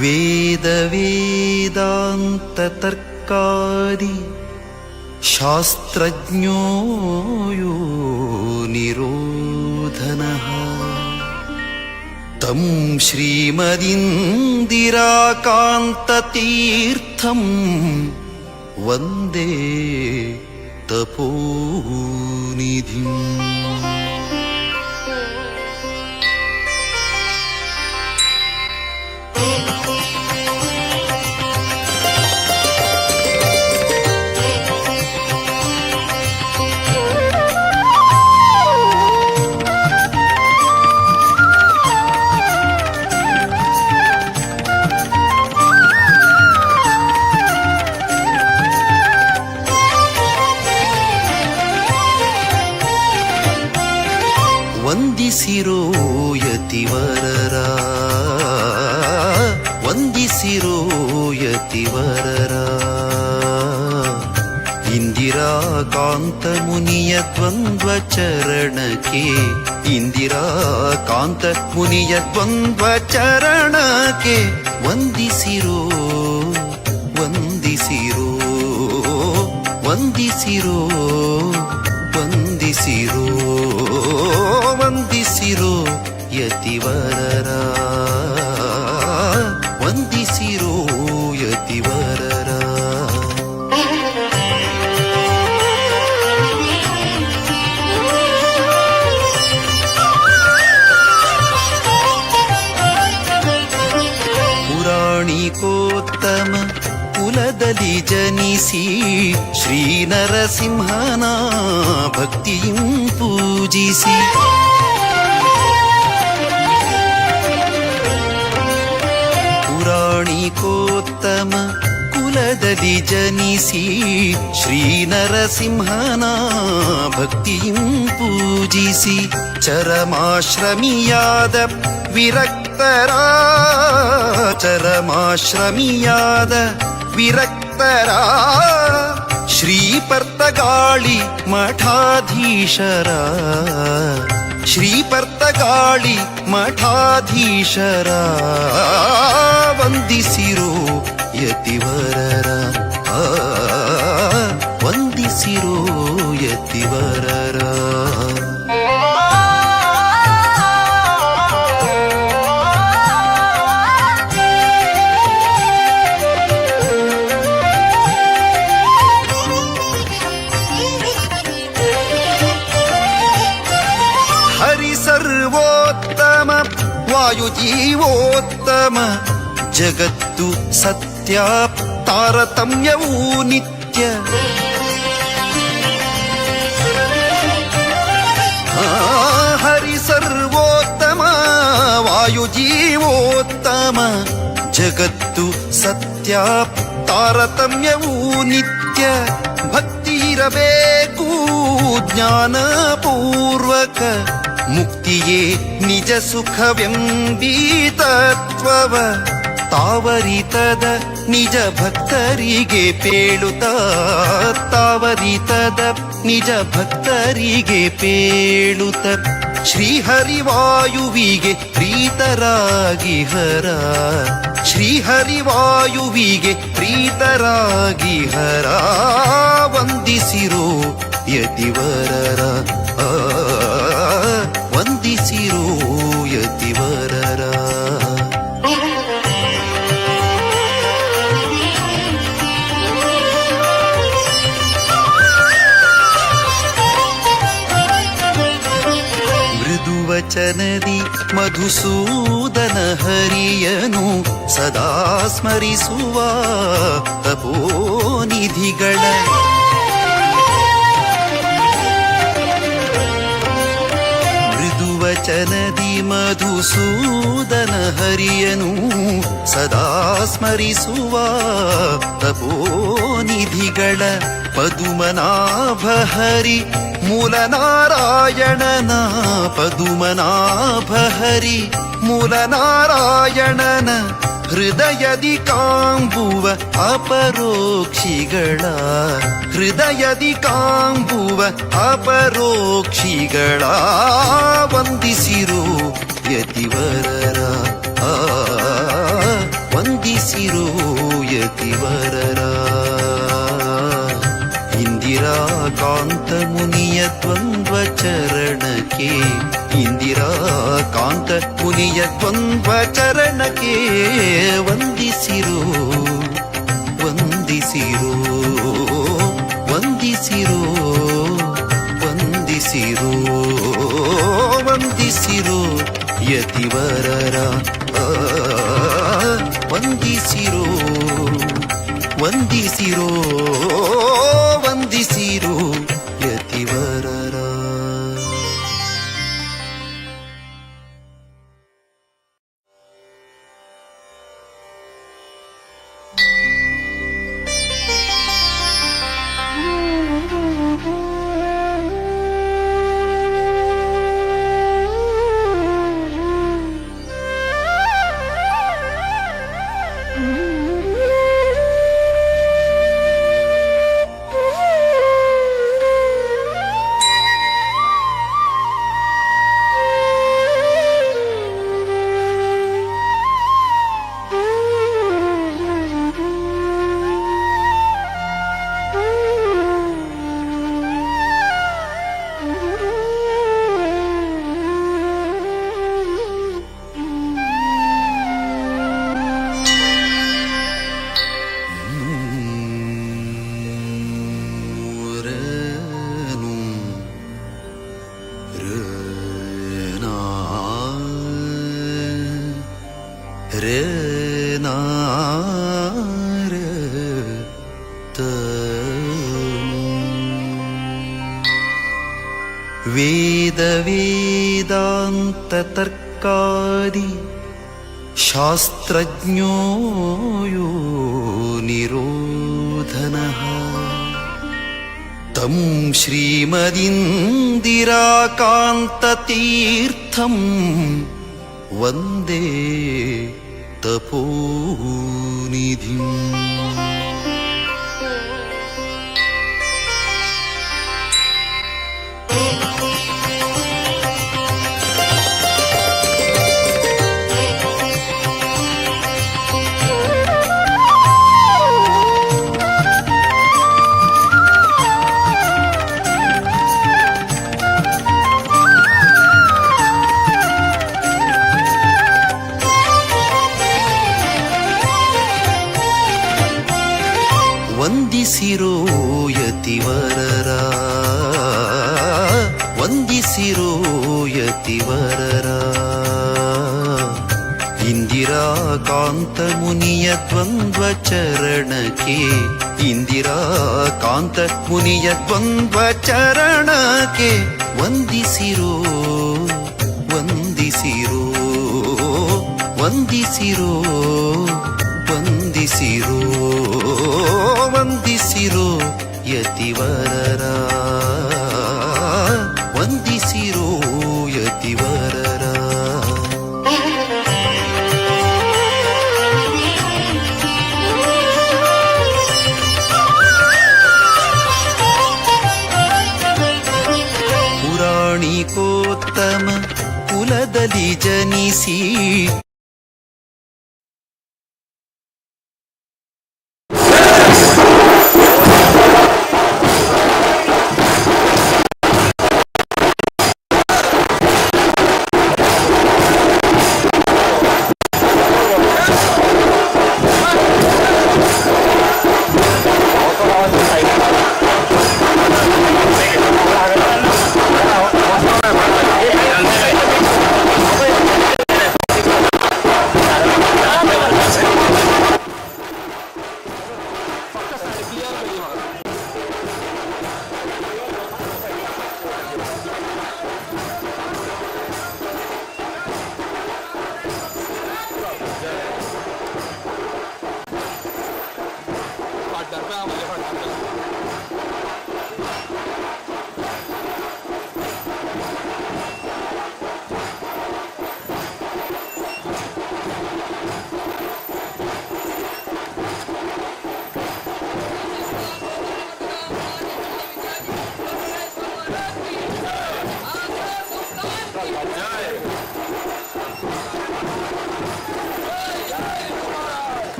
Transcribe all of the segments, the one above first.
ವೇದ ವೇದಾಂತ ತರ್ಕಾದಿ ಶಾಸ್ತ್ರಜ್ಞೋ ಯೋ ನಿರೋಧನಃ ತಂ ಶ್ರೀಮದಿಂದಿರಾಕಾಂತತೀರ್ಥಂ ವಂದೇ ತಪೋನಿಧಿಂ. ವಂದಿಸಿರೋ ಯತಿವರರ, ವಂದಿಸಿರೋ ಯತಿವರರ, ಇಂದಿರಾಕಾಂತ ಮುನಿಯ ದ್ವಂದ್ವ ಚರಣಕ್ಕೆ, ಇಂದಿರಾಕಾಂತ ಮುನಿಯ ದ್ವಂದ್ವ ಚರಣಕ್ಕೆ ವಂದಿಸಿರೋ, ವಂದಿಸಿರೋ, ವಂದಿಸಿರೋ, ವಂದಿಸಿರೋ, ವಂದಿಸಿರೋ ಯತಿವರರ, ವಂದಿಸಿರೋ ಯತಿವರರ. ಪುರಾಣಿಕೋತ್ತಮ ಕುಲದಲ್ಲಿ ಜನಿಸಿ ಶ್ರೀ ನರಸಿಂಹನ ಭಕ್ತಿಯಂ ಪೂಜಿಸಿ, ಪುರಾಣಿಕೋತ್ತಮ ಕುಲದಲ್ಲಿ ಜನಿಸಿ ಶ್ರೀ ನರಸಿಂಹನ ಭಕ್ತಿಯಂ ಪೂಜಿಸಿ, ಚರಮಾಶ್ರಮಿಯಾದ ವಿರಕ್ತರ, ಚರಮಾಶ್ರಮಿಯಾದ ವಿರಕ್ತರ ಶ್ರೀಪರ್ತಗಾಳಿ ಮಠಾಧೀಶರ, ಶ್ರೀಪರ್ತಗಾಳಿ ಮಠಾಧೀಶರ ವಂದಿಸಿರೋ ಯತಿವರರ, ವಂದಿಸಿರೋ ಯತಿವರರ. ಸರ್ವೋತ್ತಮ ವಾಯುಜೀವೋತ್ತಮ ಜಗತ್ತು ಸತ್ಯ ತಾರತಮ್ಯವೂ ನಿತ್ಯ, ಹರಿ ಸರ್ವೋತ್ತಮ ವಾಯುಜೀವೋತ್ತಮ ಜಗತ್ತು ಸತ್ಯ ತಾರತಮ್ಯವೂ ನಿತ್ಯ, ಭಕ್ತಿ ಇರಬೇಕು ಜ್ಞಾನಪೂರ್ವಕ, ಮುಕ್ತಿಯೇ ನಿಜ ಸುಖವೆಂಬೀತತ್ವವ ತಾವರಿತದ ನಿಜ ಭಕ್ತರಿಗೆ ಪೇಳುತ್ತ, ತಾವರಿತದ ನಿಜ ಭಕ್ತರಿಗೆ ಪೇಳುತ್ತ, ಶ್ರೀಹರಿವಾಯುವಿಗೆ ಪ್ರೀತರಾಗಿ ಹರ, ಶ್ರೀಹರಿವಾಯುವಿಗೆ ಪ್ರೀತರಾಗಿ ಹರ ವಂದಿಸಿರೋ ಯತಿವರರ, ವಂದಿಸಿರೋ ಯತಿವರರ. ಮೃದುವಚನದಿ ಮಧುಸೂದನ ಹರಿಯನು ಸದಾ ಸ್ಮರಿಸುವ ತಪೋನಿಧಿಗಳ, ವಚನದಿ ಮಧುಸೂದನ ಹರಿಯನು ಸದಾ ಸ್ಮರಿಸುವ ತಪೋನಿಧಿಗಳ, ಪದುಮನಾಭ ಹರಿ ಮೂಲನಾರಾಯಣನ, ಪದುಮನಾಭ ಹರಿ ಮೂಲನಾರಾಯಣನ ಹೃದಯದಿ ಕಾಂಬುವ ಅಪರೋಕ್ಷಿಗಳ ಹೃದಯದಿ ಕಾಂಬುವ ಅಪರೋಕ್ಷಿಗಳ ವಂದಿಸಿರು ಯತಿವರರ ವಂದಿಸಿರು ಯತಿವರರ ಇಂದಿರಾ ಕಾಂತ ಮುನಿಯ ದ್ವಂದ್ವ ಚರಣಕ್ಕೆ ಇಂದಿರಾ ಕಾಂತ ಮುನಿಯ ದ್ವಂದ್ವ ಚರಣಕ್ಕೆ ವಂದಿಸಿರು ವಂದಿಸಿರು ವಂದಿಸಿರು ವಂದಿಸಿರು ವಂದಿಸಿರು ಯತಿವರರ ವಂದಿಸಿರು ವಂದಿಸಿರೋ ವಂದಿಸಿರೋ ಯತಿವರರ ವೇದ ವೇದಾಂತ ತರ್ಕಾದಿ ಶಾಸ್ತ್ರಜ್ಞೋ ಯೋ ನಿರೋಧನಃ ತಂ ಶ್ರೀಮದಿಂದಿರಾಕಾಂತತೀರ್ಥಂ ವಂದೇ ತಪೋನಿಧಿಂ ವಂದಿಸಿರೋ ಯತಿವರರ ವಂದಿಸಿರೋ ಯತಿವರರ ಇಂದಿರಾ ಕಾಂತ ಮುನಿಯ ದ್ವಂದ್ವ ಚರಣಕ್ಕೆ ಇಂದಿರಾ ಕಾಂತ ಮುನಿಯ ದ್ವಂದ್ವ ಚರಣಕ್ಕೆ ವಂದಿಸಿರೋ ವಂದಿಸಿರೋ ವಂದಿಸಿರೋ ವಂದಿಸಿರೋ ವಂದಿಸಿರೋ ಯತಿವರರ ವಂದಿಸಿರೋ ಯತಿವರರ ಪುರಾಣಿಕೋತ್ತಮ ಕುಲದಲ್ಲಿ ಜನಿಸಿ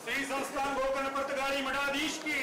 श्री संस्थान गोगणपत गाड़ी मठाधीश की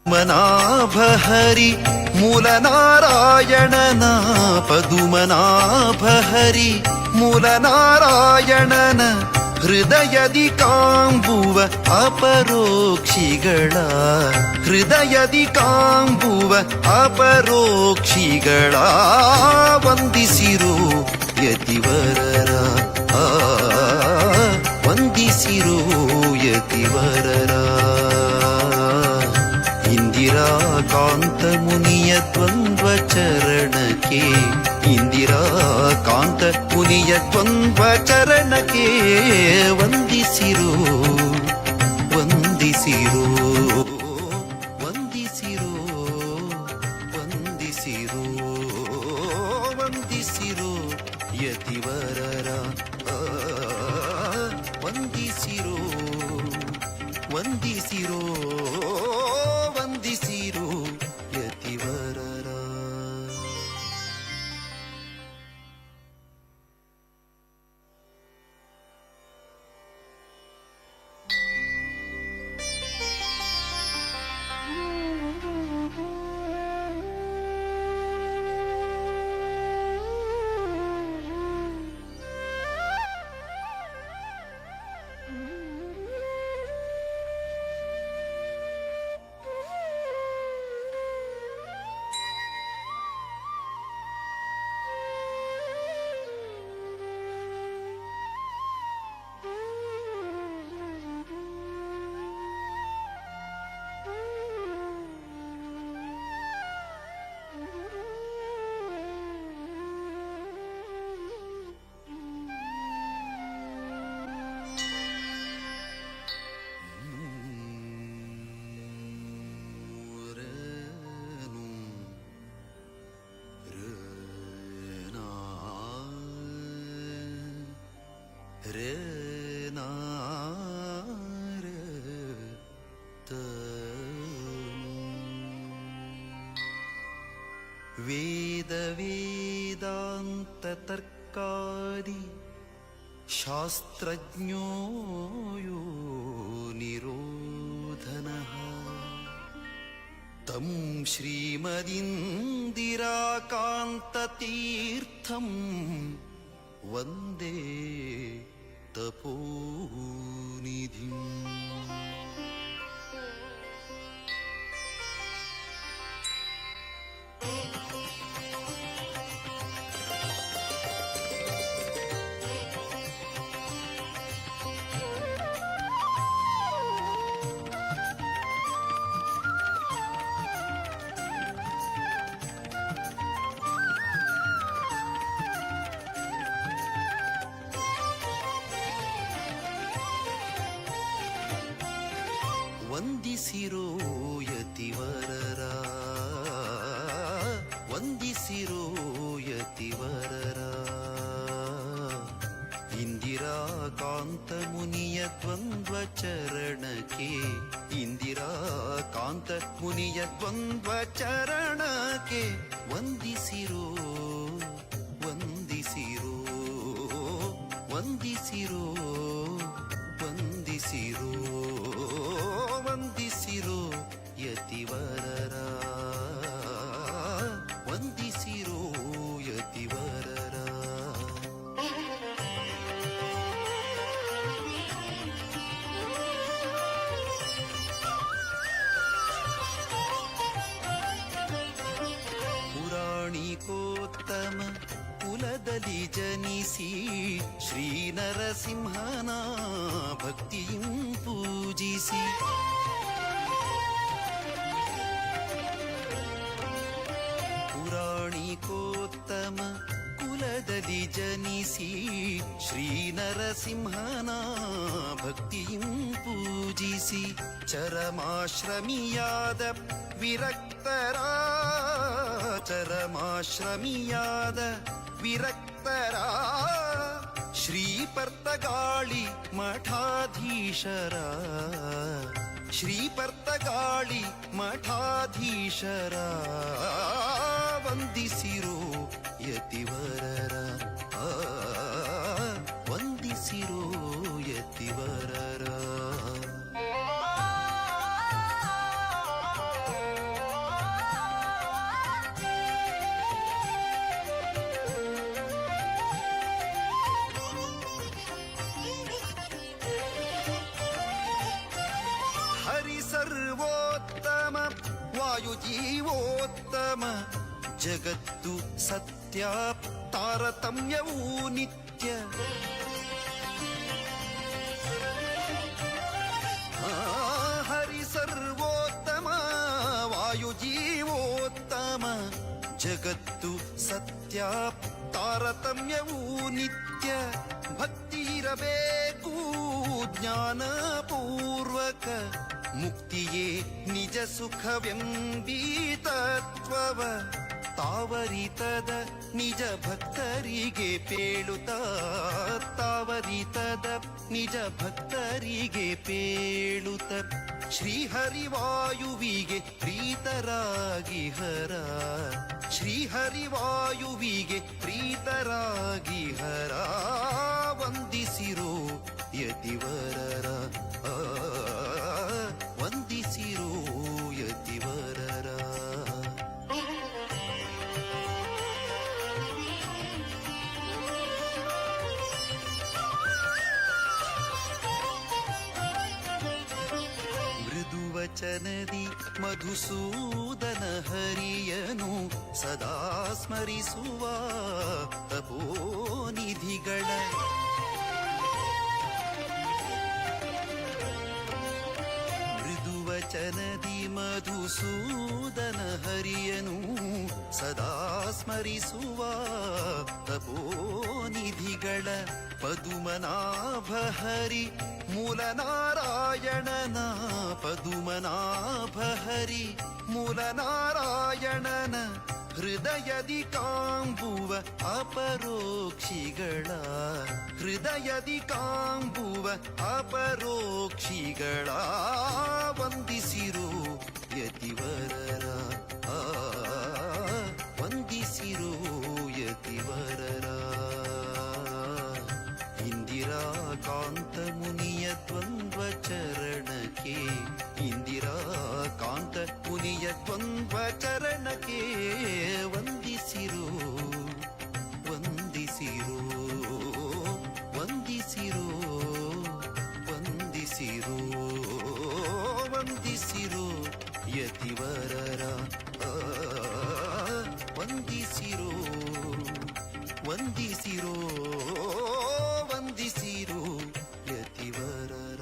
ಮನಾಭ ಹರಿ ಮೂಲ ನಾರಾಯಣನ ಪದುಮನಾಭ ಹರಿ ಮೂಲ ನಾರಾಯಣನ ಹೃದಯದಿ ಕಾಂಬುವ ಅಪರೋಕ್ಷಿಗಳ ಹೃದಯದಿ ಕಾಂಬುವ ಅಪರೋಕ್ಷಿಗಳ ವಂದಿಸಿರು ಯತಿವರರ ವಂದಿಸಿರು ಯತಿವರರ ಇಂದಿರಾ ಕಾಂತ ಮುನಿಯ ದ್ವಂದ್ವ ಚರಣಕ್ಕೆ ಇಂದಿರಾ ಕಾಂತ ಮುನಿಯ ದ್ವಂದ್ವ ಚರಣಕ್ಕೆ ವಂದಿಸಿರು ವಂದಿಸಿರು ವಂದಿಸಿರು ವಂದಿಸಿರು ವಂದಿಸಿರು ಯತಿವರರ ವಂದಿಸಿರು ವಂದಿಸಿರೋ ವಂದಿಸಿರೋ ಯತಿವರರ. ರನಾರ ವೇದ ವೇದಾಂತ ತರ್ಕಾದಿ ಶಾಸ್ತ್ರಜ್ಞೋ ಯೋ ನಿರೋಧನಃ तं श्रीमदिन्दिराकान्ततीर्थं वन्दे तपोनिधिम् ವಂದಿಸಿರೋ ಯತಿವರರ ವಂದಿಸಿರೋ ಯತಿವರರ ಇಂದಿರಾ ಕಾಂತ ಮುನಿಯ ದ್ವಂದ್ವ ಚರಣಕ್ಕೆ ಇಂದಿರಾ ಕಾಂತ ಮುನಿಯ ದ್ವಂದ್ವ ಚರಣಕ್ಕೆ ವಂದಿಸಿರೋ ವಂದಿಸಿರೋ ವಂದಿಸಿರೋ ವಂದಿಸಿರೋ ವಂದಿಸಿರೋ ಯತಿವರರ ವಂದಿಸಿರೋ ಯತಿವರರ ಪುರಾಣಿಕೋತ್ತಮ ಕುಲದಲ್ಲಿ ಜನಿಸಿ ಶ್ರೀ ನರಸಿಂಹನ ಭಕ್ತಿಯಂ ಪೂಜಿಸಿ ಪುರಾಣಿಕೋತ್ತಮ ಕುಲದಲ್ಲಿ ಜನಿಸಿ ಶ್ರೀ ನರಸಿಂಹನ ಭಕ್ತಿಯಂ ಪೂಜಿಸಿ ಚರಮಾಶ್ರಮಿಯಾದ ವಿರಕ್ತರ ಚರಮಾಶ್ರಮಿಯಾದ ವಿರಕ್ತರ ಶ್ರೀಪರ್ತಗಾಳಿ ಮಠಾಧೀಶರ ಶ್ರೀಪರ್ತಗಾಳಿ ಮಠಾಧೀಶರ ವಂದಿಸಿರೋ ಯತಿವರರ ವಂದಿಸಿರೋ ಯತಿವರರ ಸರ್ವೋತ್ತಮ ವಾಯುಜೀವೋತ್ತಮ ಜಗತ್ತು ಸತ್ಯ ತಾರತಮ್ಯವೂ ನಿತ್ಯ ಹರಿ ಸರ್ವೋತ್ತಮ ವಾಯುಜೀವೋತ್ತಮ ಜಗತ್ತು ಸತ್ಯ ತಾರತಮ್ಯವೂ ನಿತ್ಯ ಭಕ್ತಿ ಇರಬೇಕು ಜ್ಞಾನಪೂರ್ವಕ ಮುಕ್ತಿಯೇ ನಿಜ ಸುಖವೆಂಬೀತತ್ವವ ತಾವರಿತದ ನಿಜ ಭಕ್ತರಿಗೆ ಪೇಳುತ್ತ ತಾವರಿತದ ನಿಜ ಭಕ್ತರಿಗೆ ಪೇಳುತ್ತ ಶ್ರೀಹರಿವಾಯುವಿಗೆ ಪ್ರೀತರಾಗಿ ಹರ ಶ್ರೀಹರಿವಾಯುವಿಗೆ ಪ್ರೀತರಾಗಿ ಹರ ವಂದಿಸಿರೋ ಯತಿವರರ ವಂದಿಸಿರೋ ಯತಿವರರ ಮೃದುವಚನದಿ ಮಧುಸೂದನ ಹರಿಯನು ಸದಾ ಸ್ಮರಿಸುವ ತಪೋನಿಧಿಗಳ ವಚನದಿ ಮಧುಸೂದನ ಹರಿಯನು ಸದಾ ಸ್ಮರಿಸುವ ತಪೋನಿಧಿಗಳ ಪದುಮನಾಭ ಹರಿ ಮೂಲನಾರಾಯಣನ ಪದುಮನಾಭ ಹರಿ ಮೂಲನಾರಾಯಣನ ಹೃದಯದಿ ಕಾಂಬುವ ಅಪರೋಕ್ಷಿಗಳ ಹೃದಯದಿ ಕಾಂಬುವ ಅಪರೋಕ್ಷಿಗಳ ವಂದಿಸಿರು ಯತಿವರರ ವಂದಿಸಿರು ಯತಿವರರ ಇಂದಿರಾ ಕಾಂತ ಮುನಿಯ ದ್ವಂದ್ವ ಚರಣಕ್ಕೆ ಇಂದಿರಾ ಕಾಂತ ಮುನಿಯ ದ್ವಂದ್ವ ಚರಣಕ್ಕೆ ವಂದಿಸಿರು ವಂದಿಸಿರು ವಂದಿಸಿರು ವಂದಿಸಿರು ವಂದಿಸಿರು ಯತಿವರರ ವಂದಿಸಿರು ವಂದಿಸಿರೋ ವಂದಿಸಿರೋ ಯತಿವರರ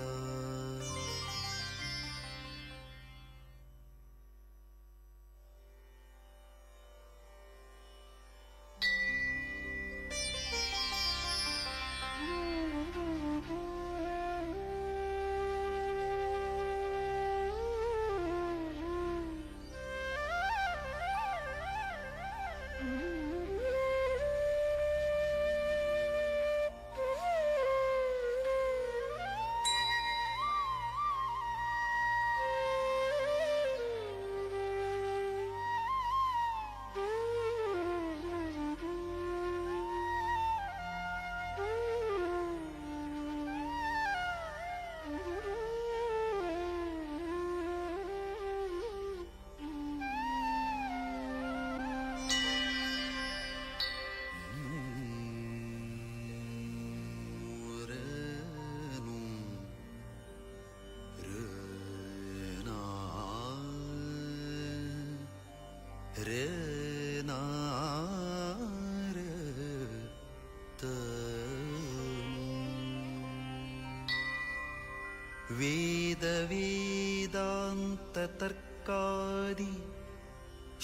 ವೇದ ವೇದಾಂತ ತರ್ಕಾದಿ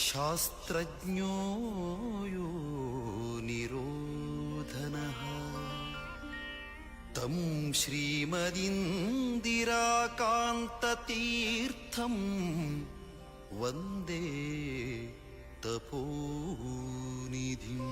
ಶಾಸ್ತ್ರಜ್ಞೋ ಯೋ ನಿರೋಧನಃ ತಂ ಶ್ರೀಮದಿಂದಿರಾಕಾಂತತೀರ್ಥಂ ವಂದೇ ತಪೋನಿಧಿಂ.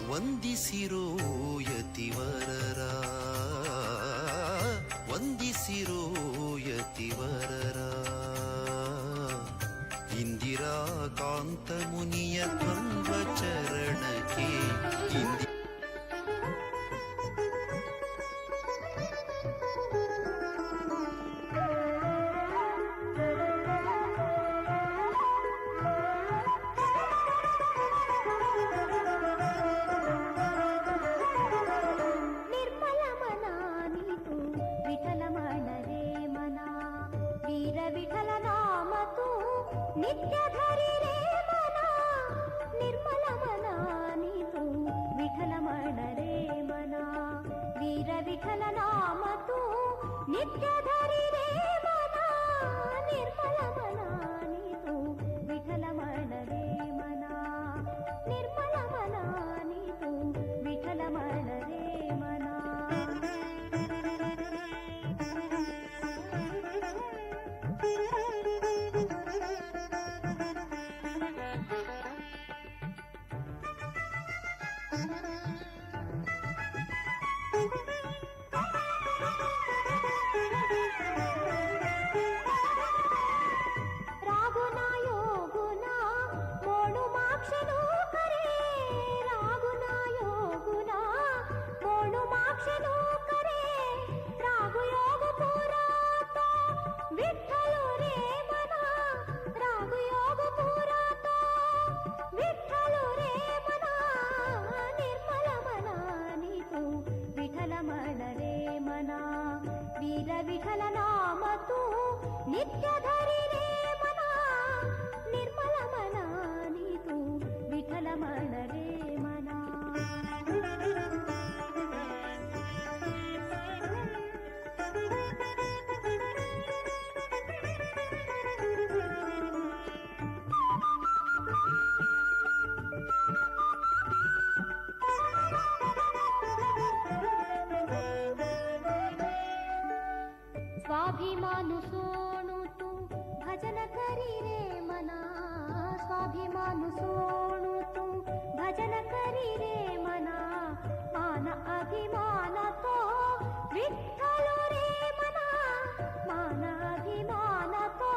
ವಂದಿಸಿರೋ ಯತಿವರರ ವಂದಿಸಿರೋ ಯತಿವರರ ಇಂದಿರಾ ಕಾಂತ ಮುನಿಯ ದ್ವಂದ್ವ ಚರಣಕ್ಕೆ ನಿತ್ಯ ಧರಿ ರೇ ಮನ ನಿರ್ಮಲ ಮನ ನೀತು ವಿಠಲ ಮಣ ರೇ ಮನ ವೀರ ವಿಠಲ ನಾಮ ತೂ ನಿತ್ಯ ಧರಿ ರೇ ಮನ ನಿರ್ಮಲ ಮನ ನೀತು ವಿಠಲ ಮಣ ರೇ ಮನ ನಿರ್ಮಲ ಮನ ನೀತು ವಿಠಲ ಮಣ ರೇ ಮನ. ವೀರ ವಿಠಲ ನಾಮ ತೂ ನಿತ್ಯ ಧರಿ ರೇ ಮನ ನಿರ್ಮಲ ಮನ स्वाभिमानु सोणुतु भजन करी रे मना स्वाभिमानु सोणुतु भजन करी रे मना मान अभिमान तो विठ्ठल रे मना मान अभिमान तो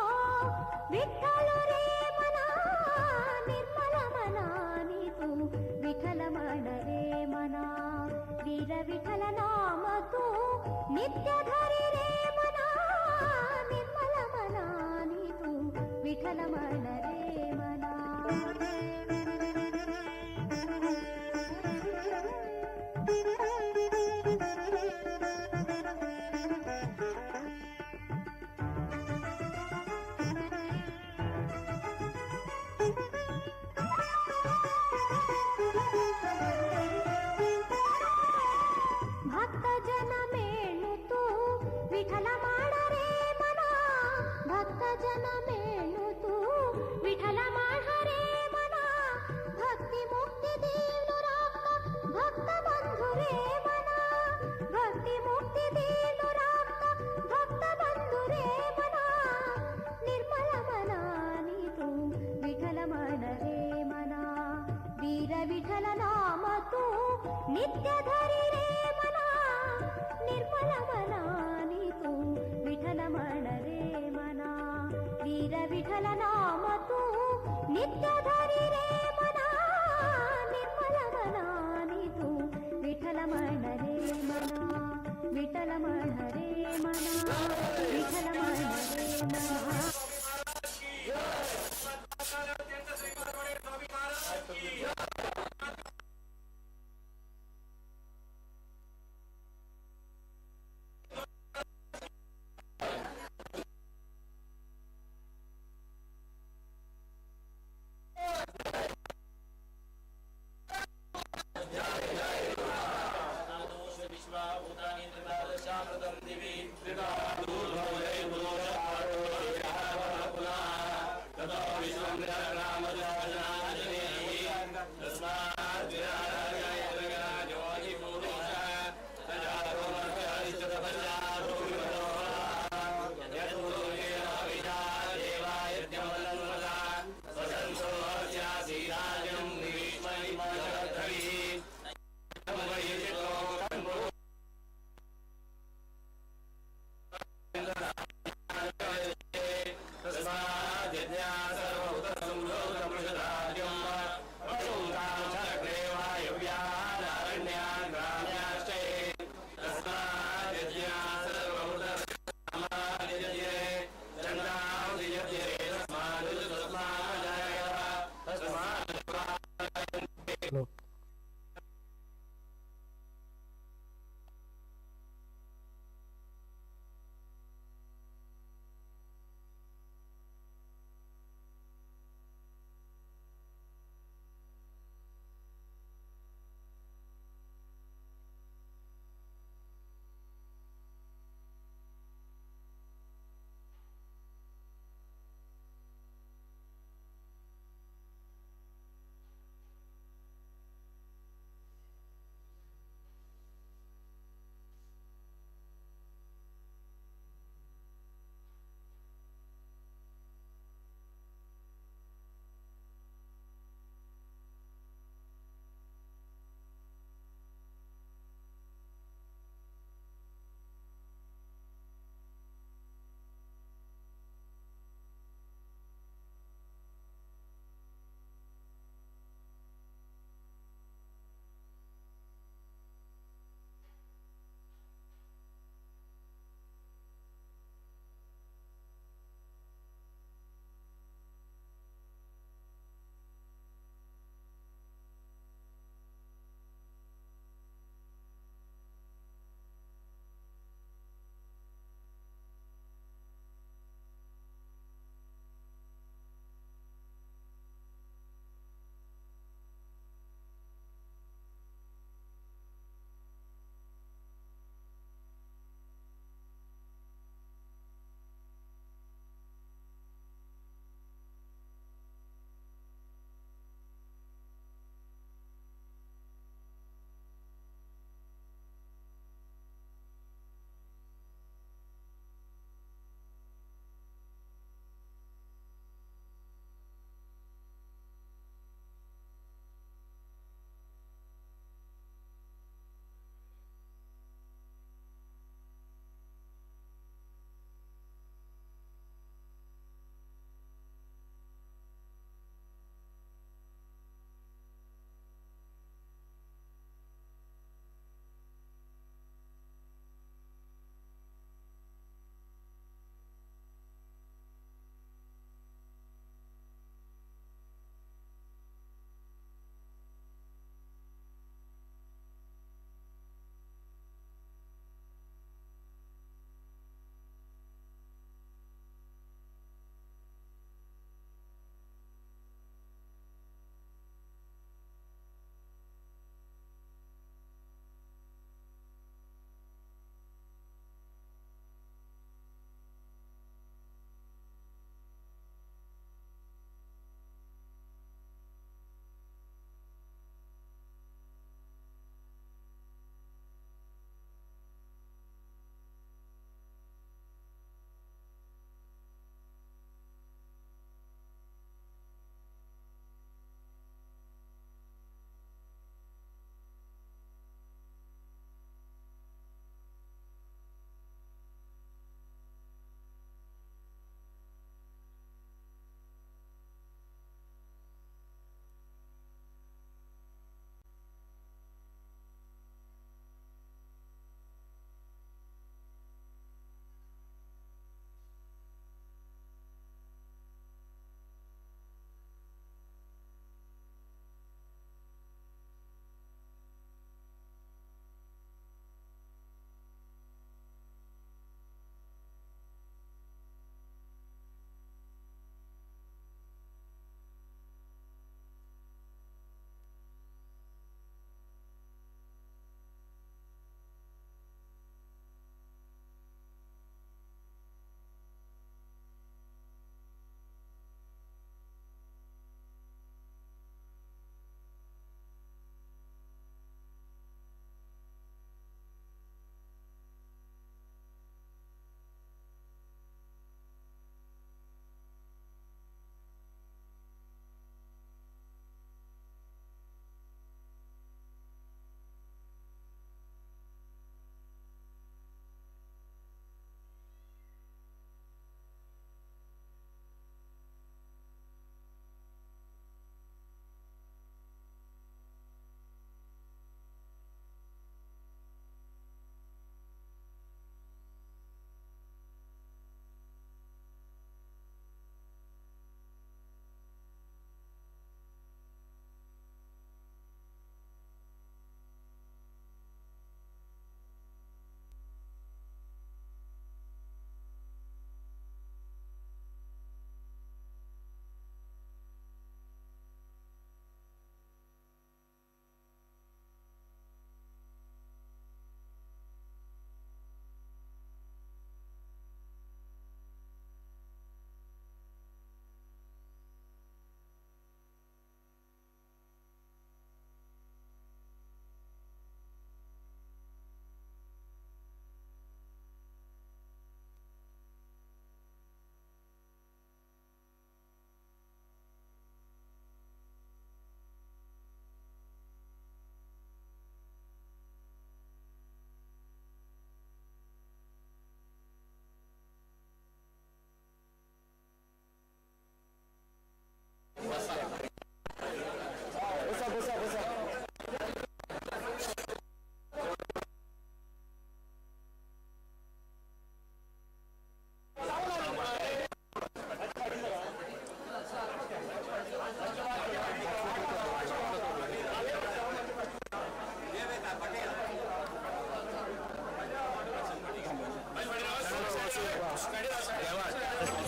विठ्ठल रे मना निर्मल मना नीतु विठ्ठल मन रे मना वीर विठ्ठल नाम तू नित्य धरी रे मना निर्मल मना नीतु विठ्ठल मन रे मना भक्त जन मेणु तू विठ्ठल माड रे मना भक्त जन मेणु तू विठ्ठल माड रे मना भक्ती मुक्ती देव राख भक्त बंधु रे मना भक्ती मुक्ती देव राख भक्त बंधु रे मना निर्मल मना नीतु विठ्ठल मन रे मना वीर विठ्ठल नाम तू नित्य धरी रे मना निर्मल मना नीतु विठ्ठल मन रे मना वीर विठ्ठल नाम तू नित्य धरी रे मना निर्मल मना नीतु विठ्ठल मन रे मना विठ्ठल मन रे मना विठ्ठल मन रे मना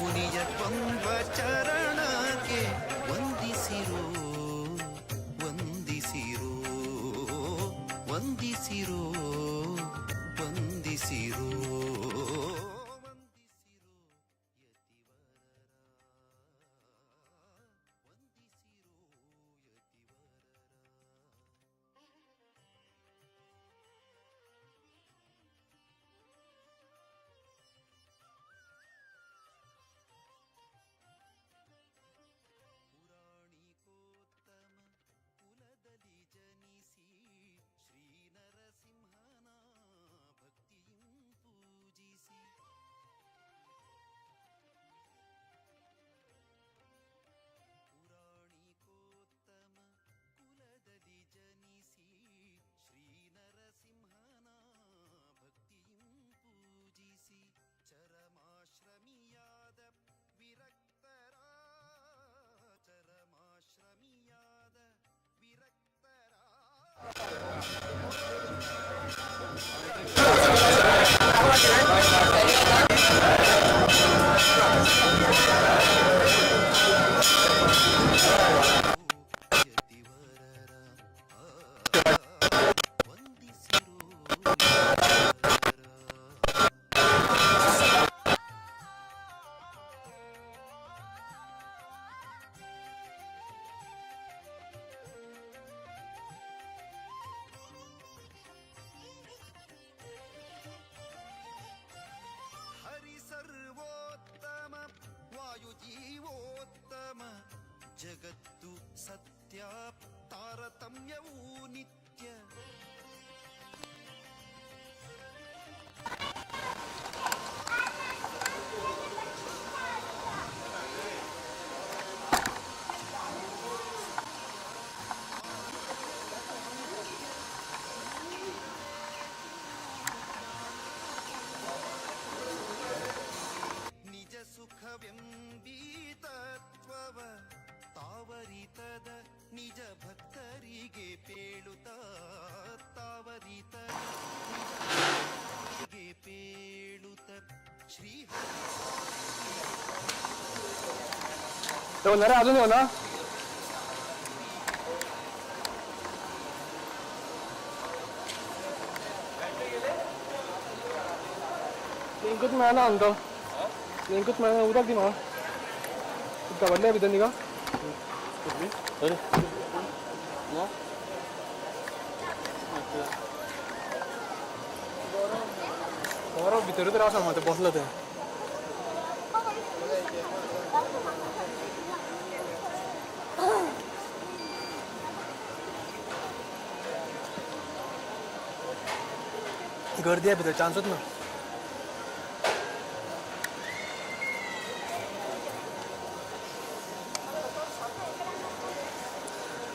ಮುನಿಯ ಕೊಂಬ ಚರಣಕ್ಕೆ ವಂದಿಸಿರೋ ವಂದಿಸಿರೋ ವಂದಿಸಿರೋ ವಂದಿಸಿರೋ ಜಗತ್ತು ಸತ್ಯ ತಾರತಮ್ಯವೂ ನಿತ್ಯ ನಿಜ ಸುಖವೆಂಬೀ ತತ್ವವ ತಾವರಿತದ ನಿಜ ಭಕ್ತರಿಗೆ ಪೇಳುತ್ತ ತಾವರಿತದ ನಿಜ ಪೇಳುತ್ತ Shri 내가 아주 내가 Ikut mana ando? Ikut mana udah di mana? Kita balik abis ini kan? Sorry. Ya. Orang bicara itu rasa macam bos lah deh. गर्दी आहे तिथे चान्सच ना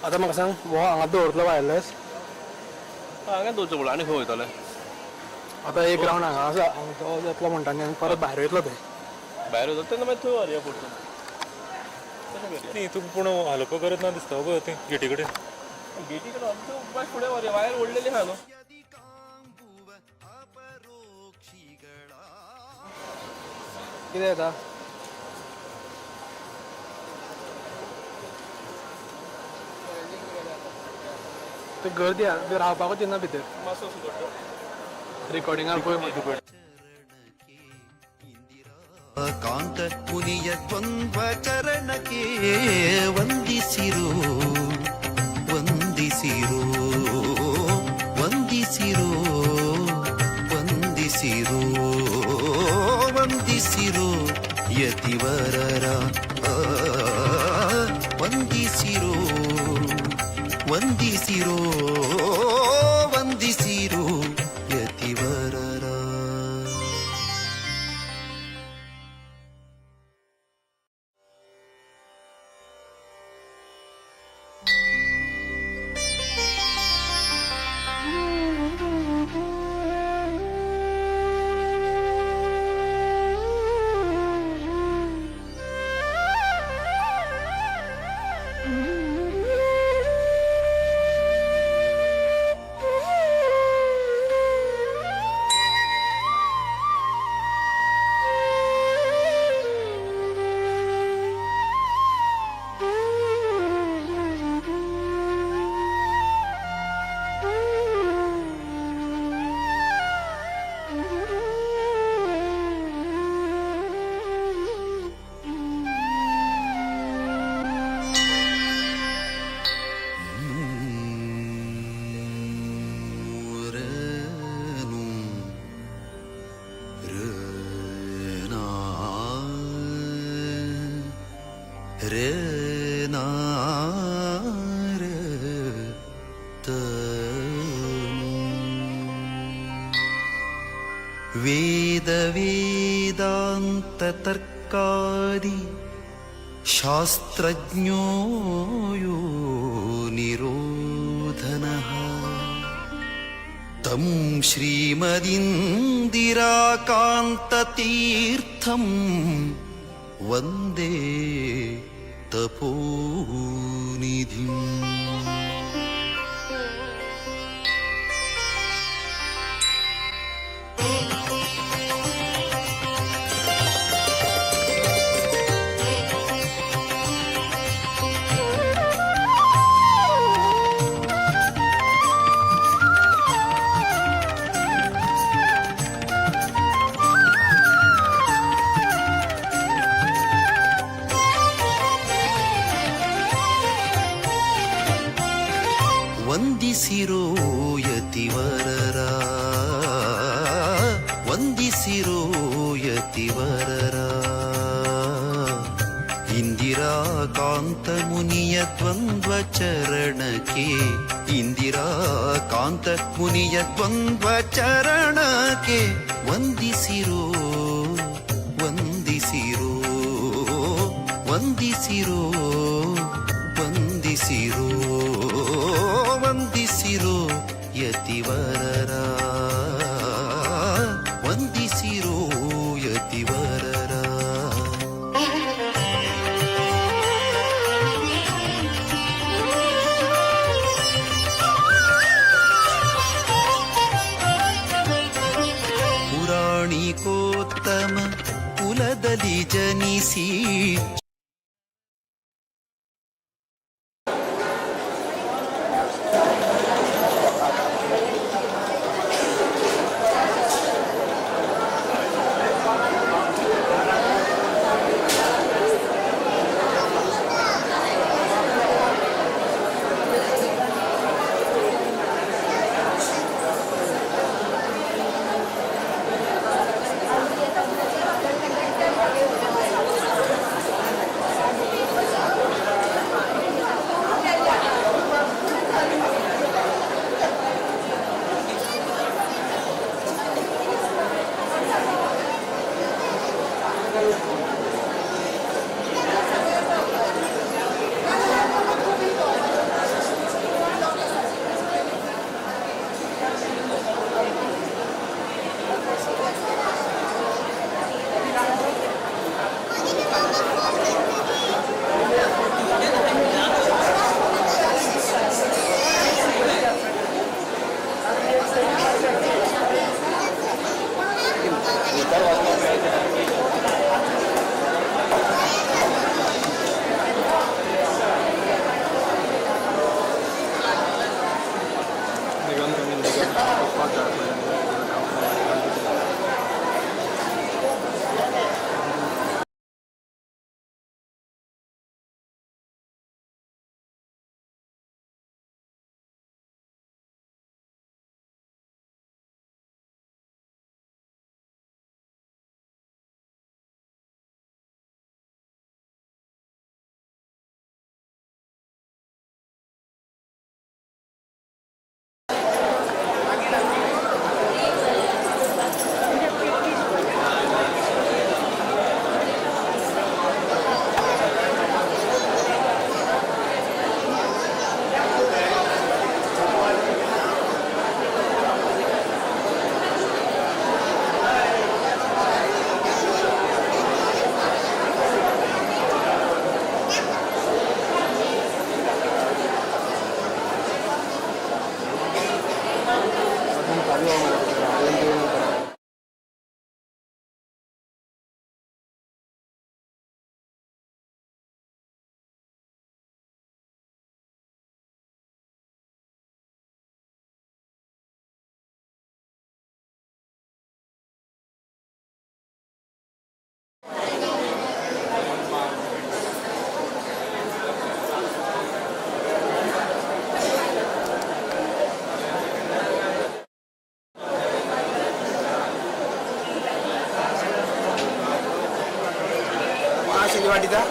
आता मग सांग मोहा अंगात दौडलं व्हायलास हांगा दोनचं बोला आणि खंय वयतले आता एक राऊंड हांगा आसा तो येतलो म्हणटा आनी परत भायर वयतलो ते भायर वयतले तेन्ना मागीर थंय व्हरया पुढचं ती तू पूण हालप करत ना दिसता गो ते गेटी कडेन गेटी कडेन आमचं मागीर फुडें व्हरया भायर ओडलेली आहा न्हू ಯದಿಕಾಂಬುವ ಅಪರೋಕ್ಷಿಗಳ कितें येता ते गर्दी आहा ते रावपाकूच दिना भितर मातसो सुद्दां रिकॉर्डिंगाक पळय मदीं पळय ಚರಣಕ್ಕೆ ಇಂದಿರಾ ಕಾಂತ ಮುನಿಯ ಕೊಂಬ ಚರಣಕ್ಕೆ ವಂದಿಸಿರೋ ವಂದಿಸಿರೋ ವಂದಿಸಿರೋ ವಂದಿಸಿರೋ ವಂದಿಸಿರೋ ಯತಿವರರ ವಂದಿಸಿರೋ ವಂದಿಸಿರೋ ವಂದಿಸಿರೋ ಯತಿವರರ ರೇನಾರ ವೇದ ವೇದಾಂತ ತರ್ಕಾದಿ ಶಾಸ್ತ್ರಜ್ಞೋ ಯೋ ನಿರೋಧನಃ तं श्रीमदिन्दिराकान्ततीर्थं वन्दे तपोनिधिम् ವಂದಿಸಿರೋ ಯತಿವರರ ವಂದಿಸಿರೋ ಯತಿವರರ ಇಂದಿರಾಕಾಂತ ಮುನಿಯ ದ್ವಂದ್ವ ಚರಣಕ್ಕೆ ಇಂದಿರಾಕಾಂತ ಮುನಿಯ ದ್ವಂದ್ವ ಚರಣಕ್ಕೆ ವಂದಿಸಿರೋ ವಂದಿಸಿರೋ ವಂದಿಸಿರೋ ವಂದಿಸಿರೋ ವಂದಿಸಿರೋ ಯತಿವರರ ವಂದಿಸಿರೋ ಯತಿವರರ ಪುರಾಣಿಕೋತ್ತಮ ಕುಲದಲ್ಲಿ ಜನಿಸಿ वाटिदा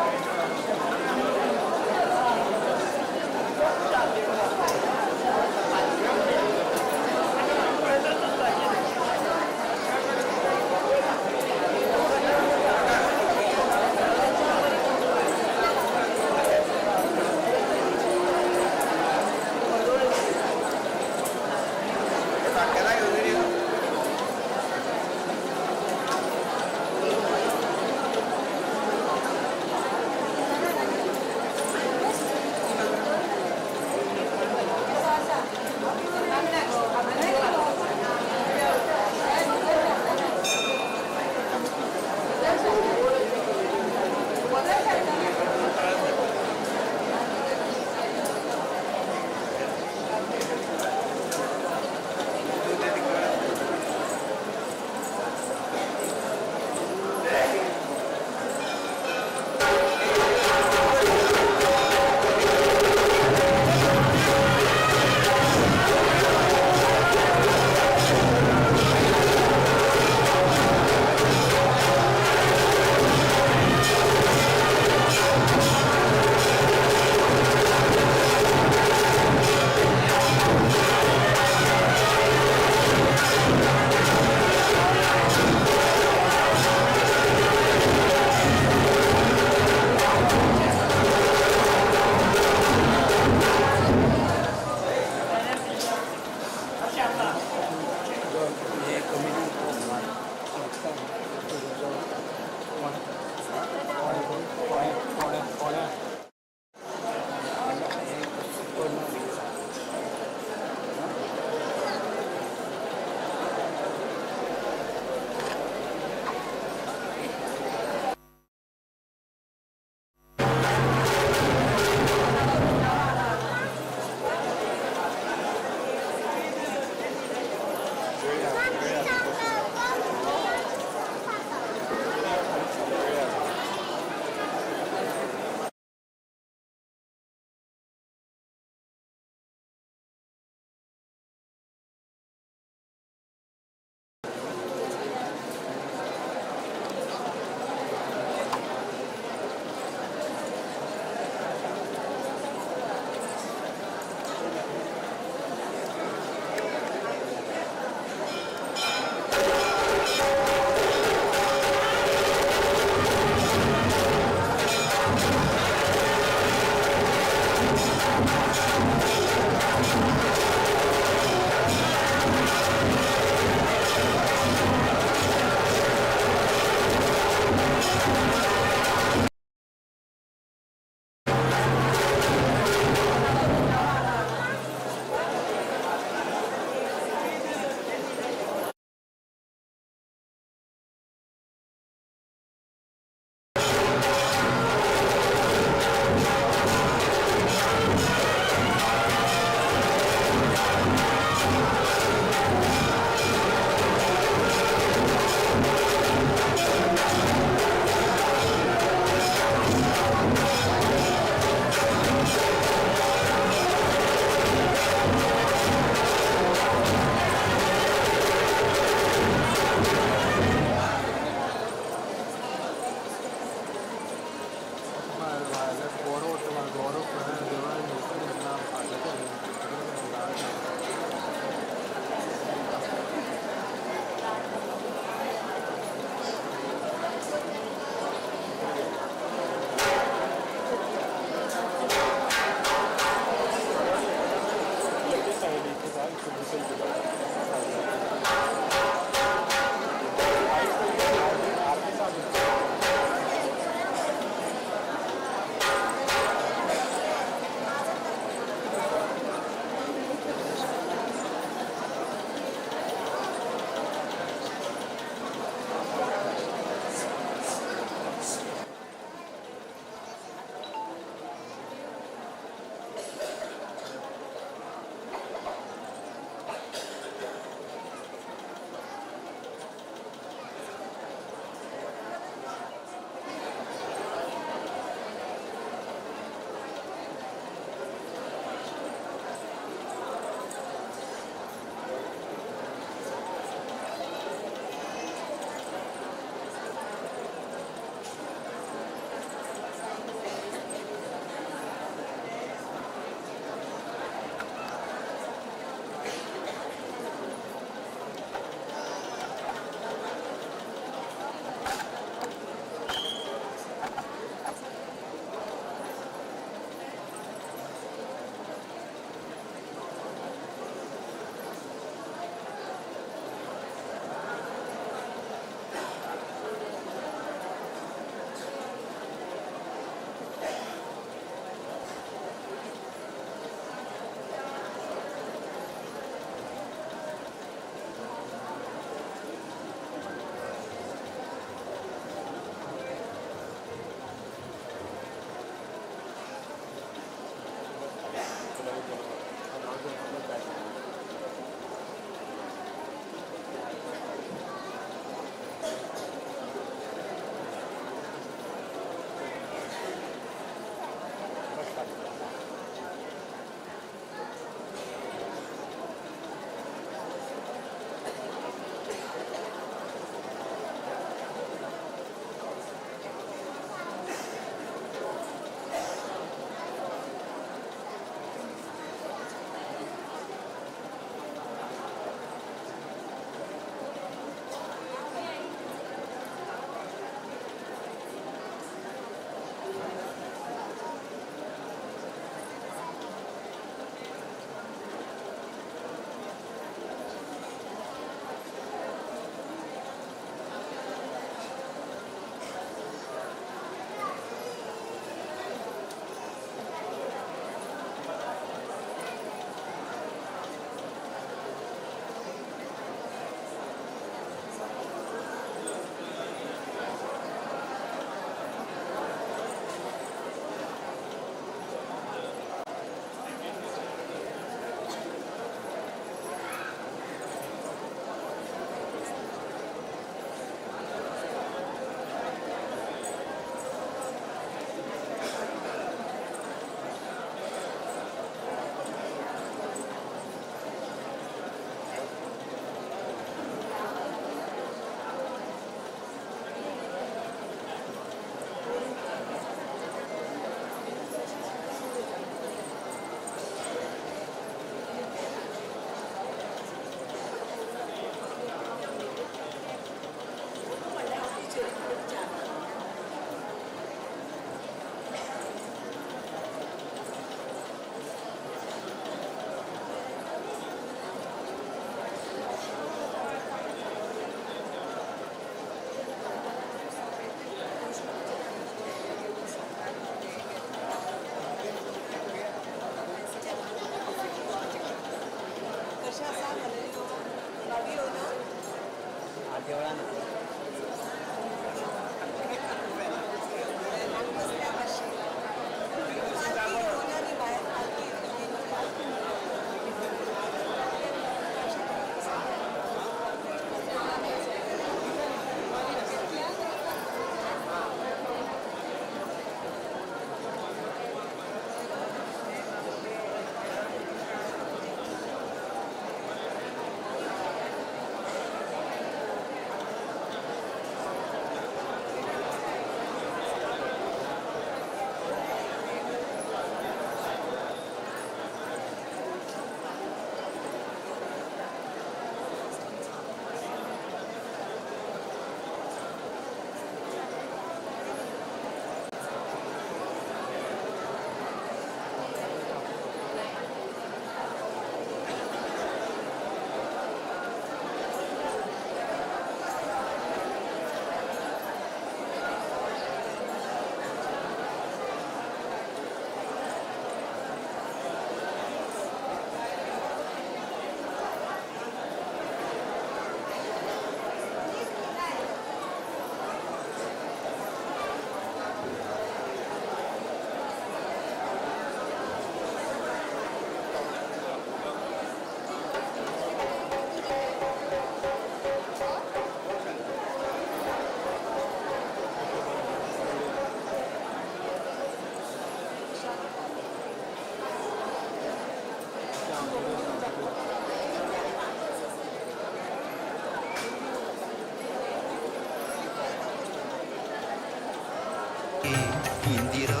ಇಂದಿರಾ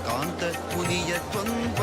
ಕಾಂತ ಮುನಿಯ ದ್ವಂದ್ವ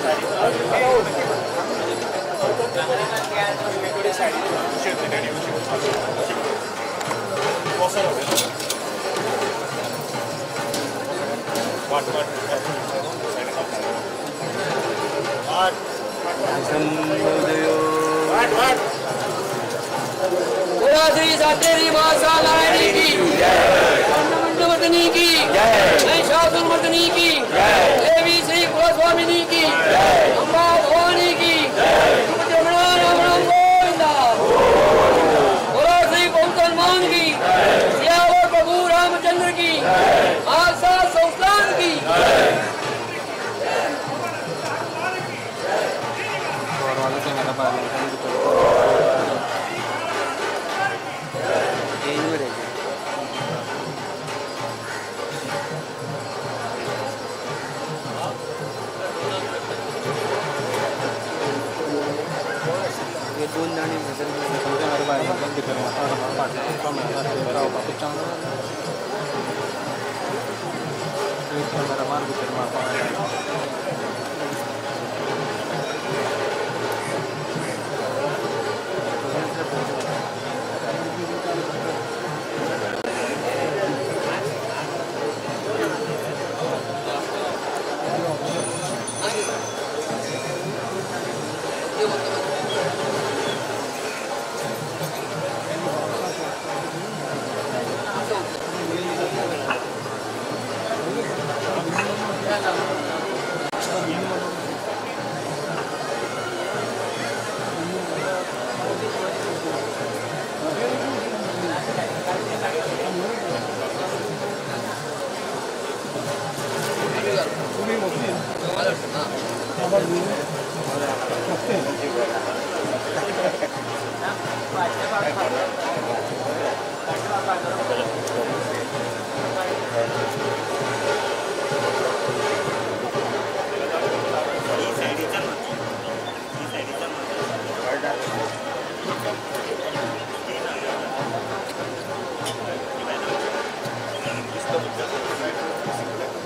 Thank you. बोला श्री सातेरी माता नारायणी की मंडमर्दनी की महिषासुरमर्दनी की देवी श्री कुलस्वामिनी की अम्बा भवानी की रमणा राम राम गोविंदा बोला श्री पवन हनुमान की सियावर प्रभु रामचंद्र की आशा संस्थान की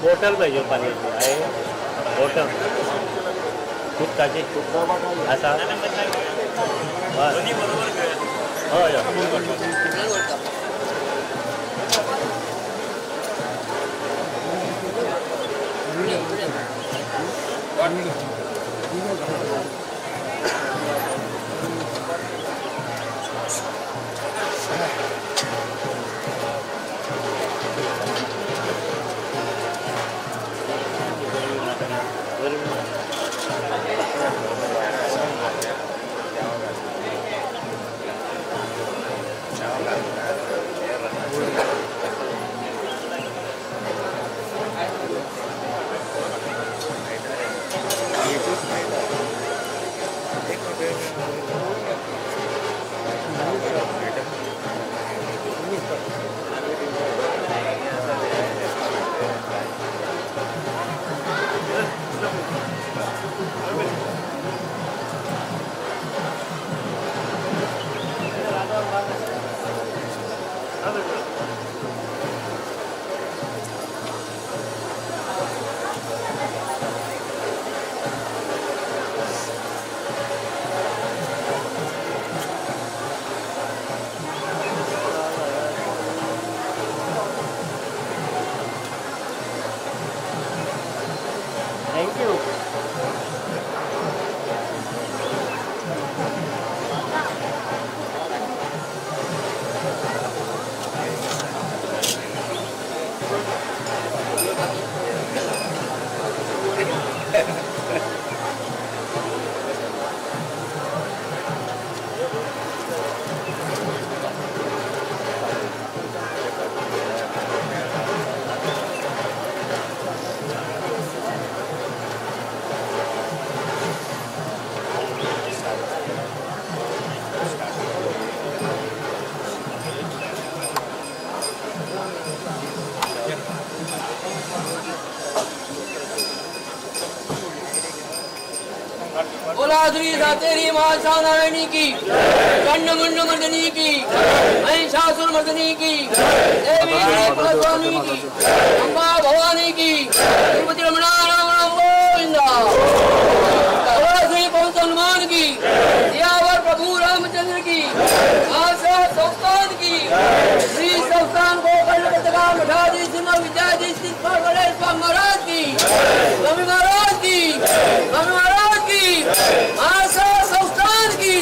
बोटल पाहिजे पाण्याची आहे बोटल खूप असा होय बोला श्री सातेरी माता नारायणी की चंडमुंड मर्दनी की महिषासुर मर्दनी की देवी श्री कुलस्वामी की अम्बा भवानी की तिरुपति रमणा राम राम गोविंदा महाराज की, स्वामी महाराज की, स्वामी महाराज की, आशा संस्थान की।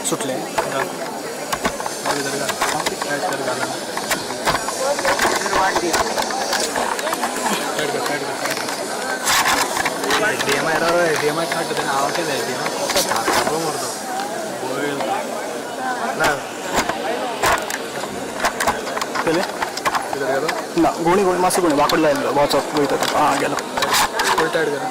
सुटले DMI काट देना आवाज दे दिया ना मर दो ना चले इधर गेलो ना गोणी गोणी मासे गोणी वाकड जायला बहुत चौक हां गेलो फुल टाइट करा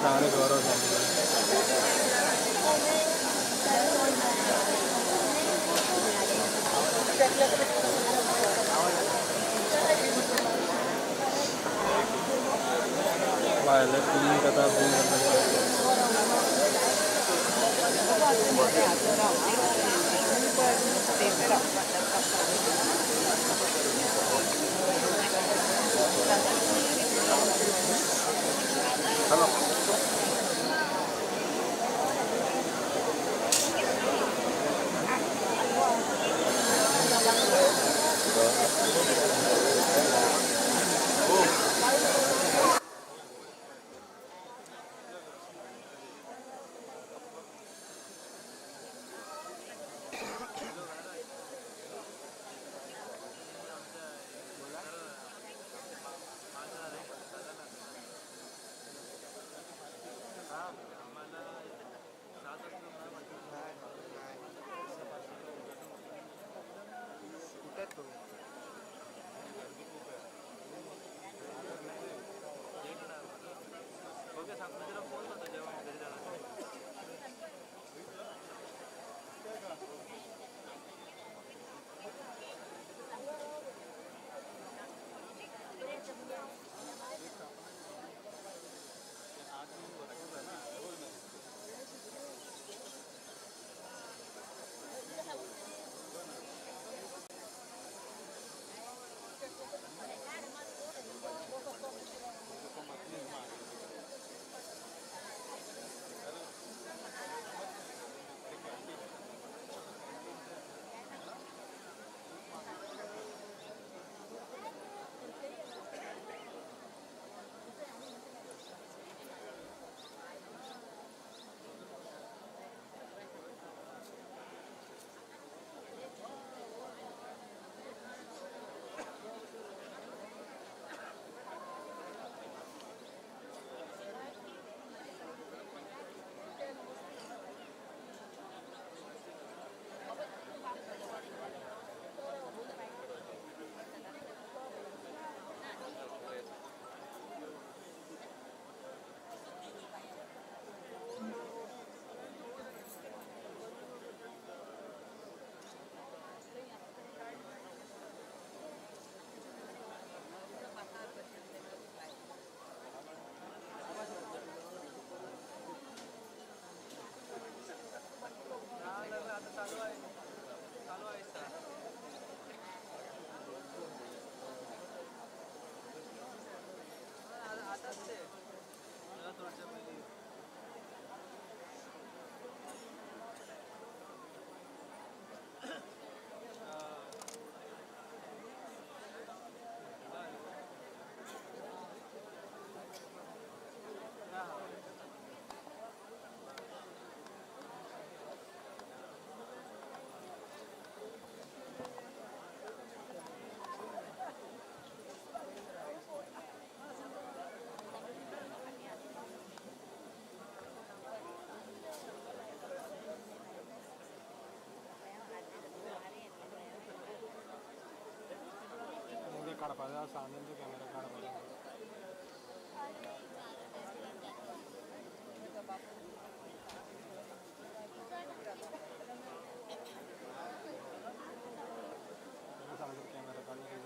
चांगले गौरव काढपाचा सामन्यांचा कॅमेरा काढपाचा कॅमेरा काढून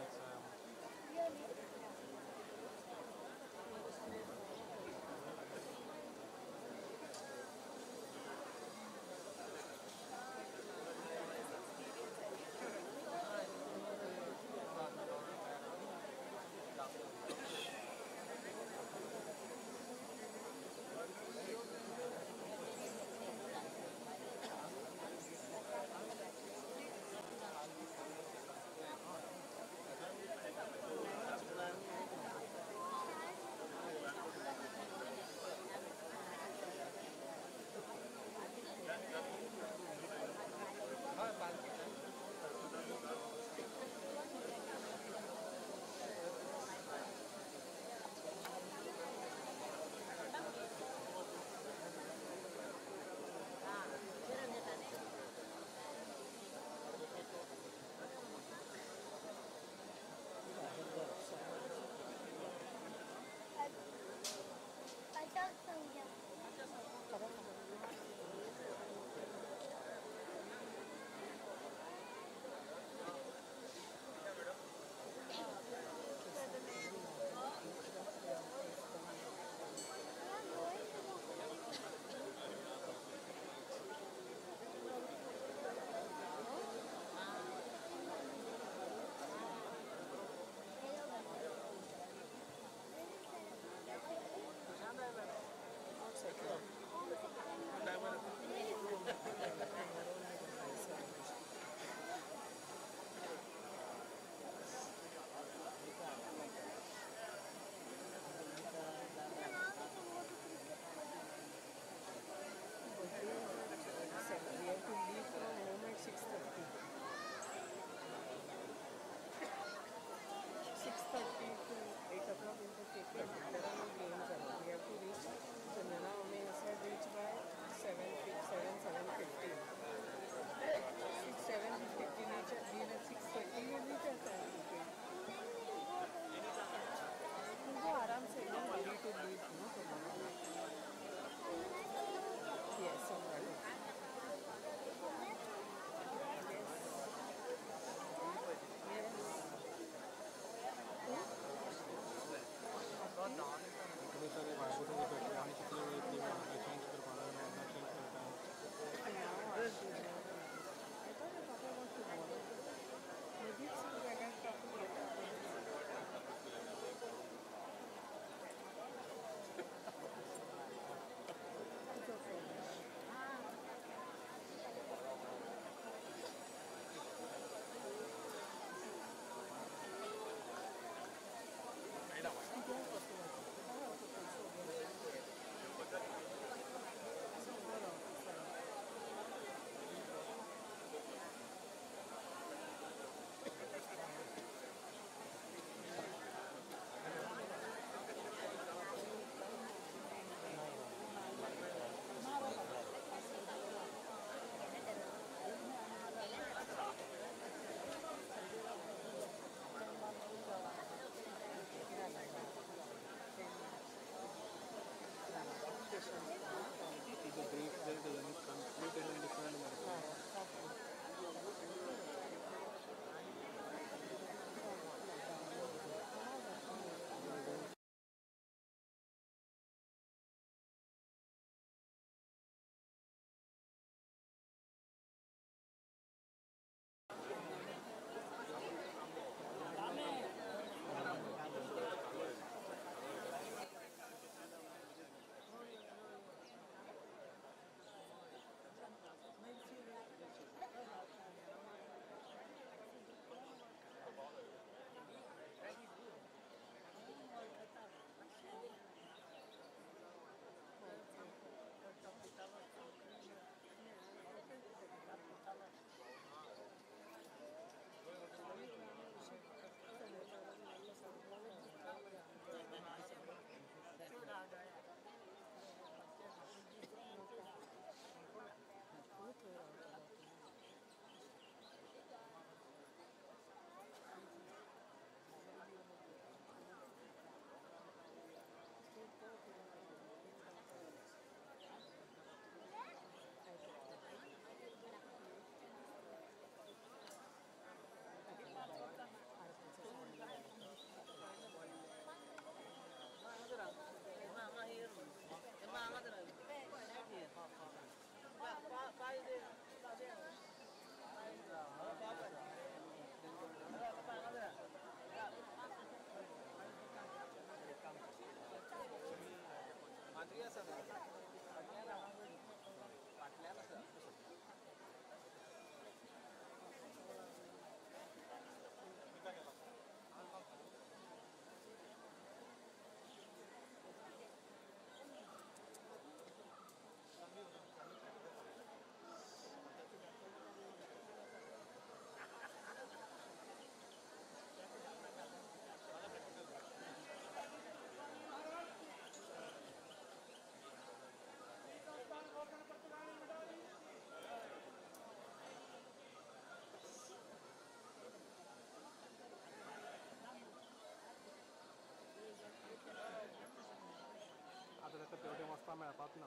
मेळपाक ना.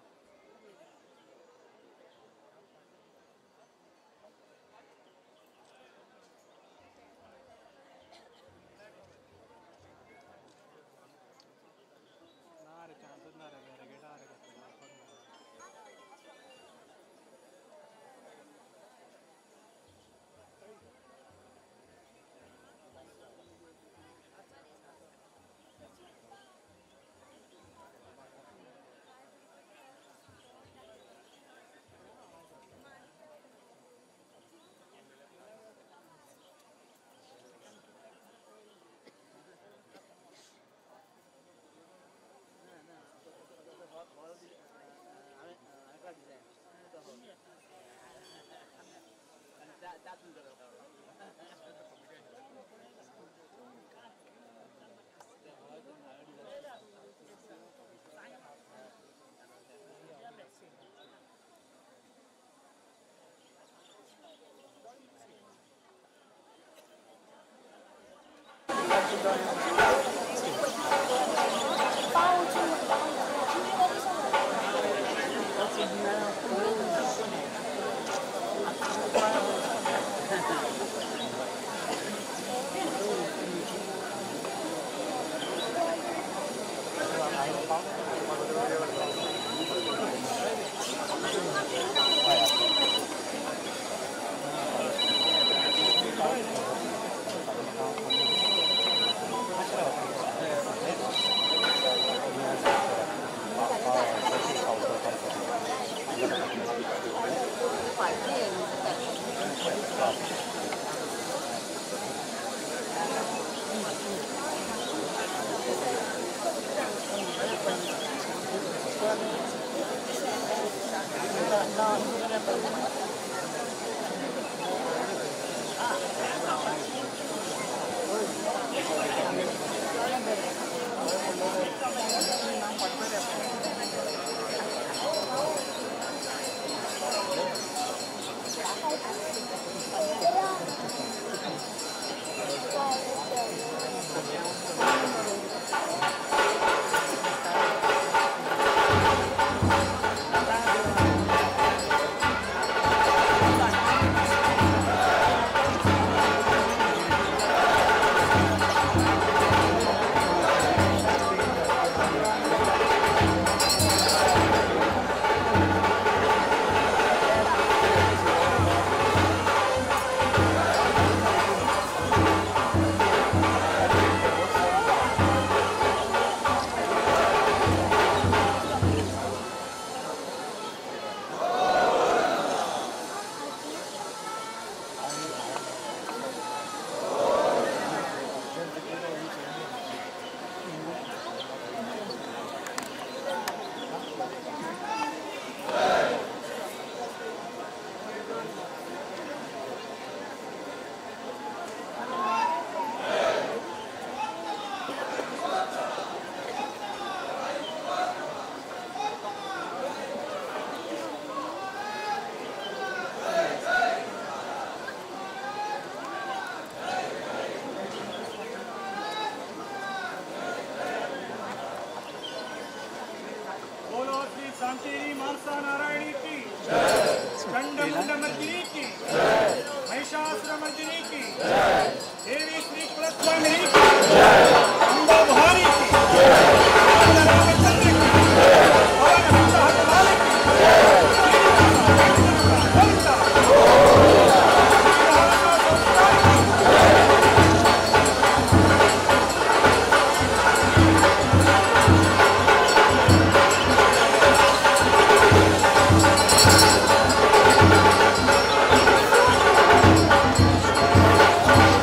ना रे चान्सच ना रे गॅरेगेटा रे बोलो श्री शांतिरी मानसा नारायणी की चंड मुंड मर्दिनी की महिषासुर मर्दिनी की देवी श्री कुलस्वामिनी की अंबा भवानी की रामचंद्र की पवन हंसहतमाल Thank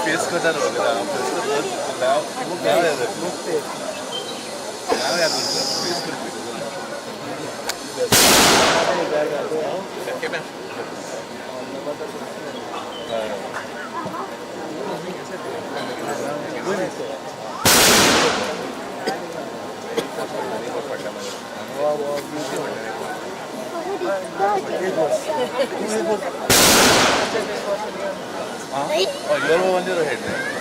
फेस कटर वगैरह face you're on your head.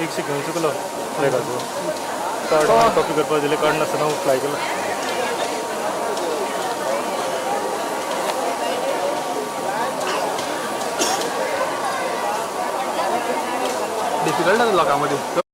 एकशे घेऊन चुकलो लेखाचो कार्ड कॉपी करपाक दिलें कार्ड नासतना अप्लाय केला डिफिकल्ट जाता लोकां मदीं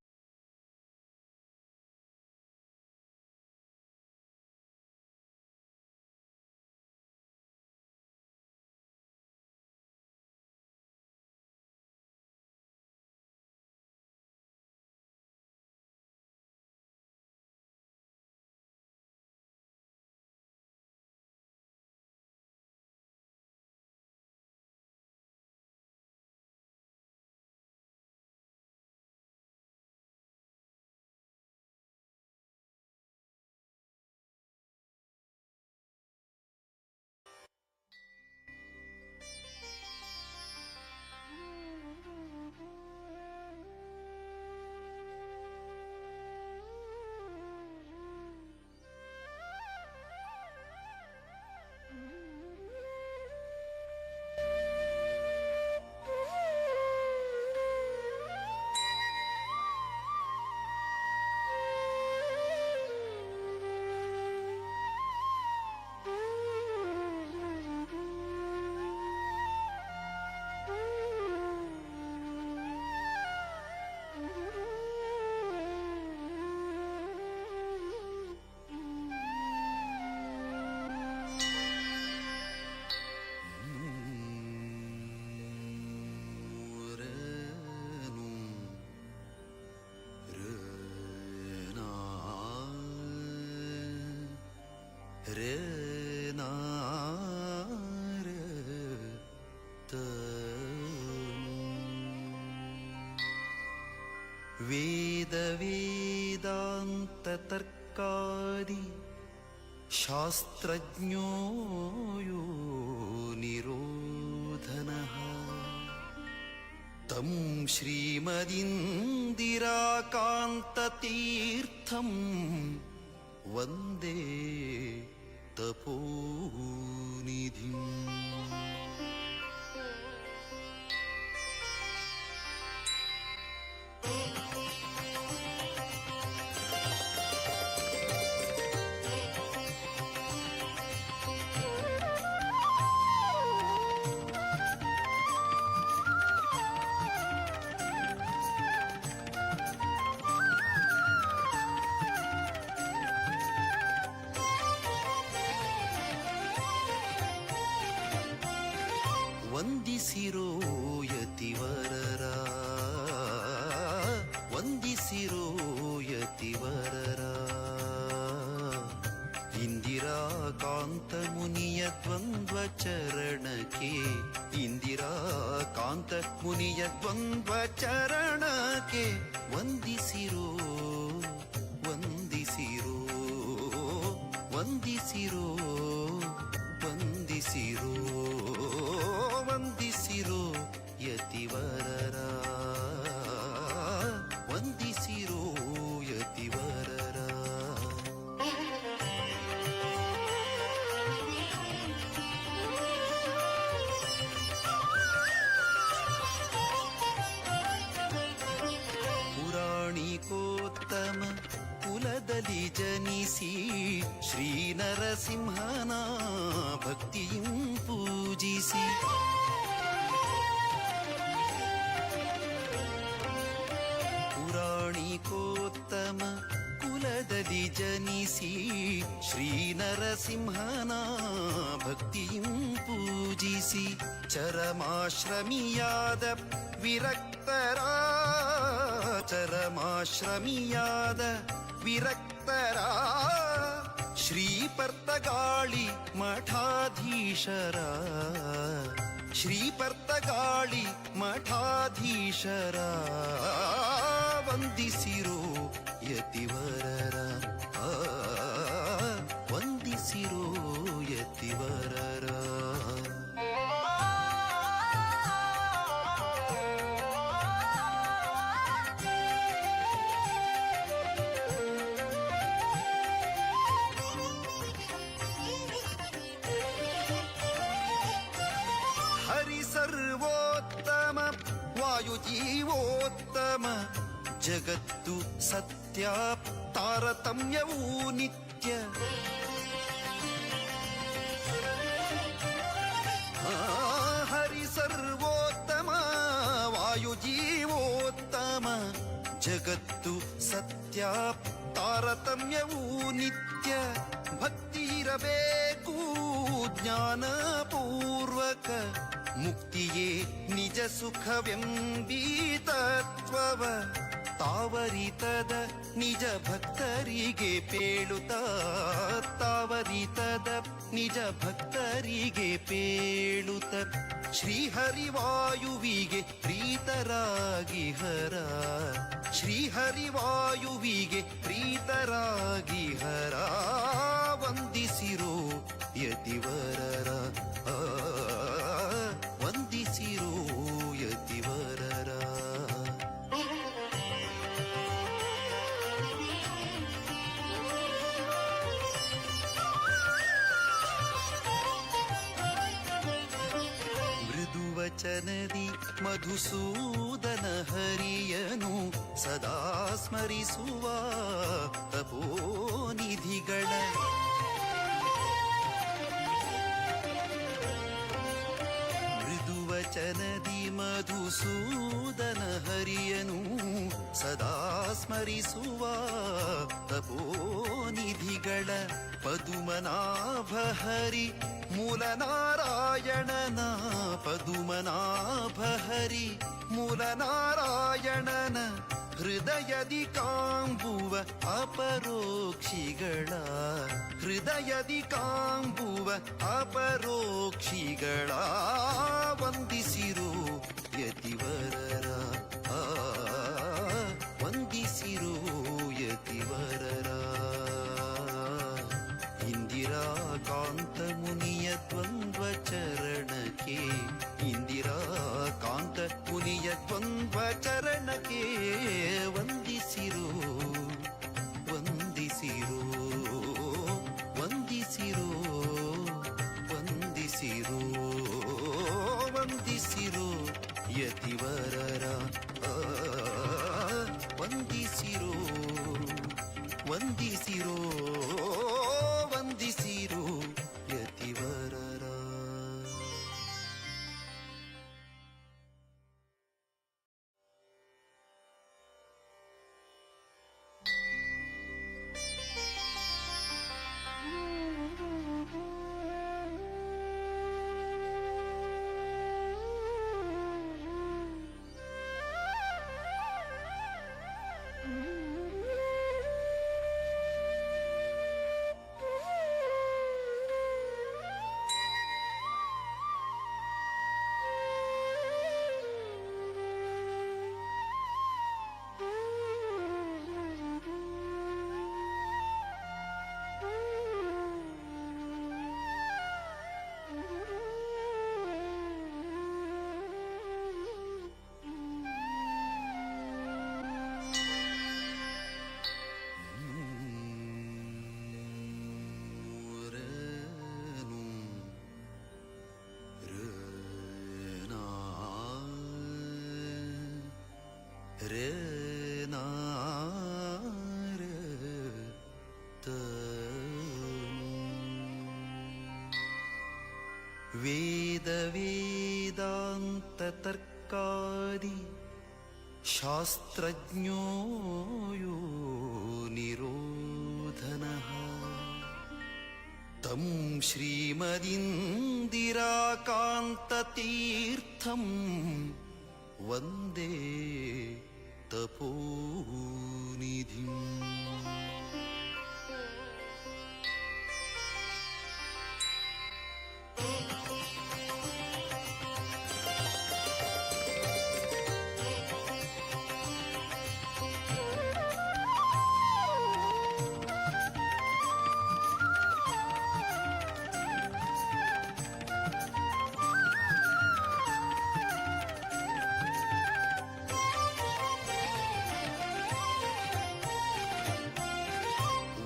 ತರ್ಕಾದಿ ಶಾಸ್ತ್ರಜ್ಞೋ ಯೋ ನಿರೋಧನಃ ತಂ ಶ್ರೀಮದಿಂದಿರಾಕಾಂತತೀರ್ಥಂ ವಂದೇ ತಪೋನಿಧಿಂ. ವಂದಿಸಿರೋ ಯತಿವರರ, ವಂದಿಸಿರೋ ಯತಿವರರ, ಇಂದಿರಾಕಾಂತ ಮುನಿಯ ದ್ವಂದ್ವ ಚರಣಕ್ಕೆ, ಇಂದಿರಾಕಾಂತ ಮುನಿಯ ದ್ವಂದ್ವ ಚರಣಕ್ಕೆ ವಂದಿಸಿರೋ, ವಂದಿಸಿರೋ, ವಂದಿಸಿರೋ, ವಂದಿಸಿರೋ, ವಂದಿಸಿರೋ ಯತಿವರರ, ವಂದಿಸಿರೋ ಯತಿವರರ. ಪುರಾಣಿಕೋತ್ತಮ ಕುಲದಲ್ಲಿ ಜನಿಸಿ ಶ್ರೀ ನರಸಿಂಹನ ಭಕ್ತಿಯಂ ಪೂಜಿಸಿ, ಪುರಾಣಿಕೋತ್ತಮ ಕುಲದಲ್ಲಿ ಜನಿಸಿ ಶ್ರೀ ನರಸಿಂಹನ ಭಕ್ತಿಯಂ ಪೂಜಿಸಿ, ಚರಮಾಶ್ರಮಿಯಾದ ವಿರಕ್ತರ, ಚರಮಾಶ್ರಮಿಯಾದ ವಿರಕ್ತರ ಶ್ರೀಪರ್ತಗಾಳಿ ಮಠಾಧೀಶರ, ಶ್ರೀಪರ್ತಗಾಳಿ ಮಠಾಧೀಶರ ವಂದಿಸಿರೋ ಯತಿವರರ, ವಂದಿಸಿರೋ ಯತಿವರರ. ಸರ್ವೋತ್ತಮ ವಾಯುಜೀವೋತ್ತಮ, ಜಗತ್ತು ಸತ್ಯ ತಾರತಮ್ಯವೂ ನಿತ್ಯ, ಹರಿ ಸರ್ವೋತ್ತಮ ವಾಯುಜೀವೋತ್ತಮ, ಜಗತ್ತು ಸತ್ಯ ತಾರತಮ್ಯವೂ ನಿತ್ಯ. ಭಕ್ತಿ ಇರಬೇಕು ಜ್ಞಾನ ಪೂರ್ವಕ, ಮುಕ್ತಿಯೇ ನಿಜ ಸುಖವೆಂಬೀತತ್ವವ ತಾವರಿತದ ನಿಜ ಭಕ್ತರಿಗೆ ಪೇಳುತ್ತ, ತಾವರಿತದ ನಿಜ ಭಕ್ತರಿಗೆ ಪೇಳುತ್ತ, ಶ್ರೀಹರಿವಾಯುವಿಗೆ ಪ್ರೀತರಾಗಿ ಹರ, ಶ್ರೀಹರಿವಾಯುವಿಗೆ ಪ್ರೀತರಾಗಿ ಹರ ವಂದಿಸಿರೋ ಯತಿವರರ, ವಂದಿಸಿರೋ ಯತಿವರರ. ಮೃದುವಚನದಿ ಮಧುಸೂದನ ಹರಿಯನು ಸದಾ ಸ್ಮರಿಸುವ ತಪೋನಿಧಿಗಳ, ವಚನದಿ ಮಧುಸೂದನ ಹರಿಯನು ಸದಾ ಸ್ಮರಿಸುವ ತಪೋನಿಧಿಗಳ, ಪದುಮನಾಭ ಹರಿ ಮೂಲ ನಾರಾಯಣನ, ಪದುಮನಾಭ ಹರಿ ಮೂಲ ನಾರಾಯಣನ ಹೃದಯದಿ ಕಾಂಬುವ ಅಪರೋಕ್ಷಿಗಳ, ಹೃದಯದಿ ಕಾಂಬುವ ಅಪರೋಕ್ಷಿಗಳ ವಂದಿಸಿರೋ ಯತಿವರರ, ವಂದಿಸಿರೋ ಯತಿವರರ. ದ್ವಂದ್ವ ಚರಣಕ್ಕೆ ವಂದಿಸಿರೋ ವಂದಿಸಿರೋ ವಂದಿಸಿರೋ ವಂದಿಸಿರೋ ವಂದಿಸಿರೋ ಯತಿವರರ ವಂದಿಸಿರೋ ವಂದಿಸಿರೋ ವಂದಿಸಿರೋ ಯತಿವರರ. ವೇದ ವೇದಾಂತ ತರ್ಕಾದಿ ಶಾಸ್ತ್ರಜ್ಞೋ ಯೋ ನಿರೋಧನಃ ತಂ ಶ್ರೀಮದಿಂದಿರಾಕಾಂತತೀರ್ಥಂ ವಂದೇ ತಪೋನಿಧಿಂ.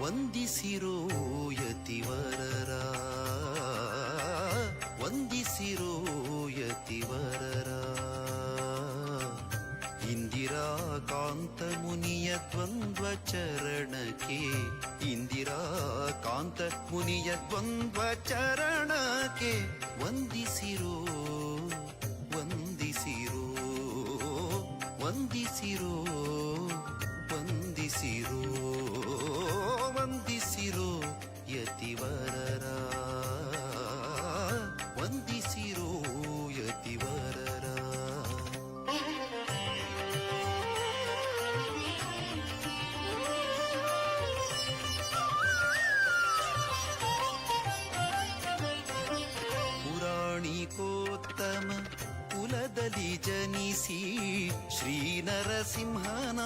ವಂದಿಸಿರೋ ಯತಿವರರ ವಂದಿಸಿರೋ ಯತಿವರರ. ಇಂದಿರಾಕಾಂತ ಮುನಿಯ ದ್ವಂದ್ವ ಚರಣಕ್ಕೆ ಇಂದಿರಾಕಾಂತ ಮುನಿಯ ದ್ವಂದ್ವ ಚರಣಕ್ಕೆ ವಂದಿಸಿರೋ ವಂದಿಸಿರೋ ವಂದಿಸಿರೋ ವಂದಿಸಿರೋ ವಂದಿಸಿರೋ ಯತಿವರರ ವಂದಿಸಿರೋ ಯತಿವರರ. ಪುರಾಣಿಕೋತ್ತಮ ಕುಲದಲ್ಲಿ ಜನಿಸಿ ಶ್ರೀ ನರಸಿಂಹನ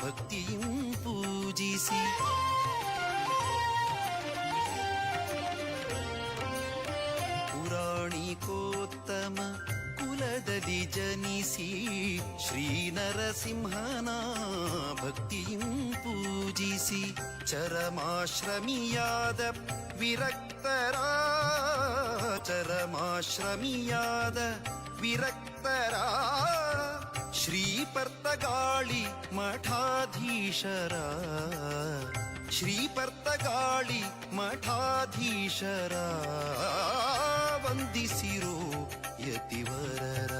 ಭಕ್ತಿಯಂ ಪೂಜಿಸಿ ಪುರಾಣಿಕೋತ್ತಮ ಕುಲದಲ್ಲಿ ಜನಿಸಿ ಶ್ರೀ ನರಸಿಂಹನ ಭಕ್ತಿಯಂ ಪೂಜಿಸಿ ಚರಮಾಶ್ರಮಿಯಾದ ವಿರಕ್ತರ ಚರಮಾಶ್ರಮಿಯಾದ ವಿರಕ್ತರ ಶ್ರೀಪರ್ತಗಾಳಿ ಮಠಾಧೀಶರ ಶ್ರೀಪರ್ತಗಾಳಿ ಮಠಾಧೀಶರ ವಂದಿಸಿರೋ ಯತಿವರರ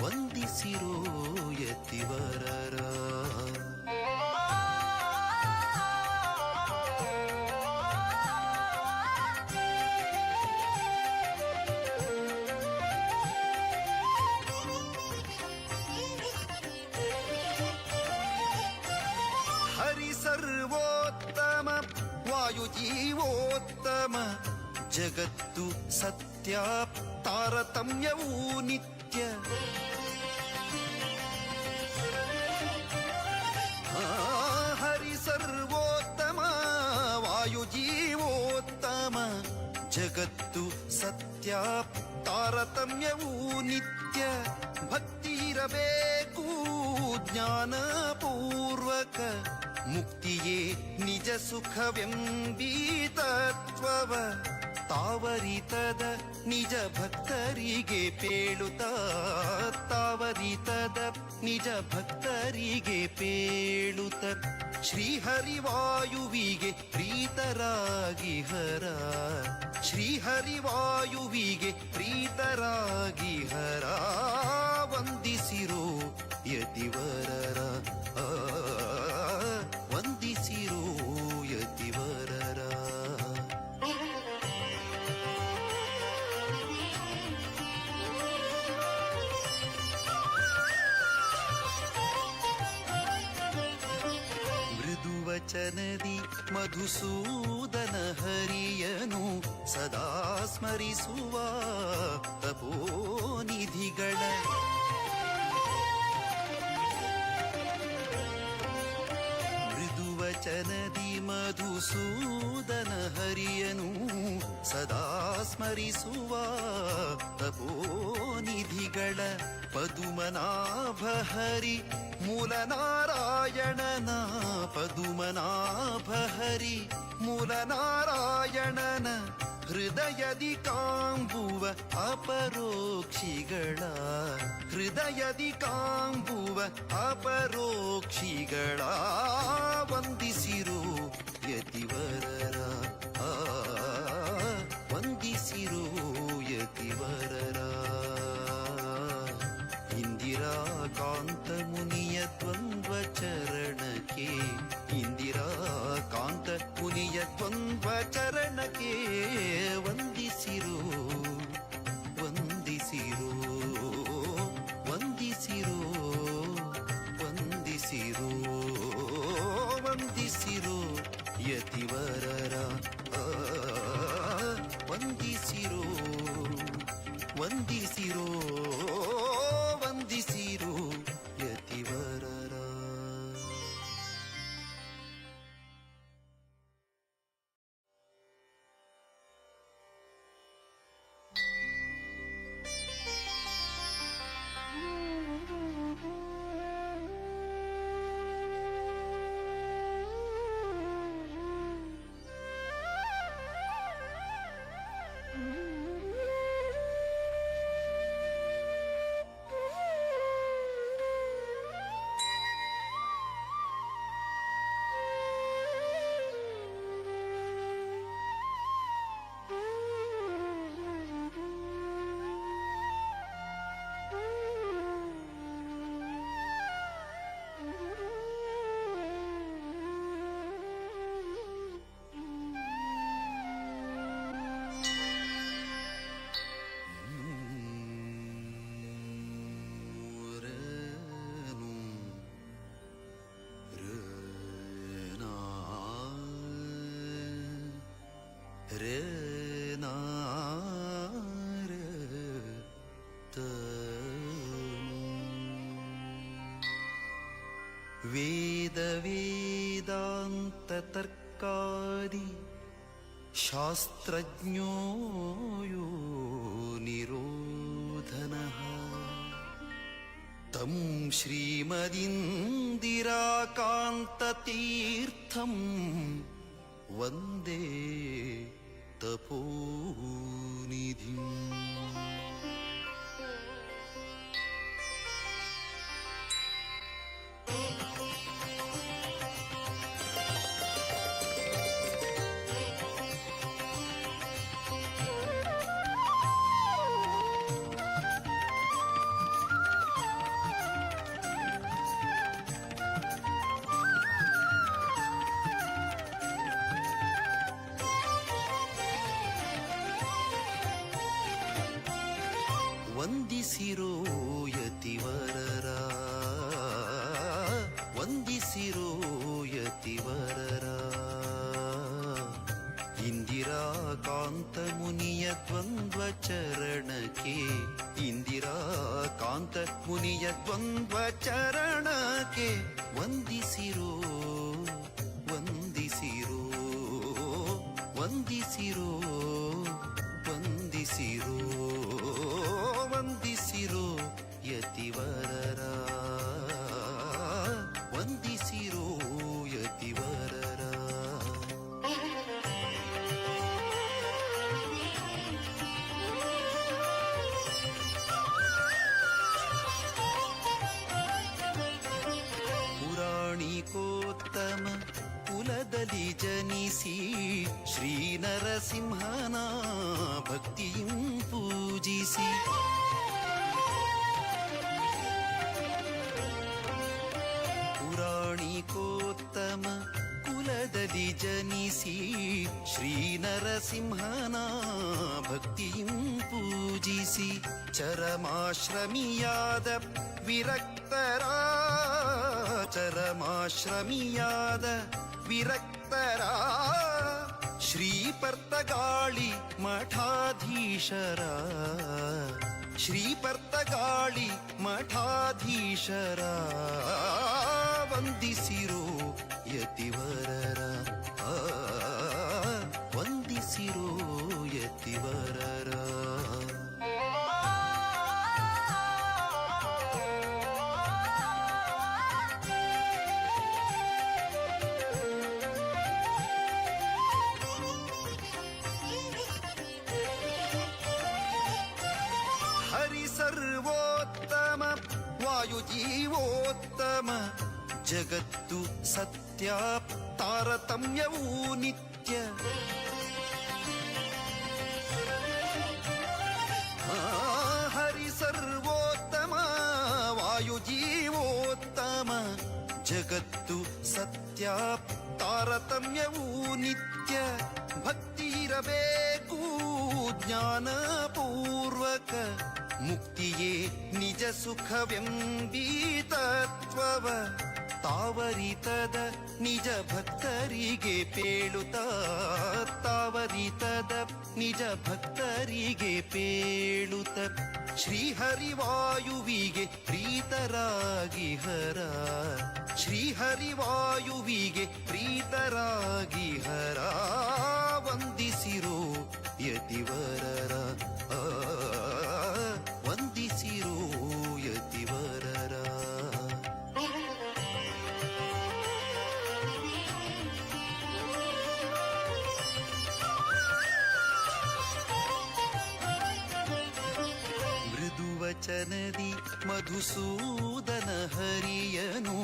ವಂದಿಸಿರೋ ಯತಿವರರ. ಸರ್ವೋತ್ತಮ ವಾಯುಜೀವೋತ್ತಮ ಜಗತ್ತು ಸತ್ಯ ತಾರತಮ್ಯವೂ ನಿತ್ಯ. ಹರಿ ಸರ್ವೋತ್ತಮ ವಾಯುಜೀವೋತ್ತಮ ಜಗತ್ತು ಸತ್ಯ ತಾರತಮ್ಯವೂ ನಿತ್ಯ. ನಿತ್ಯ ಭಕ್ತಿ ಇರಬೇಕು ಜ್ಞಾನಪೂರ್ವಕ ಮುಕ್ತಿಯೇ ನಿಜ ಸುಖವೆಂಬೀ ತತ್ವವ ತಾವರಿತದ ನಿಜ ಭಕ್ತರಿಗೆ ಪೇಳುತ್ತ ತಾವರಿತದ ನಿಜ ಭಕ್ತರಿಗೆ ಪೇಳುತ್ತ ಶ್ರೀಹರಿವಾಯುವಿಗೆ ಪ್ರೀತರಾಗಿ ಹರ ಶ್ರೀಹರಿವಾಯುವಿಗೆ ಪ್ರೀತರಾಗಿ ಹರ ವಂದಿಸಿರೋ ಯತಿವರರ ವಂದಿಸಿರೋ ಯತಿವರರ ಮೃದುವಚನದಿ ಮಧುಸೂದನ ಹರಿಯನು ಸದಾ ಸ್ಮರಿಸುವ ತಪೋನಿಧಿಗಳ ಮೃದುವಚನದಿ ಮಧುಸೂದನ ಹರಿಯನು ಸದಾ ಸ್ಮರಿಸುವ ತಪೋನಿಧಿಗಳ ಪದುಮನಾಭ ಹರಿ ಮೂಲ ನಾರಾಯಣನ ಪದುಮನಾಭ ಹರಿ ಮೂಲ ನಾರಾಯಣನ ಹೃದಯದಿ ಕಾಂಬುವ ಅಪರೋಕ್ಷಿಗಳ ಹೃದಯದಿ ಕಾಂಬುವ ಅಪರೋಕ್ಷಿಗಳ ವಂದಿಸಿರೋ ಯತಿವರರ ವಂದಿಸಿರೋ ಯತಿವರರ ಇಂದಿರಾ ಕಾಂತ ಮುನಿಯ ದ್ವಂದ್ವ ಚರಣಕ್ಕೆ ಇಂದಿರಾ ಕಾಂತ ಮುನಿಯ ದ್ವಂದ್ವ ಚರಣಕ್ಕೆ ವಂದಿಸಿರೋ ವಂದಿಸಿರೋ ವಂದಿಸಿರೋ ವಂದಿಸಿರೋ ವಂದಿಸಿರೋ ಯತಿವರರ ವಂದಿಸಿರೋ ವಂದಿಸಿರೋ ವಂದಿಸಿರೋ ಯತಿವರರ ವೇದ ವೇದಾಂತ ತರ್ಕಾದಿ ಶಾಸ್ತ್ರಜ್ಞೋ ಯೋ ನಿರೋಧನಃ ತಂ ಶ್ರೀಮದಿಂದಿರಾಕಾಂತತೀರ್ಥಂ ವಂದೇ ತಪೋನಿಧಿಂ ವಂದಿಸಿರೋ ಯತಿವರರ ವಂದಿಸಿರೋ ಯತಿವರರ ಇಂದಿರಾ ಕಾಂತ ಮುನಿಯ ದ್ವಂದ್ವ ಚರಣಕ್ಕೆ ಇಂದಿರಾ ಕಾಂತ ಮುನಿಯ ದ್ವಂದ್ವ ಚರಣಕ್ಕೆ ವಂದಿಸಿರೋ ವಂದಿಸಿರೋ ವಂದಿಸಿರೋ ವಂದಿಸಿರೋ ವಂದಿಸಿರೋ ಕುಲದಲ್ಲಿ ಜನಿಸಿ ಶ್ರೀ ನರಸಿಂಹನ ಭಕ್ತಿಯಂ ಪೂಜಿಸಿ ಪುರಾಣಿಕೋತ್ತಮ ಕುಲದಲ್ಲಿ ಜನಿಸಿ ಶ್ರೀ ನರಸಿಂಹನ ಭಕ್ತಿಯಂ ಪೂಜಿಸಿ ಚರಮಾಶ್ರಮಿಯಾದ ವಿರಕ್ತರ ಶ್ರೀಪರ್ತಗಾಳಿ ಮಠಾಧೀಶರ ವಂದಿಸಿರೋ ಯತಿವರರ ವಂದಿಸಿರೋ ಯತಿವರರ. ಸರ್ವೋತ್ತಮ ವಾಯುಜೀವೋತ್ತಮ ಜಗತ್ತು ಸತ್ಯ ತಾರತಮ್ಯವೂ ನಿತ್ಯ. ಹರಿ ಸರ್ವೋತ್ತಮ ವಾಯುಜೀವೋತ್ತಮ ಜಗತ್ತು ಸತ್ಯ ತಾರತಮ್ಯವೂ ನಿತ್ಯ. ಭಕ್ತಿ ಇರಬೇಕು ಜ್ಞಾನಪೂರ್ವಕ ಮುಕ್ತಿಯೇ ನಿಜ ಸುಖವೆಂಬೀ ತತ್ವವ ತಾವರಿತದ ನಿಜ ಭಕ್ತರಿಗೆ ಪೇಳುತ್ತಾ ನಿಜ ಭಕ್ತರಿಗೆ ಪೇಳುತ್ತ ಶ್ರೀಹರಿವಾಯುವಿಗೆ ಪ್ರೀತರಾಗಿ ಹರ ವಂದಿಸಿರೋ ಯತಿವರರ ವಂದಿಸಿರೋ ಯತಿವರರ. ಮೃದುವಚನದಿ ಮಧುಸೂದನ ಹರಿಯನು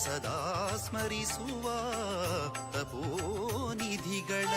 ಸದಾ ಸ್ಮರಿಸುವ ತಪೋನಿಧಿಗಳ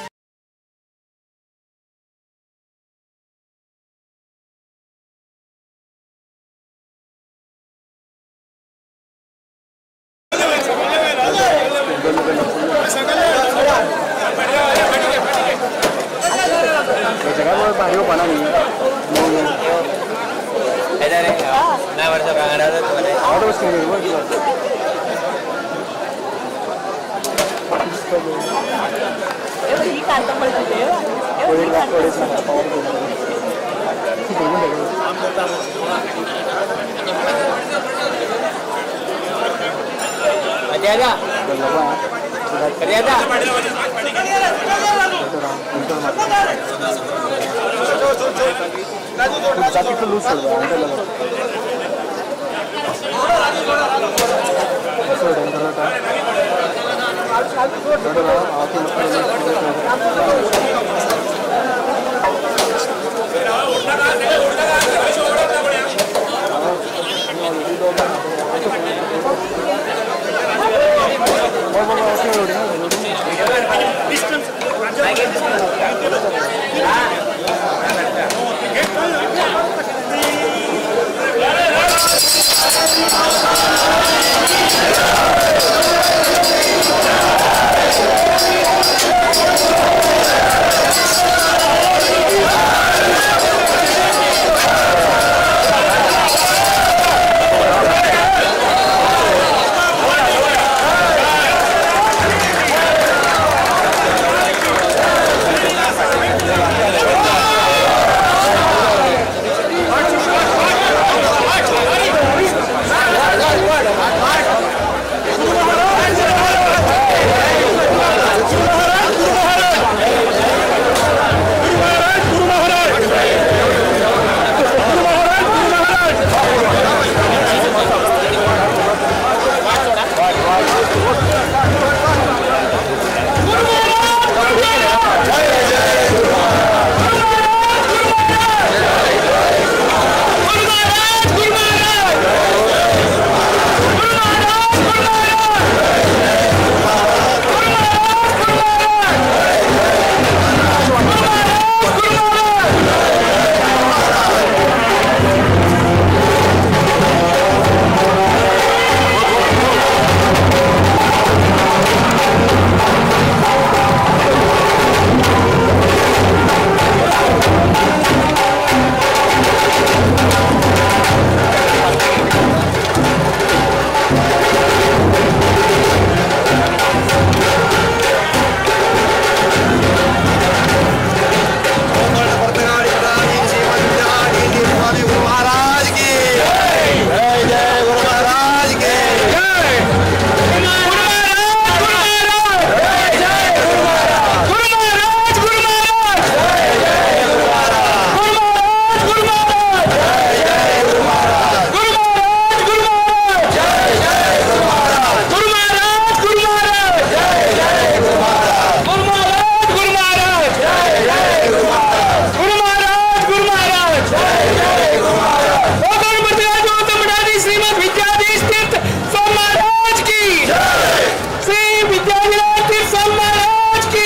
विद्याविलासी स्वामी महाराज की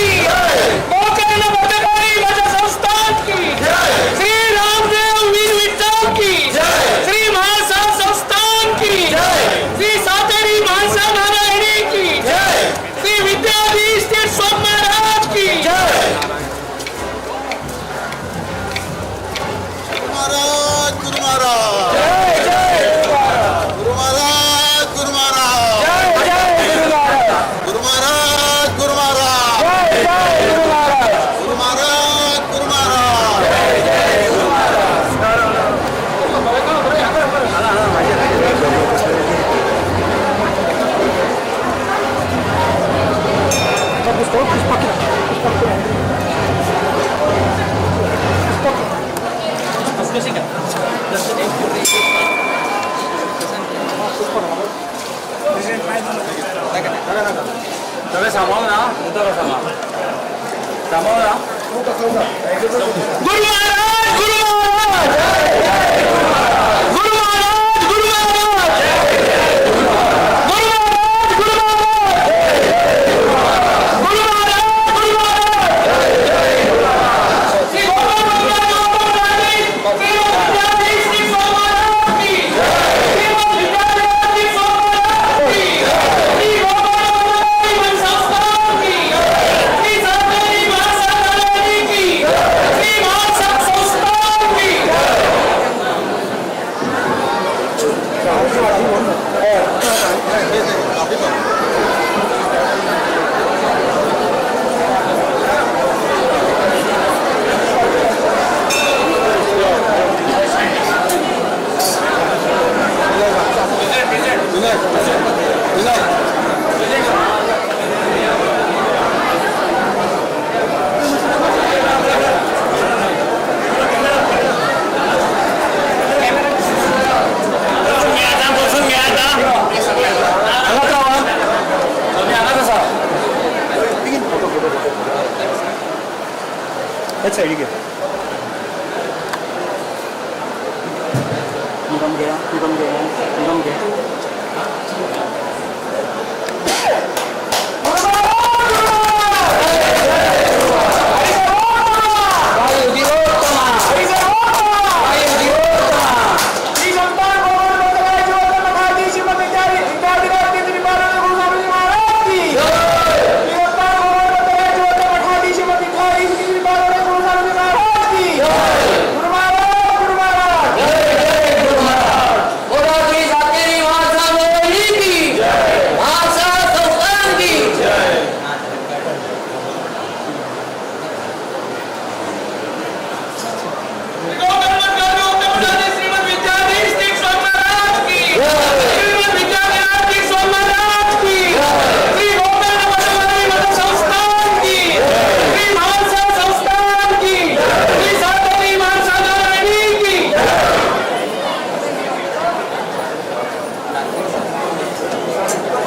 गोकर्ण पत्रकारी माझ्या संस्थान की श्री रामदेव वीर विठ्ठल की श्री महासा संस्थान की श्री सातेरी महासा नारायणी की श्री विद्याधीश स्वामी महाराज की महाराज गुरु महाराज गुरु महाराज गुरु महाराज गुरु महाराज गुरु महाराज गुरु महाराज गुरु महाराज गुरु महाराज गुरु महाराज गुरु महाराज गुरु महाराज गुरु महाराज गुरु महाराज गुरु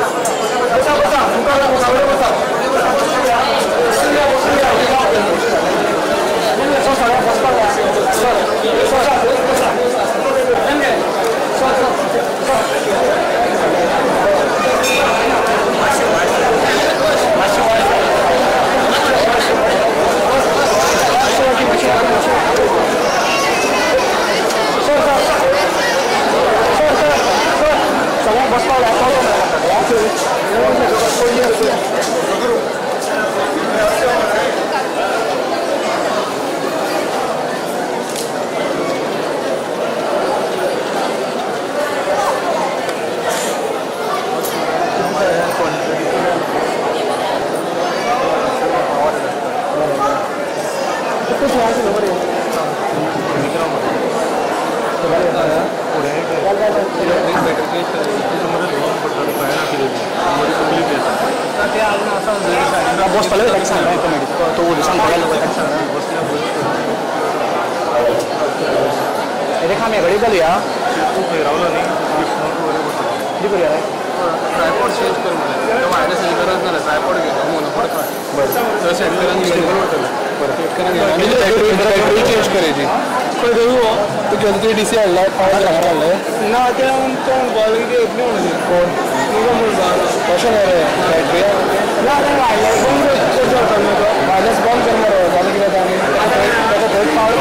महाराज गुरु महाराज श्री बस पहले टॅक्स सांगा तो सांग बघायला टॅक्स सांगा रेखा मी घडी बोलूया राहुल जी करूया ट्रायपॉड चेंज कर मला वायरस गरज नाही ट्रायपॉड घे मोनोपॉड काढ बरं शेतकऱ्यांनी चेंज करायची कोई गई तो गलती डीसी हल्ला पावर लगा रहा है ना क्या उनको बॉल की इतनी होनी थी कौन उनको मुझ क्वेश्चन है राइट भैया ना ना वायरलेस बंद करने को वायरलेस बंद करना है जाने की बात नहीं तो बहुत पावर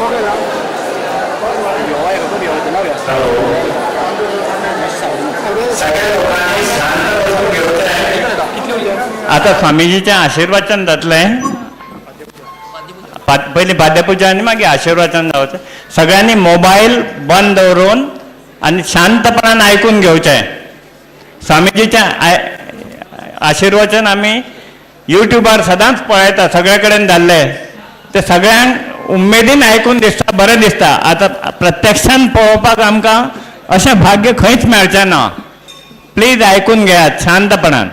ओके ना आता स्वामीजीच्या आशीर्वचन जातले पहिले पाद्यपूजा आणि मागे आशीर्वचन जावचं सगळ्यांनी मोबाईल बंद दवरून आणि शांतपणाने ऐकून घेवचें स्वामीजीच्या आशीर्वचन आम्ही यूट्यूबार सदांच पळयता सगळे कडेन धाडले ते सगळ्यांक उमेदीन ऐकून दिसता बरें दिसता आता प्रत्यक्षान पळोवपाक आमकां अशें भाग्य खंयच मेळचें ना प्लीज ऐकून घेयात शांतपणान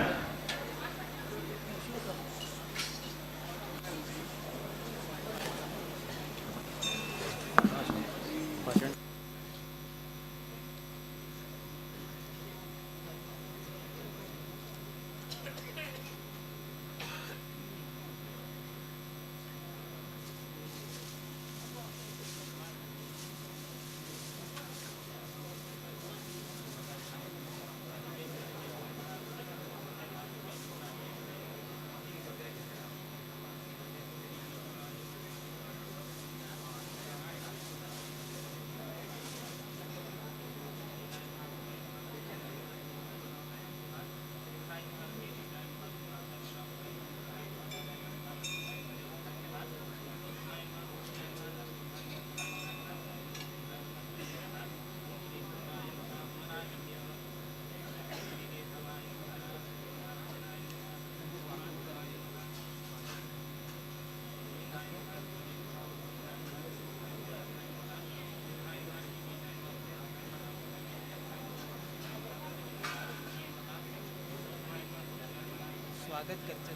स्वागत करते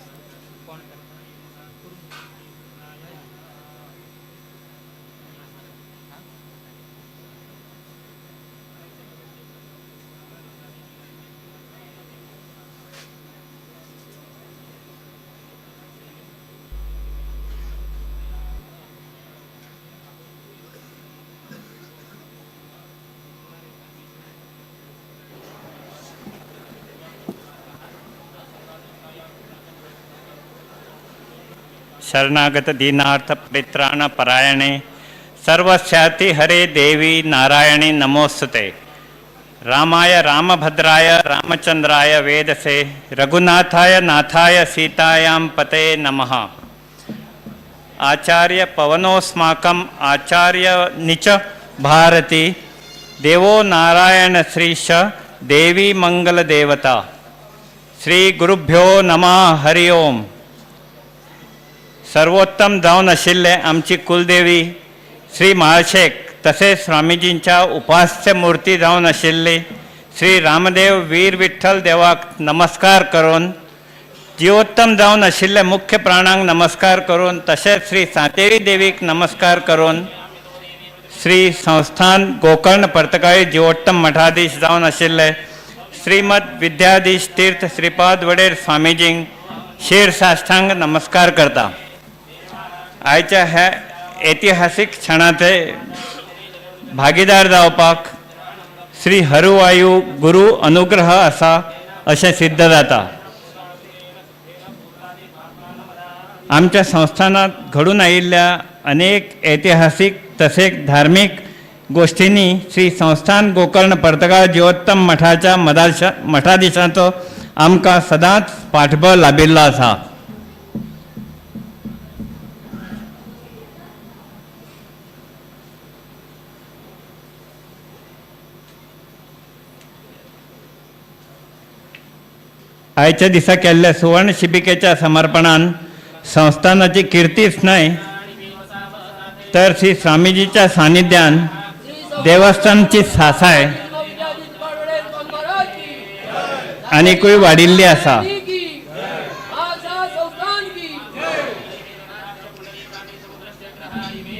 कोण शरणागत दीनार्थ परित्राण परायणे सर्वस्याति हरे देवी नारायणी नमोस्तुते रामाय रामभद्राय रामचंद्राय वेदसे रघुनाथाय नाथाय सीतायां पते नमः आचार्य पवनोस्माकम् आचार्य निच भारती देवो नारायण श्रीश देवी मंगल देवता श्री गुरुभ्यो नमः हरि ओम सर्वोत्तम जावन आशिल्ले आमची कुलदेवी श्री महाशेक तसेच स्वामीजींच्या उपास्य मूर्ती जावन आशिल्ली श्री रामदेव वीर विठ्ठल देवाक नमस्कार करून जीवोत्तम जावन आशिल्ले मुख्य प्राणांक नमस्कार करून तसेच श्री सांतेरी देवीक नमस्कार करून श्री संस्थान गोकर्ण पर्तकाळी जीवोत्तम मठाधीश जावन आशिल्ले श्रीमद विद्याधीश तीर्थ श्रीपाद वडेर स्वामीजींक शीर साष्टांग नमस्कार करता आयच्या ह्या ऐतिहासीक क्षणाचे भागीदार जावपाक श्री हरुवायू गुरु अनुग्रह आसा अशें सिद्ध जाता आमच्या संस्थानात घडून आयिल्ल्या अनेक ऐतिहासीक तसेच धार्मिक गोष्टींनी श्री संस्थान गोकर्ण पर्तगाळ जीवोत्तम मठाच्या मठाधीशांचो आमकां सदांच पाठबळ लाभिल्लो आसा आयच्या दिसा केल्ल्या सुवर्ण शिबिकेच्या समर्पणान संस्थानाची कीर्तीच न्हय तर श्री स्वामीजीच्या सानिध्यान देवस्थानची सासाय आनीकूय वाडिल्ली आसा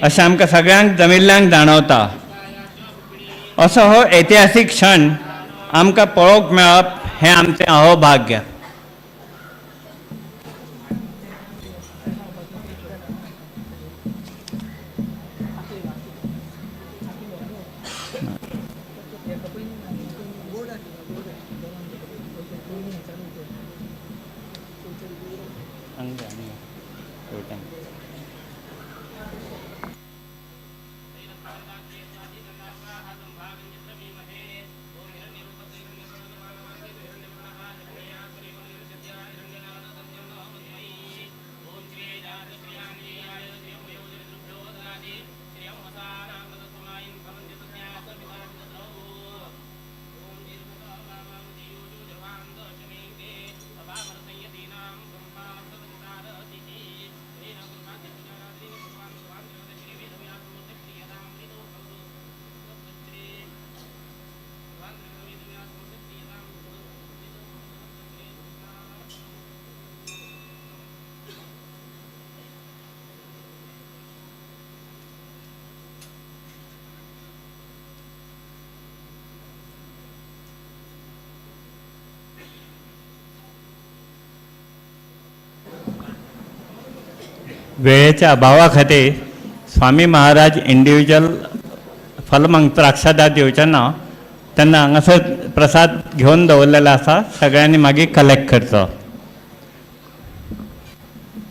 अशें आमकां सगळ्यांक जमिल्ल्यांक जाणवता असो हो ऐतिहासीक क्षण आमकां पळोवंक मेळप हें आमचें अहोभाग्य वेळेच्या अभावाखातीर स्वामी महाराज इंडिव्हिज्युअल फलमंत्राक्षदा दिवचेना तेन्ना हांगासर प्रसाद घेवन दवरलेलो आसा, सगळ्यांनी मागीर कलेक्ट करचो.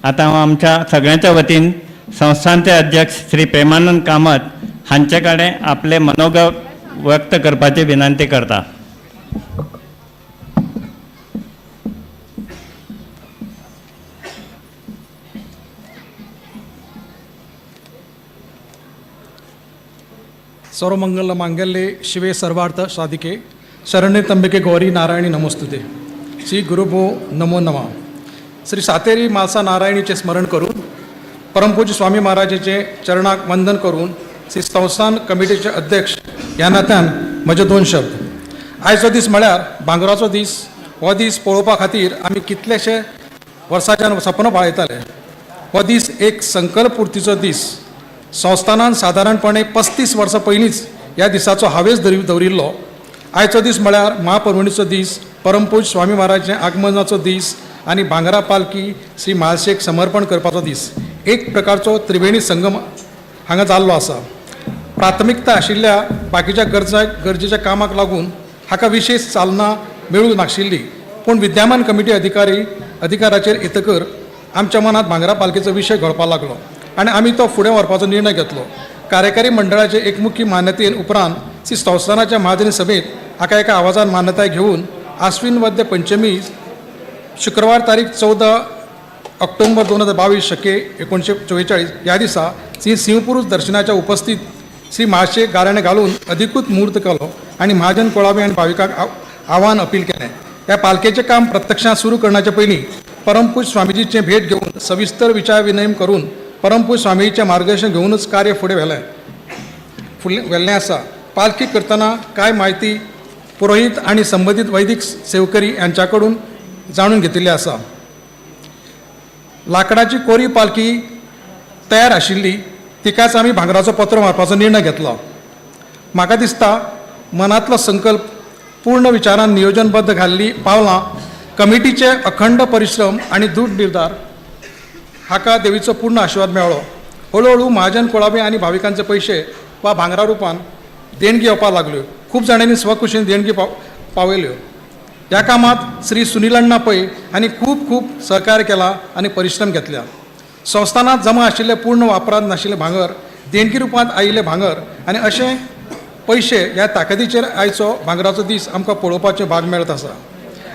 आतां हांव आमच्या सगळ्यांच्या वतीन संस्थांचे अध्यक्ष श्री प्रेमानंद कामत हांचे कडेन आपले मनोगत व्यक्त करपाची विनंती करता. सर्वमंगल मांगल्ये शिवे सर्वार्थ साधिके शरण्ये त्र्यंबके गौरी नारायणी नमोस्तुते. श्री गुरुभो नमो नमः. श्री सातेरी म्हालसा नारायणीचे स्मरण करून परमपूज्य स्वामी महाराजाचे चरणाक वंदन करून श्री संस्थान कमिटीचे अध्यक्ष ह्या नात्यान म्हजे 2 शब्द. आयचो दीस म्हळ्यार भांगराचो दीस. हो दीस पळोवपा खातीर आमी कितलेशे वर्सांच्यान सपन पळयताले. हो दीस एक संकल्प पुर्तीचो दीस. संस्थानान सादारणपणे 35 वर्सां पयलींच ह्या दिसाचो हावेस दवरिल्लो. आयचो दीस म्हळ्यार महापर्वणीचो दीस, परमपूज्य स्वामी महाराजांचे आगमनाचो दीस आनी भांगरा पालखी श्री म्हालशेक समर्पण करपाचो दीस. एक प्रकारचो त्रिवेणी संगम हांगा जाल्लो आसा. प्राथमिकता आशिल्ल्या बाकीच्या गरजेच्या कामाक लागून हाका विशेष चालना मेळूंक नाशिल्ली, पूण विद्यमान कमिटी अधिकाराचेर येतकर आमच्या मनात भांगरा पालखेचो विशय घडपाक लागलो आनी आमी तो फुडें व्हरपाचो निर्णय घेतलो. कार्यकारी मंडळाचे एकमुखी मान्यतेन उपरांत श्री संस्थानाच्या महाजनी सभेत हाका एका आवाजान मान्यताय घेवन आश्विन वद्य पंचमी शुक्रवार तारीख 14 ऑक्टोबर 2022 शके 1944 ह्या दिसा श्री सिंहपुरुष दर्शनाच्या उपस्थित श्री म्हालशेक गाराणें घालून अधिकृत मुहूर्त केलो आनी महाजन कोळाबे आनी भाविकांक आव्हान अपील केलें. ह्या पालखेचें काम प्रत्यक्षात सुरू करण्याचे पयलीं परमपूज्य स्वामीजीचे भेट घेवन सविस्तर विचार विनिमय करून परमपूज्य स्वामीजीचें मार्गदर्शन घेवनूच कार्य फुडें व्हेल्लें आसा. पालखी करतना कांय म्हायती पुरोहीत आनी संबंदीत वैदीक सेवकरी यांच्याकडून जाणून घेतिल्ली आसा. लाकडाची कोरी पालखी तयार आशिल्ली, तिकाच आमी भांगराचो पत्रो मारपाचो निर्णय घेतलो. म्हाका दिसता मनांतलो संकल्प पूर्ण विचारान नियोजनबद्ध घाल्ली पावलां कमिटीचे अखंड परिश्रम आनी दृढ निर्धार हाका देवीचो पूर्ण आशिर्वाद मेळ्ळो. हळूहळू महाजन कोळाबे आनी भाविकांचे पयशे वा भांगरा रुपान देणगी येवपाक लागल्यो. खूब जाणांनी स्वखुशीन देणगी पावयल्यो. ह्या कामात श्री सुनील अण्णा पै हांणी खूब सहकार्य केला आनी परिश्रम घेतल्या. संस्थानात जमा आशिल्ले पूर्ण वापरांत नाशिल्ले भांगर देणगी रुपांत आयिल्ले भांगर आनी अशे पयशे ह्या ताकदीचेर आयचो भांगराचो दीस आमकां पळोवपाचें भाग मेळत आसा.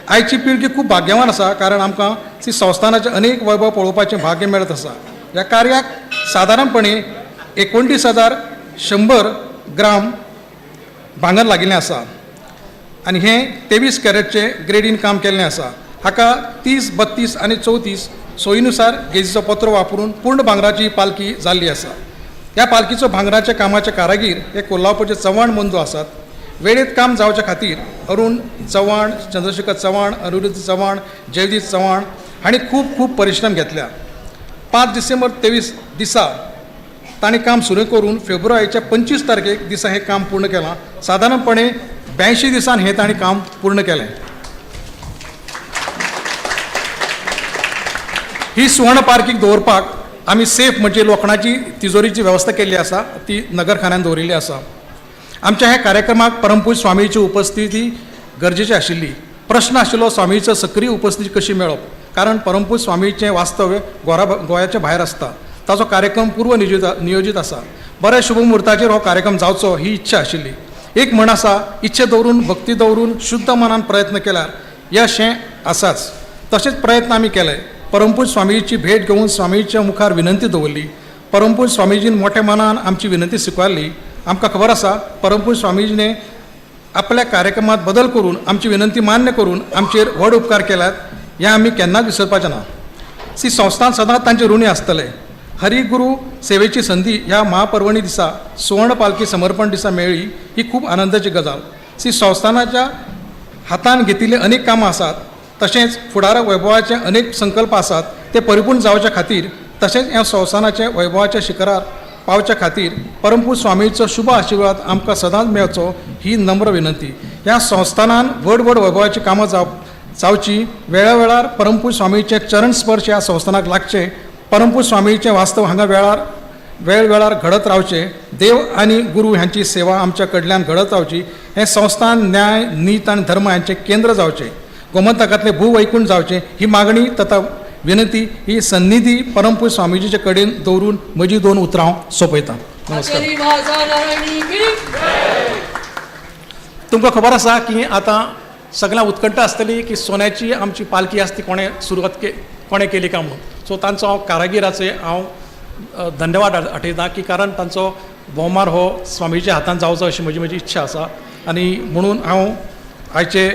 आयची पिळगी खूब भाग्यवान आसा, कारण आमकां श्री संस्थानाचे अनेक वैभव पळोवपाचें भाग्य मेळत आसा. ह्या कार्याक सादारणपणे 29,100 ग्राम भांगर लागिल्लें आसा आनी हें 23 कॅरेटचें ग्रेडीन काम केल्लें आसा. हाका 30, 32 आनी 34 सोयीनुसार गेजीचो पत्रो वापरून पूर्ण भांगराची पालखी जाल्ली आसा. ह्या पालखीचो भांगराच्या कामाचे कारागीर हे कोल्हापूरचे चव्हाण बंधू आसात. वेळेत काम जावचे खातीर अरुण चव्हाण, चंद्रशेखर चव्हाण, अनिरुद्ध चव्हाण, जयदीप चव्हाण हांणी खूब परिश्रम घेतल्या. 5 डिसेंबर 23 दिसा तांणी काम सुरू करून फेब्रुवारीच्या 25 तारखेक दिसा हें काम पूर्ण केलां. सादारणपणे 82 दिसान हें तांणी काम पूर्ण केलें. ही सुवर्ण पार्कीक दवरपाक आमी सेफ म्हणजे लोखणाची तिजोरीची वेवस्था केल्ली आसा, ती नगरखान्यान दवरिल्ली आसा. आमच्या ह्या कार्यक्रमाक परमपूज्य स्वामीची उपस्थिती गरजेची आशिल्ली. प्रश्न आशिल्लो स्वामीचो सक्रीय उपस्थिती कशी मेळप. कारण परमपूज स्वामीचें वास्तव्य गोंयाच्या भायर आसता. ताचो कार्यक्रम पूर्व नियोजीत आसा. बऱ्या शुभ मुहूर्ताचेर हो कार्यक्रम जावचो ही इच्छा आशिल्ली. एक म्हण आसा, इच्छे दवरून भक्ती दवरून शुद्ध मनान प्रयत्न केल्यार यश हें आसाच. तशेंच प्रयत्न आमी केले. परमपूज स्वामीची भेट घेवन स्वामीच्या मुखार विनंती दवरली. परमपूज स्वामीजीन मोठ्या मनान आमची विनंती स्विकारली. आमकां खबर आसा परमपूज स्वामीजीने आपल्या कार्यक्रमात बदल करून आमची विनंती मान्य करून आमचेर व्हड उपकार केल्यात हें आमी केन्नाच विसरपाचें ना. सी संस्थान सदांच तांचे ऋणी आसतले. हरिगुरू सेवेची संधी ह्या महापर्वणी दिसा सुवर्ण पालखी समर्पण दिसा मेळ्ळी ही खूप आनंदाची गजाल. सी संस्थानाच्या हातान घेतिल्ली अनेक कामां आसात. तशेंच फुडाराक वैभवाचे अनेक संकल्प आसात ते परिपूर्ण जावच्या खातीर तशेंच ह्या संस्थानाचे वैभवाच्या शिखरार पावच्या खातीर परमपूज स्वामीचो शुभ आशिर्वाद आमकां सदांच मेळचो ही नम्र विनंती. ह्या संस्थानान व्हड वैभवाची कामां जावची. वेळावेळार परमपूज स्वामीचे चरण स्पर्श ह्या संस्थानाक लागचे. परमपूज स्वामीचे वास्तव हांगा वेळार घडत रावचे. देव आनी गुरू हांची सेवा आमच्या कडल्यान घडत रावची. हें संस्थान न्याय नीत आनी धर्म हांचें केंद्र जावचें. गोमंतकांतले भूवैकुंठ जावचें ही मागणी तथा विनंती ही सन्निधी परमपूज स्वामीजीचे कडेन दवरून म्हजी 2 उतरां हांव सोंपयतां. नमस्कार. सातेरी म्हाळसा नारायणी की तुमकां खबर आसा की आतां सगळ्यांक उत्कंठ आसतली की सोन्याची आमची पालखी आसा ती कोणें केली काय म्हणून. सो तांचो हांव कारागिराचे हांव धन्यवाद आठयतां की कारण तांचो भोवमार हो स्वामीच्या हातान जावचो अशी म्हजी इच्छा आसा. आनी म्हणून हांव आयचे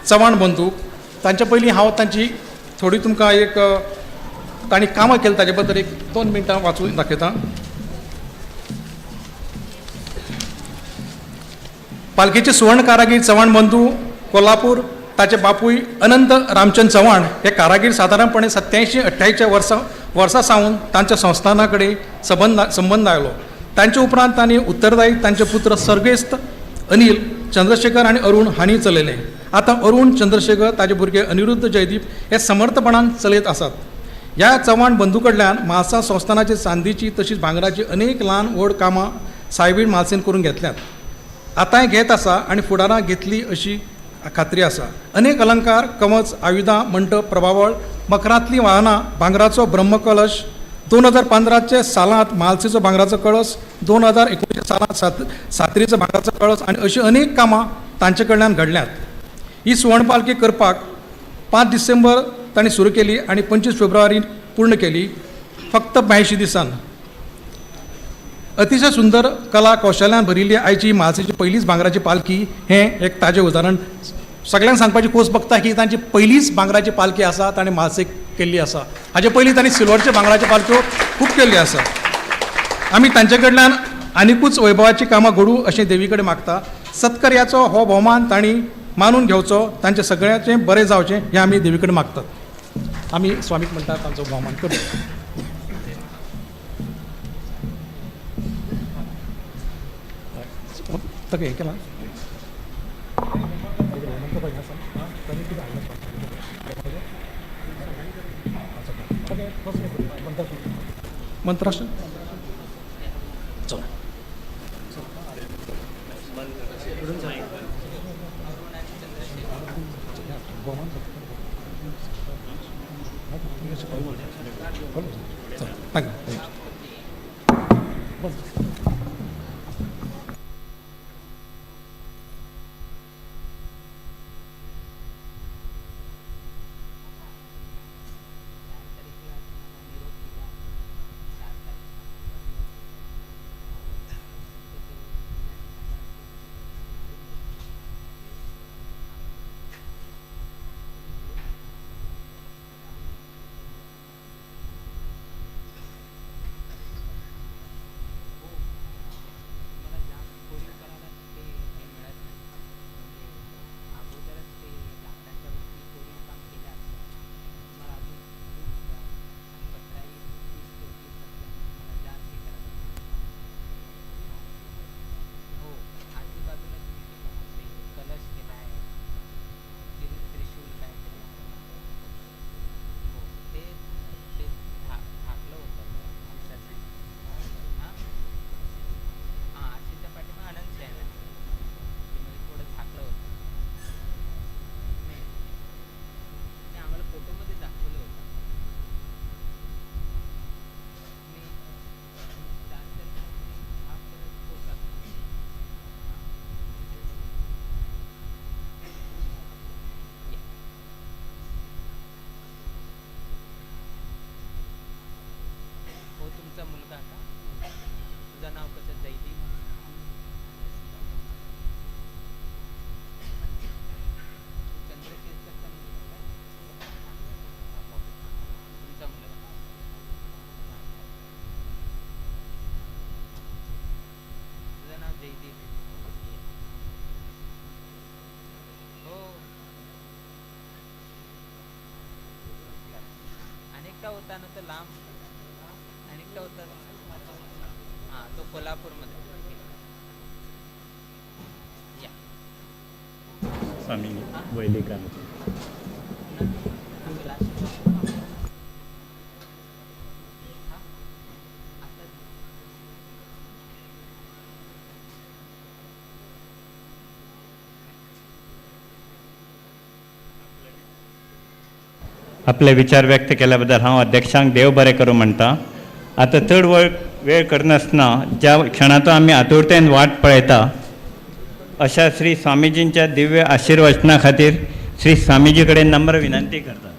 चव्हाण बंधू तांचे पयलीं हांव तांची थोडी तुमकां एक तांणी कामां केली ताजे बद्दल एक 2 मिनटां वाचून दाखयतां. पालखेचे सुवर्ण कारागीर चव्हाण बंधू कोल्हापूर ताचे बापूय अनंत रामचंद चव्हाण हे कारागीर सादारणपणे 87-88 वर्सां सावन तांच्या संस्थाना कडेन संबंद आयलो. तांचे उपरांत तांणी उत्तरदायी तांचे पुत्र सर्गेस्त अनिल चंद्रशेखर आनी अरुण हांणी चलयले. आतां अरुण चंद्रशेखर ताजे भुरगे अनिरुद्ध जयदीप हे समर्थपणान चलयत आसात. ह्या चव्हाण बंधू कडल्यान म्हालसा संस्थानाची चांदीची तशीच भांगराची अनेक ल्हान व्हड कामां सायबीण म्हालसेन करून घेतल्यात. आतांय घेत आसा आनी फुडाराक घेतली अशी खात्री आसा. अनेक अलंकार कवच आयुधां मंडप प्रभावळ मकरांतलीं वाहनां भांगराचो ब्रह्मकलश 2015 सालांत म्हालसेचो भांगराचो कळस 2019 सालांत सातेरीचो भांगराचो कळस आनी अशीं अनेक कामां तांचे कडल्यान घडल्यात. ही सुवर्ण पालखी करपाक 5 डिसेंबर तांणी सुरू केली आनी 25 फेब्रुवारी पूर्ण केली. फक्त 82 दिसान. अतिशय सुंदर कला कौशल्यान भरिल्ली आयची म्हालसेची पयलीच भांगराची पालखी हें एक ताजें उदाहरण. सगळ्यांक सांगपाची खोस भोगता की तांची पयलीच भांगराची पालखी आसा ताणें म्हालसेक केल्ली आसा. हाजे पयलीं तांणी सिल्वरचे भांगराच्यो पालख्यो खूब केल्ल्यो आसा. आमी तांचे कडल्यान आनिकूच वैभवाची कामां घडूं अशें देवी कडेन मागता. सत्कर्याचो हो भोवमान तांणी मानून घेवचो. तांचें सगळ्यांचें बरें जावचें हें आमी देवी कडेन मागतात. आमी स्वामीक म्हणटा तांचो भोवमान करूं. ताका हें केलां मंत्रासन चल एकटा होता ना तो लांब आणि एकटा होता हां तो कोल्हापूरमध्ये या स्वामी वैदिका आपले विचार व्यक्त केल्याबद्दल हांव अध्यक्षांक देव बरें करूं म्हणटा. आतां चड वेळ करनासतना ज्या क्षणाचो आमी आतुरतेन वाट पळयता अशा श्री स्वामीजींच्या दिव्य आशिर्वचना खातीर श्री स्वामीजी कडेन नम्र विनंती करता.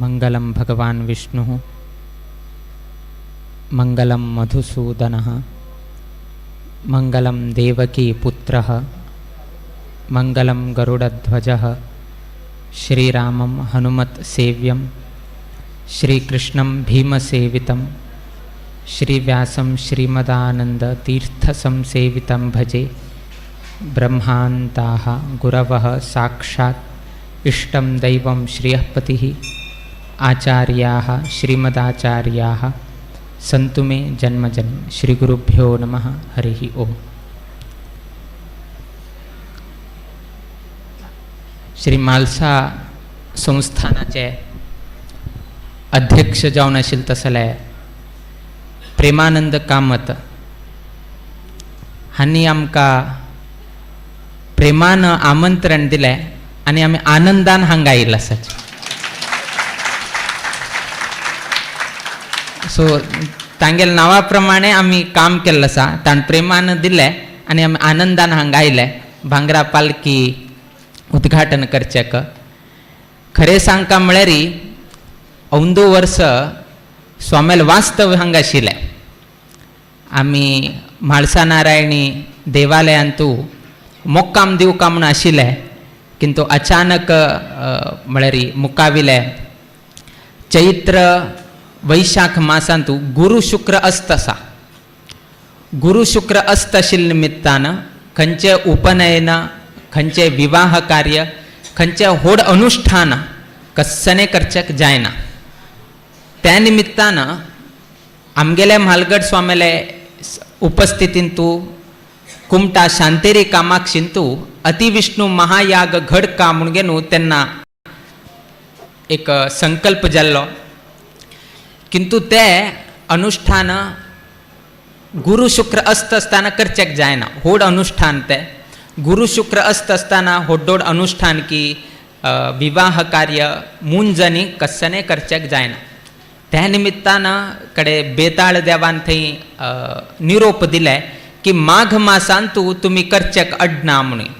मंगलम भगवान विष्णु मंगलम मधुसूदन मंगलम देवकी पुत्र मंगलम गरुड़ध्वज श्रीरामं हनुमत सेव्यं श्रीकृष्णं भीमसेवितं श्रीव्यासं श्रीमदानंद तीर्थ संसेवितं भजे. ब्रह्मान्ताः गुरवः साक्षात् इष्टं दैवं श्रियःपतिः आचार्याः श्रीमदाचार्याः सन्तु मे जन्मजन्म. श्री गुरुभ्यो नमः. हरिः ओम. श्री म्हालसा संस्थानाचे अध्यक्ष जावन आशिल्ले तसले प्रेमानंद कामत हांणी आमकां प्रेमान आमंत्रण दिलें आनी आमी आनंदान हांगा आयिल्ले आसात. सो तांगेल्या नांवा प्रमाणे आमी काम केल्लें आसा. ताणें प्रेमान दिलें आनी आमी आनंदान हांगा आयले भांगरा पालखी उद्घाटन करचेक. खरें सांगता म्हळ्यार औंदू वर्स स्वामेल वास्तव हांगा आशिल्ले. आमी म्हाळसा नारायणी देवालयांतू मोक्काम दिवका म्हूण आशिल्ले किंतु अचानक म्हळ्यार मुकाविले चैत्र वैशाख मासांतू गुरु शुक्र अस्त आसा. गुरु शुक्र अस्त आशिल्ल्या निमित्तान खंयचे उपनयन खंयचे विवाह कार्य खंयचे व्हड अनुष्ठान कस्सने करचेक जायना. त्या निमित्तान आमगेले म्हालगड स्वामेले उपस्थितींतू कुमटा शांतेरी कामाक्षींतू अतिविष्णू महायाग घडका म्हूण घेवन तेन्ना एक संकल्प जाल्लो. किंतु ते अनुष्ठान गुरु शुक्र अस्त आसतना करचेक जायना. व्हड अनुष्ठान ते गुरु शुक्र अस्त आसतना व्हड अनुष्ठान की विवाह कार्य मुंजनी कस्सने करचेक जायना. त्या निमित्तान कडे बेताळ देवान थंय निरोप दिले की माघ मासांतू तुमी करचेक अडना म्हणून.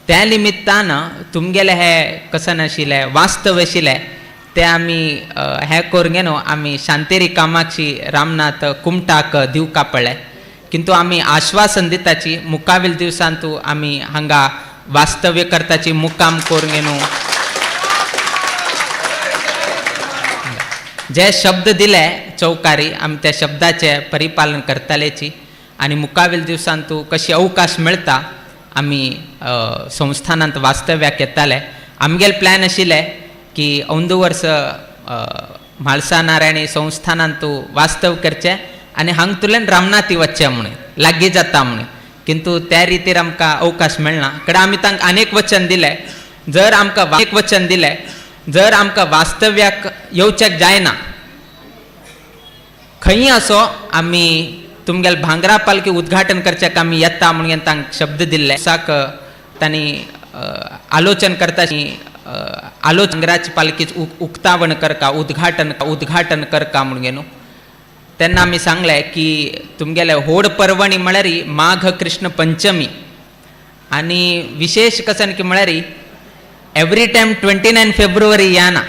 त्या निमित्तान तुमगेले हे कसन आशिल्ले वास्तव आशिल्ले ते आमी हे करून घेवन आमी शांतेरी कामाक्षी रामनाथ कुमटाक दिवका पडले. किंतु आमी आश्वासन दिताची मुकावेल दिवसांतू आमी हांगा वास्तव्य करताची मुक्काम करून घेवन जे शब्द दिले चौकारी आमी त्या शब्दाचे परिपालन करतलेची. आणि मुकावेल दिवसांतू कशी अवकाश मेळता आमी संस्थानांत वास्तव्याक येताले. आमगेल प्लॅन आशिल्ले की औंद वर्स म्हाळसा नारायणी संस्थानांतू वास्तव करचे आनी हांगतुल्यान रामनाथी वचचे म्हणून लागीं जाता म्हणून. किंतु त्या रितीर आमकां अवकाश मेळना. कडेन आमी तांकां आनेक वचन दिलें, जर आमकां वास्तव्याक येवचेक जायना खंय असो आमी तुमगेल भांगरा पालखी उद्घाटन करच्याक आमी येता म्हणून तांकां शब्द दिल्ले. साक तांणी आलोचन करता भांगराची पालखीच उक्तावण करका उद्घाटन करका म्हणून न्हू. तेन्ना आमी सांगलें की तुमगेले होड पर्वणी म्हळ्यार माघ कृष्ण पंचमी आनी विशेष कसन की म्हळ्यार एवरी टायम 29 फेब्रुवारी येना.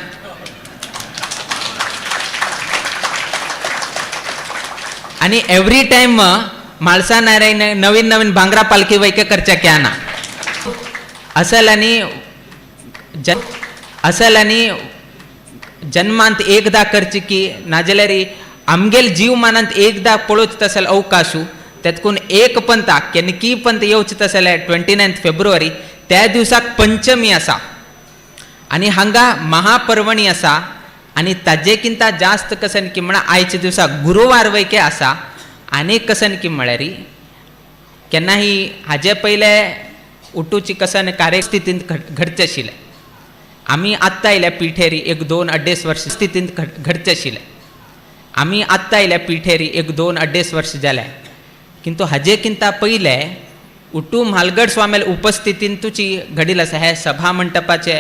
आणि एवरी टाइम म्हाळसा नारायण नवीन नवीन भांगरा पालखी वैके करच्याक येना. असल आनी जन्मांत एकदा करची की नाजाल्यार आमगेल जीवमानांत एकदा पळोवचे तसल अवकाशू तेतकून एक पंथ केनकी पंथ येवचे तसले 29 फेब्रुवारी त्या दिवसाक पंचमी आसा आनी हांगा महापर्वणी आसा. आनी ताजेकिंता जास्त कसन की म्हळ्यार आयच्या दिवसाक गुरुवार वैके आसा. आनीक कसन की म्हळ्यार केन्नाही हाजे पयले उठूची कसन कार्यस्थितींत घडचे आशिल्ले. आमी आत्तां आयल्या पिठेरी 1-2-2.5 वर्ष स्थितींत घडचे आशिल्ले. आमी आत्तां आयल्या पिठेरी 1-2-2.5 वर्ष जाले. किंतु हाजेकिंता पयले उट्टू म्हालगड स्वामेल उपस्थितींतूची घडील आसा. हे सभा मंडपाचे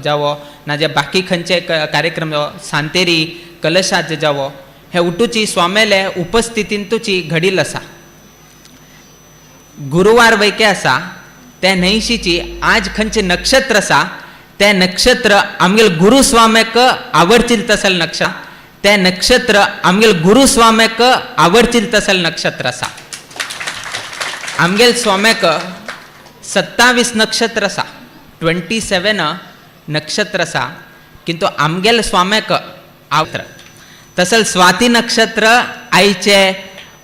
जावो नाजे बाकी खंयचे कार्यक्रम जावो सांतेरी कलशाचे जावो हे उट्टूची स्वामेले उपस्थितींतूची घडील आसा. गुरुवार वैके आसा त्या न्हयशीची आज खंयचे नक्षत्र आसा ते नक्षत्र आमगेल गुरुस्वाम्याक आवडचील तसल नक्षत्र. ते नक्षत्र आमगेल गुरुस्वाम्याक आवडचील तसल नक्षत्र आसा. आमगेल स्वाम्याक 27 नक्षत्र आसा, 27 नक्षत्र आसा. किंतु आमगेल स्वाम्याक आवत्र तसल स्वाती नक्षत्र आयचे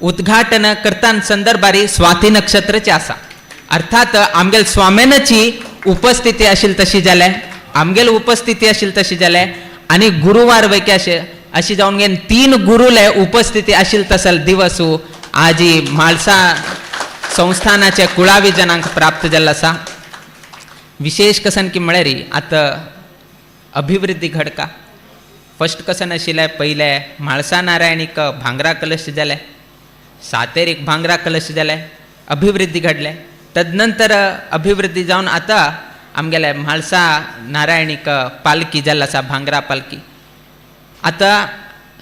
उद्घाटन करताना संदर्भारी स्वाती नक्षत्राचे आसा. अर्थात आमगेल स्वाम्याची उपस्थिती आशिल्ली तशी जाले, आमगेल उपस्थिती आशिल्ली तशी जाले आनी गुरुवार वैके अशी जावन घेवन 3 गुरुले उपस्थिती आशिल्ली तसल दिवसू आजी म्हाळसा संस्थानाच्या कुळावी जनांक प्राप्त जाल्लो आसा. विशेष कसन की म्हळ्यार आतां अभिवृद्धी घडका. फर्स्ट कसन आशिल्लें पयले म्हाळसा नारायणीक भांगरा कलश जाले, सातेरीक भांगरा कलश जाले, अभिवृद्धी घडले. तदनंतर अभिवृद्धी जावन आतां आमगेले म्हाळसा नारायणीक पालखी जाल्लो आसा, भांगरा पालखी. आतां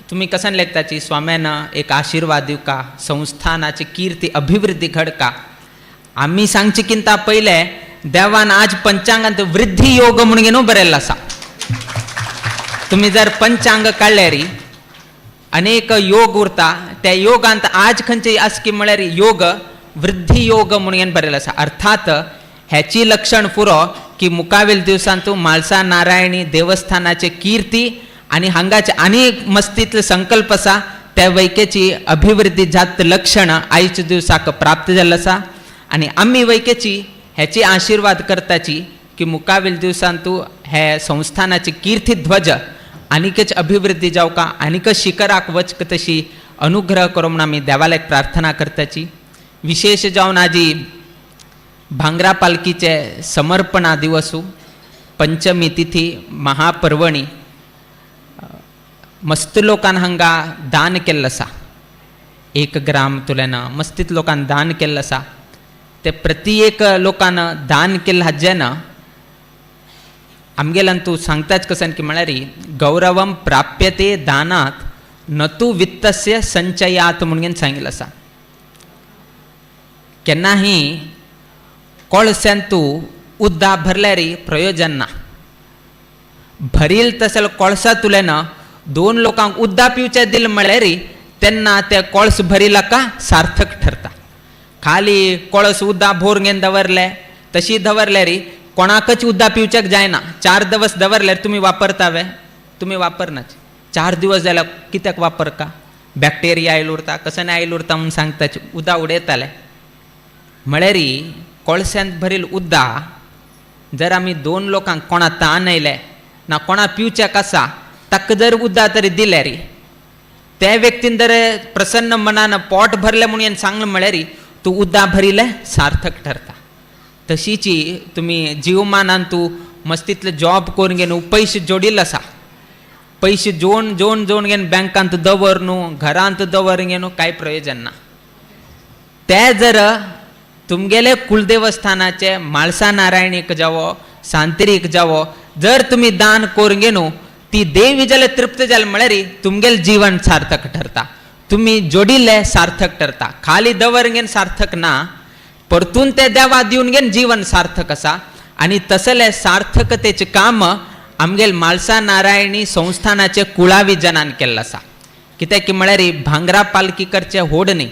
तुमी कसन लेखताची स्वाम्यान एक आशिर्वाद दिवका, संस्थानाची कीर्ती अभिवृद्धी घडका. आमी सांगचे किंता पयले देवान आज पंचांगांत वृद्धी योग म्हणून न्हू बरयल्लो आसा. तुम्ही जर पंचांग काडल्यार अनेक योग उरता. त्या योगांत आज खंयचे आस की म्हळ्यार योग वृद्धी योग म्हणून बरयल्लो आसा. अर्थात हेची लक्षण पुरो की मुकावेल दिवसांतू म्हाळसा नारायणी देवस्थानाचे कीर्ती आणि हांगाचे आनीक मस्तीतले संकल्प आसा त्या वैकेची अभिवृद्धी जात लक्षण आयच्या दिवसाक प्राप्त जाल्लो आसा. आनी आमी वैकेची हेची आशिर्वाद करताची की मुकावेल दिवसांतू हे संस्थानाची कीर्ती ध्वज आनीकच अभिवृद्धी जावका, आनीकच शिखराक वचक तशी अनुग्रह करूं म्हणून आमी देवालयाक प्रार्थना करताची. विशेष जावन आजी भांगरा पालखीचे समर्पणा दिवसू पंचमी तिथी महापर्वणी मस्त लोकांन हांगा दान केल्लो आसा. 1 ग्राम तुलेन मस्तीत लोकांन दान केल्लो आसा. ते प्रत्येक लोकांन दान केल्ले हाजेन आमगेल्यान तूं सांगताच कसन की म्हळ्यार गौरवम प्राप्यते दानात न तू वित्तस्य संचयात म्हणून सांगिल्लें आसा. केन्नाही कोळश्यान तूं उद्दा भरल्यार प्रयोजन ना. भरील तसले कोळसा तुलेन 2 लोकांक उद्दा पिवचे दिले म्हळ्यार तेन्ना ते कोळस भरिलाका सार्थक ठरता. खाली कोळस उद्दा भोर घेवन दवरले तशी दवरल्यार कोणाकच उद्दा पिवचेक जायना. 4 दिवस दवरल्यार तुमी वापरतावे, तुमी वापरनाच. 4 दिवस जाल्यार कित्याक वापरका. बॅक्टेरिया आयल उरता कसं नाही आयल उरता म्हणून सांगताच उदा उडयताले म्हळ्यार कोळश्यांत भरील उद्दा जर आमी 2 लोकांक कोणा ताण आयले ना कोणा पिवच्याक आसा ताका जर उद्दा तरी दिले रे त्या व्यक्तीन जर प्रसन्न मनान पोट भरले म्हणून सांगलें म्हळ्यार तूं उद्दा भरिले सार्थक ठरता. तशीची तुम्ही जीवमानान तूं मस्तीतले जॉब करून घेवन पयशे जोडिल्ले आसा पयशे जोडून घेवन बँकांत दवर न्हू घरांत दवर घेवन कांय प्रयोजन ना. ते जर तुमगेले कुलदेवस्थानाचे म्हाळसा नारायणीक जावो सांतेरीक जावो जर तुम्ही दान करून घेवन ती देवी जाल्यार तृप्त जाले म्हळ्यार तुमगेलें जीवन सार्थक ठरता. तुम्ही जोडिल्ले सार्थक ठरता. खाली दवर घेवन सार्थक ना परतून ते देवा दिवन घेवन जीवन सार्थक आसा. आनी तसले सार्थकतेचें काम आमगेल म्हाळसा नारायणी संस्थानाचे कुळावी जनान केल्लें आसा. कित्याक म्हळ्यार भांगरा पालखी करचे होड न्ही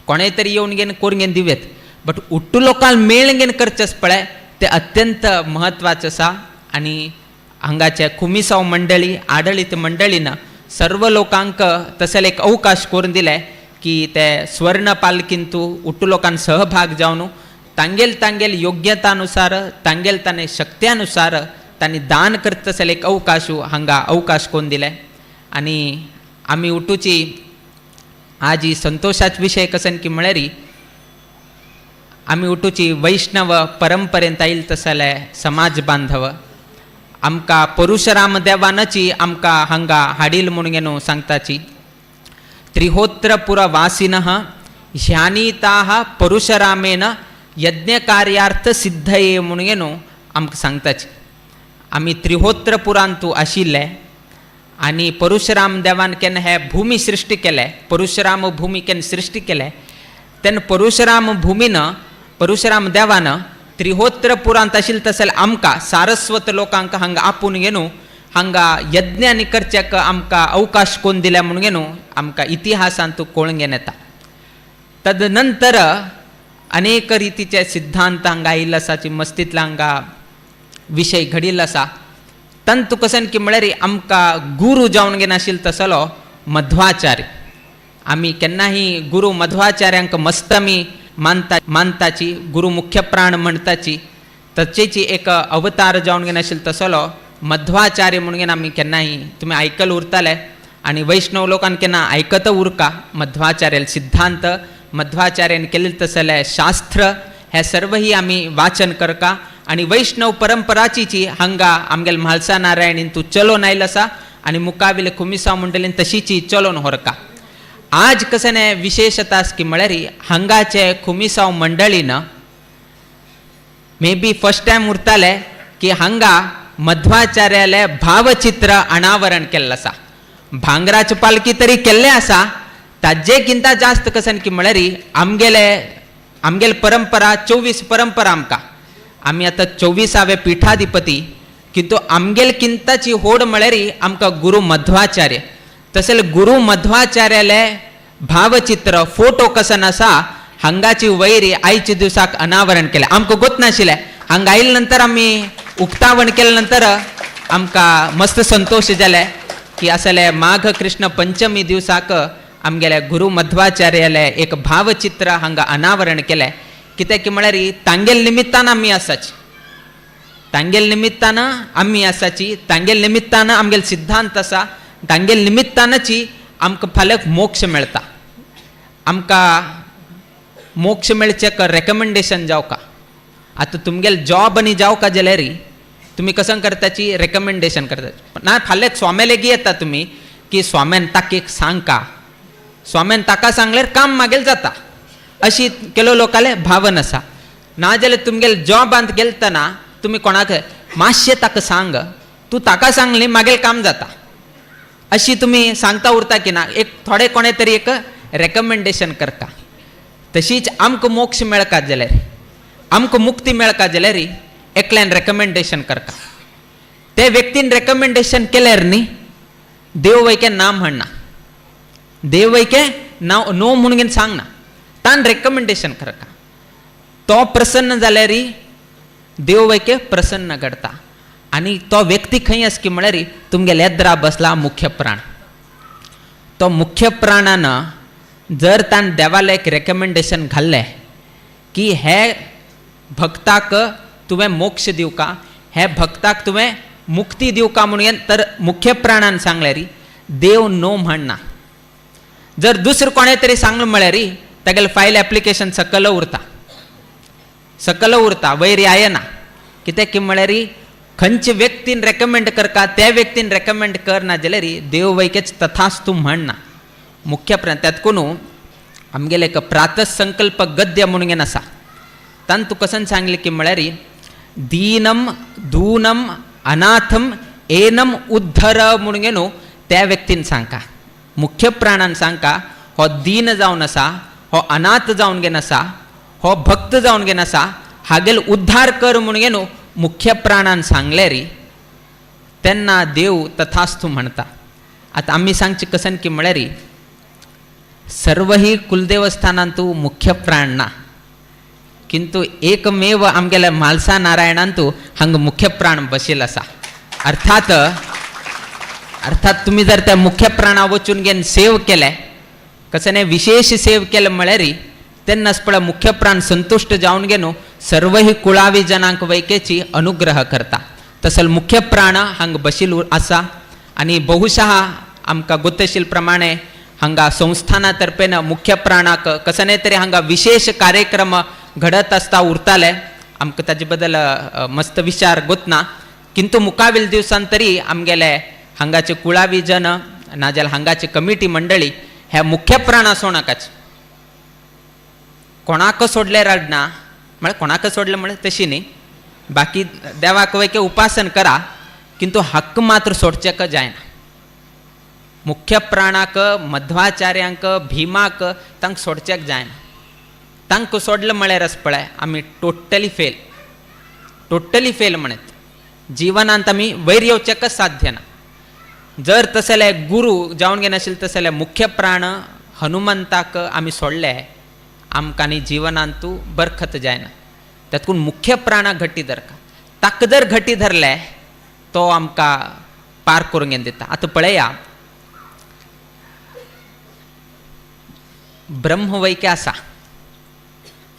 कोणेय तरी येवन घेवन करून घेवन दिवेत बट उट्टू लोकांक मेळ घेवन करचेच पळय ते अत्यंत म्हत्वाचें आसा. आनी हांगाचे कुमिसांव मंडळी आडळीत मंडळीन सर्व लोकांक तसले एक अवकाश करून दिले की ते स्वर्ण पालखीन तूं उट्टू लोकांक सहभाग जावन तांगेल योग्यतानुसार तांणे शक्त्यानुसार तांणी दान करता तसले एक अवकाश हांगा अवकाश करून दिले. आनी आमी उट्टूची आज ही संतोषाचो विशय कसन की म्हळ्यार आमी उट्टूची वैष्णव परंपरेंत आयिल्ले तसले समाज बांधव आमकां परशुराम देवानाची आमकां हांगा हाडील म्हणून घेवन सांगताची त्रिहोत्रपुर वासिनः ह्यानीताः परशुरामेन यज्ञकार्यार्थ सिद्धये म्हणून घेवन आमकां सांगताची. आमी त्रिहोत्रपुरांत तूं आशिल्ले आनी परशुराम देवान केन्ना हे भुमी सृश्टी केले परशुराम भुमी केन्ना सृश्टी केले तेन्ना परशुराम देवान त्रिहोत्रपुरांत आशिल्ले तसले आमकां सारस्वत लोकांक हांगा आपूण घेवन हांगा यज्ञ आनी करच्याक आमकां अवकाश करून दिले म्हणून घेवन आमकां इतिहासान तूं कळून घेवन येता. तदनंतर अनेक रितीचे सिद्धांत हांगा आयिल्ले आसाची मस्तींतले हांगा विशय घडिल्लो आसा. तंतू कसन की म्हळ्यार आमकां गुरू जावन घेवन आशिल्लो तसलो मध्वाचार्य. आमी केन्नाही गुरू मध्वाचार्यांक मस्त आमी मानताची गुरू मुख्य प्राण म्हणटाची तचेची एक अवतार जावन घेवन आशिल्लो तसलो मध्वाचार्य म्हणून घेवन आमी केन्नाही तुमी आयकल उरताले आनी वैष्णव लोकांक केन्ना आयकत उरका मध्वाचार्य सिद्धांत मध्वाचार्यान केल्ले तसले शास्त्र हे सर्व ही आमी वाचन करका. आनी वैष्णव परंपराची हांगा आमगेल म्हाळसा नारायणीन तूं चलोवन आयिल्लो आसा आनी मुखावेले कुमिसांव मंडळीन तशीची चलोवन व्हरका. आज कसने विशेषता आसा की म्हळ्यार हांगाचे कुमिसांव मंडळीन मे बी फर्स्ट टायम उरताले की हांगा मध्वाचार्याले भावचित्र अनावरण केल्लें आसा. भांगराची पालखी तरी केल्ले आसा ताजेकिंत जास्त कसन की म्हळ्यार आमगेल परंपरा 24 परंपरा आमकां आमी आतां 24वे पिठाधिपती किंतु आमगेल किंताची होड म्हळ्यार आमकां गुरू मध्वाचार्य तसले गुरू मध्वाचार्याले भावचित्र फोटो कसन आसा हांगाची वैरी आयच्या दिसाक अनावरण केले. आमकां गोत नाशिल्लें हांगा आयिल्ले नंतर आमी उक्तावण केले नंतर आमकां मस्त संतोष जाले की असले माघ कृष्ण पंचमी दिवसाक आमगेले गुरू मध्वाचार्याले एक भावचित्र हांगा अनावरण केले. कित्याक म्हळ्यार तांगेल निमित्तान आमी आसाची तांगेल निमित्तान आमी आसाची तांगेल निमित्तान आमगेल सिद्धांत आसा तांगेल निमित्तानची आमकां फाल्यां मोक्ष मेळटा. आमकां मोक्ष मेळचें रेकमेंडेशन जावका. आतां तुमगेल जॉब आनी जावका जाल्यार तुमी कसन करताची रेकमेंडेशन करता ना फाल्यां स्वाम्या लेगी येता तुमी की स्वाम्यान ताका एक सांगका स्वाम्यान ताका सांगल्यार काम मागेल जाता अशी केलो लोकांले भावन आसा. नाजाल्यार तुमगेल जॉबांत गेलतना तुमी कोणाक मातशें ताका सांग तूं ताका सांगली मागेल काम जाता अशी तुमी सांगता उरता की ना एक थोडे कोणे तरी एक रेकमेंडेशन करता. तशीच आमकां मोक्ष मेळका जाल्यार आमकां मुक्ती मेळका जाल्यार एकल्यान रेकमेंडेशन करता. ते व्यक्तीन रेकमेंडेशन केल्यार न्ही देव वैके ना म्हणना देव वैके नाव नो म्हणून घेवन सांगना तान रेकमेंडेशन करता. तो प्रसन्न जाल्यार देव वैके प्रसन्न करता. आनी तो व्यक्ती खंय आसा की म्हळ्यार तुमगेले येद्रा बसला मुख्य प्राण तो मुख्य प्राणानं जर ताण देवाला एक रेकमेंडेशन घाल्लें की हे भक्ताक तुवें मोक्ष दिव का, हे भक्ताक तुवें मुक्ती दिव का म्हणून, तर मुख्य प्राणान सांगलें री देव नो म्हणना. जर दुसरं कोणे तरी सांगलें म्हळ्यार री तागेलें फायल एप्लिकेशन सकल उरता वयर आयना. कित्याक की म्हळ्यार री खंयचे व्यक्तीन रेकमेंड करता त्या व्यक्तीन रेकमेंड करना जाल्यार री देव वैकेच तथास्तू म्हणना. मुख्य प्राण त्यातकून आमगेले एक प्रातःसंकल्प गद्य म्हणून आसा. तान तू कसन सांगले की म्हळ्यार दीनम धूनम अनाथम एनम उद्धर म्हणून त्या व्यक्तीन सांगता. मुख्य प्राणान सांगता हो दीन जावन आसा, हो अनाथ जावन गेन आसा, हो भक्त जावन गेन आसा, हागेल उद्धार कर म्हणून मुख्य प्राणान सांगले री तेन्ना देव तथास्तू म्हणता. आता आम्ही सांगचे कसन की म्हळ्यार सर्व ही कुलदेवस्थानांतू मुख्य प्राण ना, किंतु एकमेव आमगेल्या म्हालसा नारायणांतू हांग मुख्य प्राण बसेल आसा. अर्थात तुम्ही जर त्या मुख्य प्राणा वचून घेवन सेव केले, कसं विशेष सेव केलं म्हळ्यार तेन्नाच पळय मुख्य प्राण संतुष्ट जावन घेवन सर्व ही कुळावी जनांक वैकेची अनुग्रह करता. तसल मुख्य प्राण हांग बशील आसा. आणि बहुशः आमकां गोतशील प्रमाणे हांगा संस्थानातर्फेन मुख्य प्राणाक कसने तरी हांगा विशेष कार्यक्रम घडत आसता उरताले. आमकां ताजे बद्दल मस्त विचार गोतना, किंतु मुखावेल दिवसान तरी आमगेले हांगाचे कुळावी जन नाजाल्यार हांगाची कमिटी मंडळी ह्या मुख्य प्राण आसूं नाकाच. कोणाक सोडले रडना म्हळ्यार कोणाक सोडले म्हळ्यार तशी न्ही, बाकी देवाक वैके उपासन करा, किंतु हक्क मात्र सोडचेक जायना. मुख्य प्राणाक मध्वाचार्यांक भीमाक तांक सोडचेक जायना. तांक सोडलें म्हळ्यार आस पळय आमी टोटली फेल म्हणत. जिवनांत आमी वयर येवचेकच साध्य ना. जर तसले गुरू जावन गेले नाशिल्ले तसले मुख्य प्राण हनुमंताक आमी सोडले आमकां न्ही जिवनांतू बरखत जायना. तातूंत मुख्य प्राणाक घट्टी धरका. ताका जर घट्टी धरले तो आमकां पार करून घेवन दिता. आतां पळया ब्रह्म वैके आसा,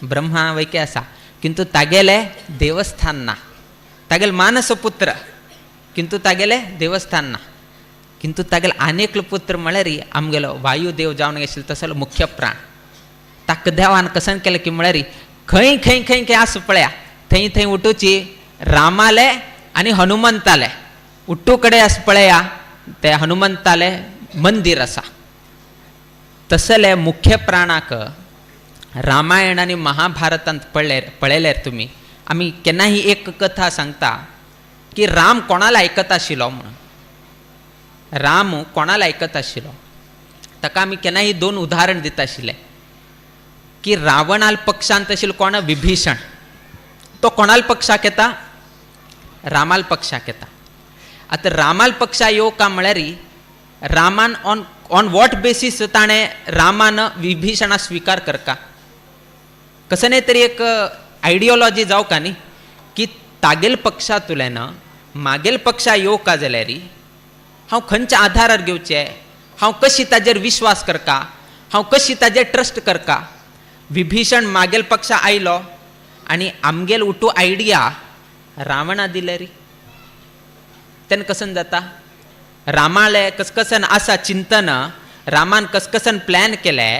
ब्रह्मा वैके आसा, किंतु तागेले देवस्थान ना. तागेले मानसपुत्र किंतु तागेले देवस्थान ना. किंतु तागेले आनेकलो पुत्र म्हळ्यार आमगेलो वायुदेव जावन गेशिल्लो तसलो मुख्य प्राण. ताका देवान कसन केलें की म्हळ्यार खंय खंय खंय खंय आसा पळया थंय थंय उठूची रामाले आनी हनुमंताले उट्टू कडेन आसा पळया ते हनुमंताले मंदिर आसा. तसले मुख्य प्राणाक रामायण आनी महाभारतांत पळयल्यार तुमी आमी केन्नाय एक कथा सांगता की राम कोणाला आयकत आशिल्लो म्हणून. राम कोणाला आयकत आशिल्लो ताका आमी केन्नाय दोन उदाहरण दिता आशिल्ले की रावणाल पक्षांत आशिल्लो कोण विभीषण, तो कोणाल पक्षाक येता रामाल पक्षाक येता. आतां रामाल पक्षा येवका म्हळ्यार रामान ऑन वॉट बेसीस ताणें रामान विभीषणा स्वीकार करका. कसने तरी एक आयडियोलॉजी जावका न्ही की तागेल पक्षा तुलेन मागेल पक्षा येवका जाल्यार हांव खंयच्या आधारार घेवचें, हांव कशी ताजेर विश्वास करका, हांव कशी ताजेर ट्रस्ट करका. विभीषण मागेल पक्षा आयलो आनी आमगेल उठू आयडिया रावणा दिले री तेन्ना कसन जाता. रामाले कसकसन आसा चिंतन, रामान कसकसन प्लॅन केले,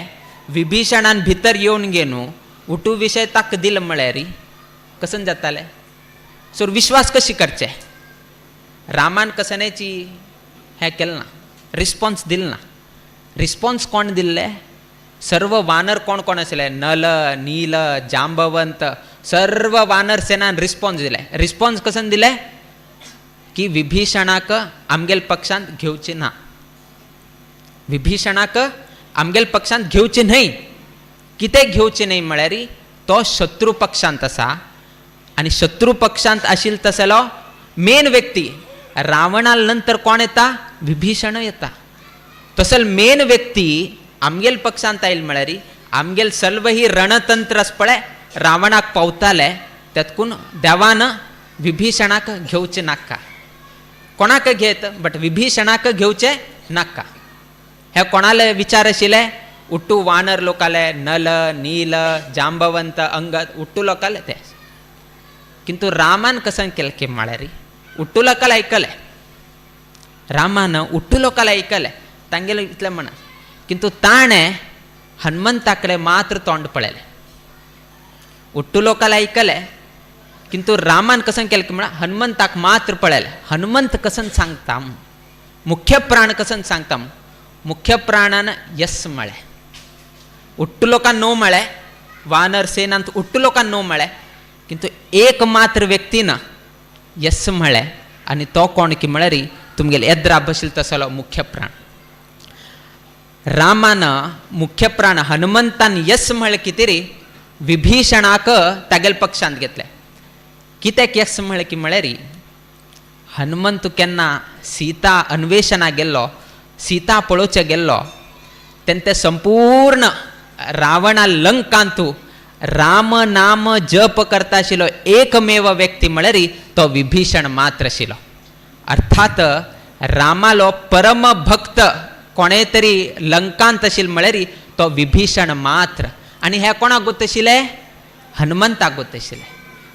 विभीषणान भितर येवन गेनू उठू विशय ताक दिल म्हळ्यार कसन जाताले. सो विश्वास कशी करचे. रामान कसनेची हें केलें ना, रिस्पॉन्स दिल ना. रिस्पॉन्स कोण दिल्ले? सर्व वानर कोण कोण आसले, नल नील जांबवंत सर्व वानर सेनान रिस्पॉन्स दिले. रिस्पॉन्स कसन दिले की विभीषणाक आमगेल पक्षांत घेवचे ना, विभीषणाक आमगेल पक्षांत घेवचे न्हय. कितें घेवचे न्हय म्हळ्यार तो शत्रू पक्षांत आसा आनी शत्रू पक्षांत आशिल्लो तसलो मेन व्यक्ती रावणाल नंतर कोण येता? विभीषण येता. तसल मेन व्यक्ती आमगेल पक्षांत आयिल्लो म्हळ्यार आमगेल सर्व ही रणतंत्र आस पळय रावणाक पावताले तातूंत देवान विभीषणाक घेवचे नाका. कोणाक घेत बट विभीषणाक घेवचे नाका. हे कोणाला विचार आशिल्ले उट्टू वानर लोकाले नल नील जांबवंत अंगद उट्टू लोकाले ते किंतु रामान कसन केलं की म्हळ्यार उट्टू लोकाला ऐकले रामान उट्टू लोकाला ऐकले तांगेले इतले म्हणा किंतु ताणे हनुमंताकडे मात्र तोंड पळयले उट्टू लोकाला ऐकले किंतु रामान कसन केलं की म्हणा हनुमंताक मात्र पळयले हनुमंत कसन सांगता मुख्य प्राण कसन सांगता मुख्य प्राणान यस म्हळे उट्टू लोकांना नो म्हळे वानर सेनांत उट्टू लोकांना नो म्हळे किंतु एक मात्र व्यक्तीनं यस म्हळे आणि तो कोण की म्हळ्यार तुमगेले एद्रा बशिल तसलो मुख्य प्राण रामान मुख्य प्राण हनुमंतान यस म्हळे कितेरी विभीषणाक तागेल पक्षांत घेतले कित्याक यस म्हळे की म्हळ्यार हनुमंत केन्ना सीता अन्वेषणा गेल्लो सीता पळोवचे गेल्लो तेन्ना संपूर्ण रावणा लंकांतू राम नाम जप करता आशिल्लो एकमेव व्यक्ती म्हळ्यार तो विभीषण मात्र आशिल्लो अर्थात रामालो परम भक्त कोणे तरी लंकांत आशिल्लो म्हळ्यार तो विभीषण मात्र आनी हे कोणाक गोत आशिल्ले हनुमंताक गोत आशिल्ले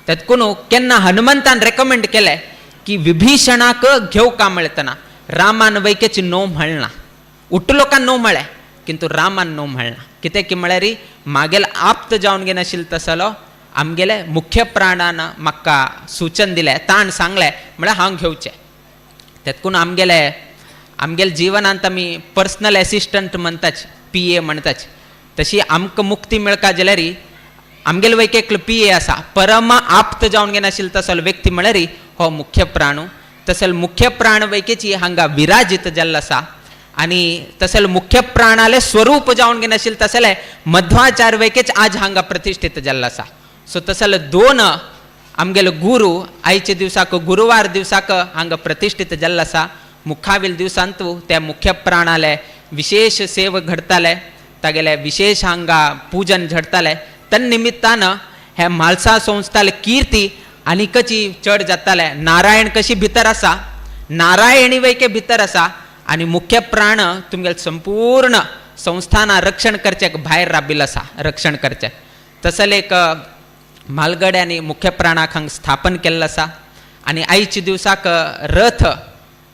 तेतकून केन्ना हनुमंतान रेकमेंड केले की विभीषणाक घेवका मेळतना रामान वैकेची नो म्हणना उट्ट लोकांना नो म्हळे किंतु रामान नो म्हणना कित्याक की म्हळ्यार मागेल आप्त जावन गेन आशिल्लो तसलो आमगेले मुख्य प्राणान म्हाका सूचन दिलें ताण सांगलें म्हळ्यार हांव घेवचें तेतकून आमगेले जिवनांत आमी पर्सनल एसिस्टंट म्हणटाच PA म्हणटाच तशी आमकां मुक्ती मेळका जाल्यार आमगेले वैकेक PA आसा परम आप्त जावन गेन आशिल्लो तसलो व्यक्ती म्हळ्यार हो मुख्य प्राणू तसल मुख्य प्राण वैकेची हांगा विराजीत जाल्लो आसा आनी तसल मुख्य प्राणाले स्वरूप जावन गेन आशिल्लो तसले मध्वाचार वैकेच आज हांगा प्रतिश्ठीत जाल्लो आसा सो तसल दोन आमगेले गुरू आयचे दिवसाक गुरुवार दिवसाक हांगा प्रतिश्ठीत जाल्लो आसा मुखावेल दिवसांतू त्या मुख्य प्राणाले विशेष सेव घडताले तागेले विशेष हांगा पूजन झडताले तन्निमित्तान हे म्हालसा संस्थाले कीर्ती आनीकची चड जाताले नारायण कशी भितर आसा नारायणी वैके भितर आसा आनी मुख्य प्राण तुमगेले संपूर्ण संस्थाना रक्षण करचेक भायर राबिल्लो आसा रक्षण करचें तसले एक म्हालगड्यांनी मुख्य प्राणाक हांगा स्थापन केल्लो आसा आनी आयच्या दिवसाक रथ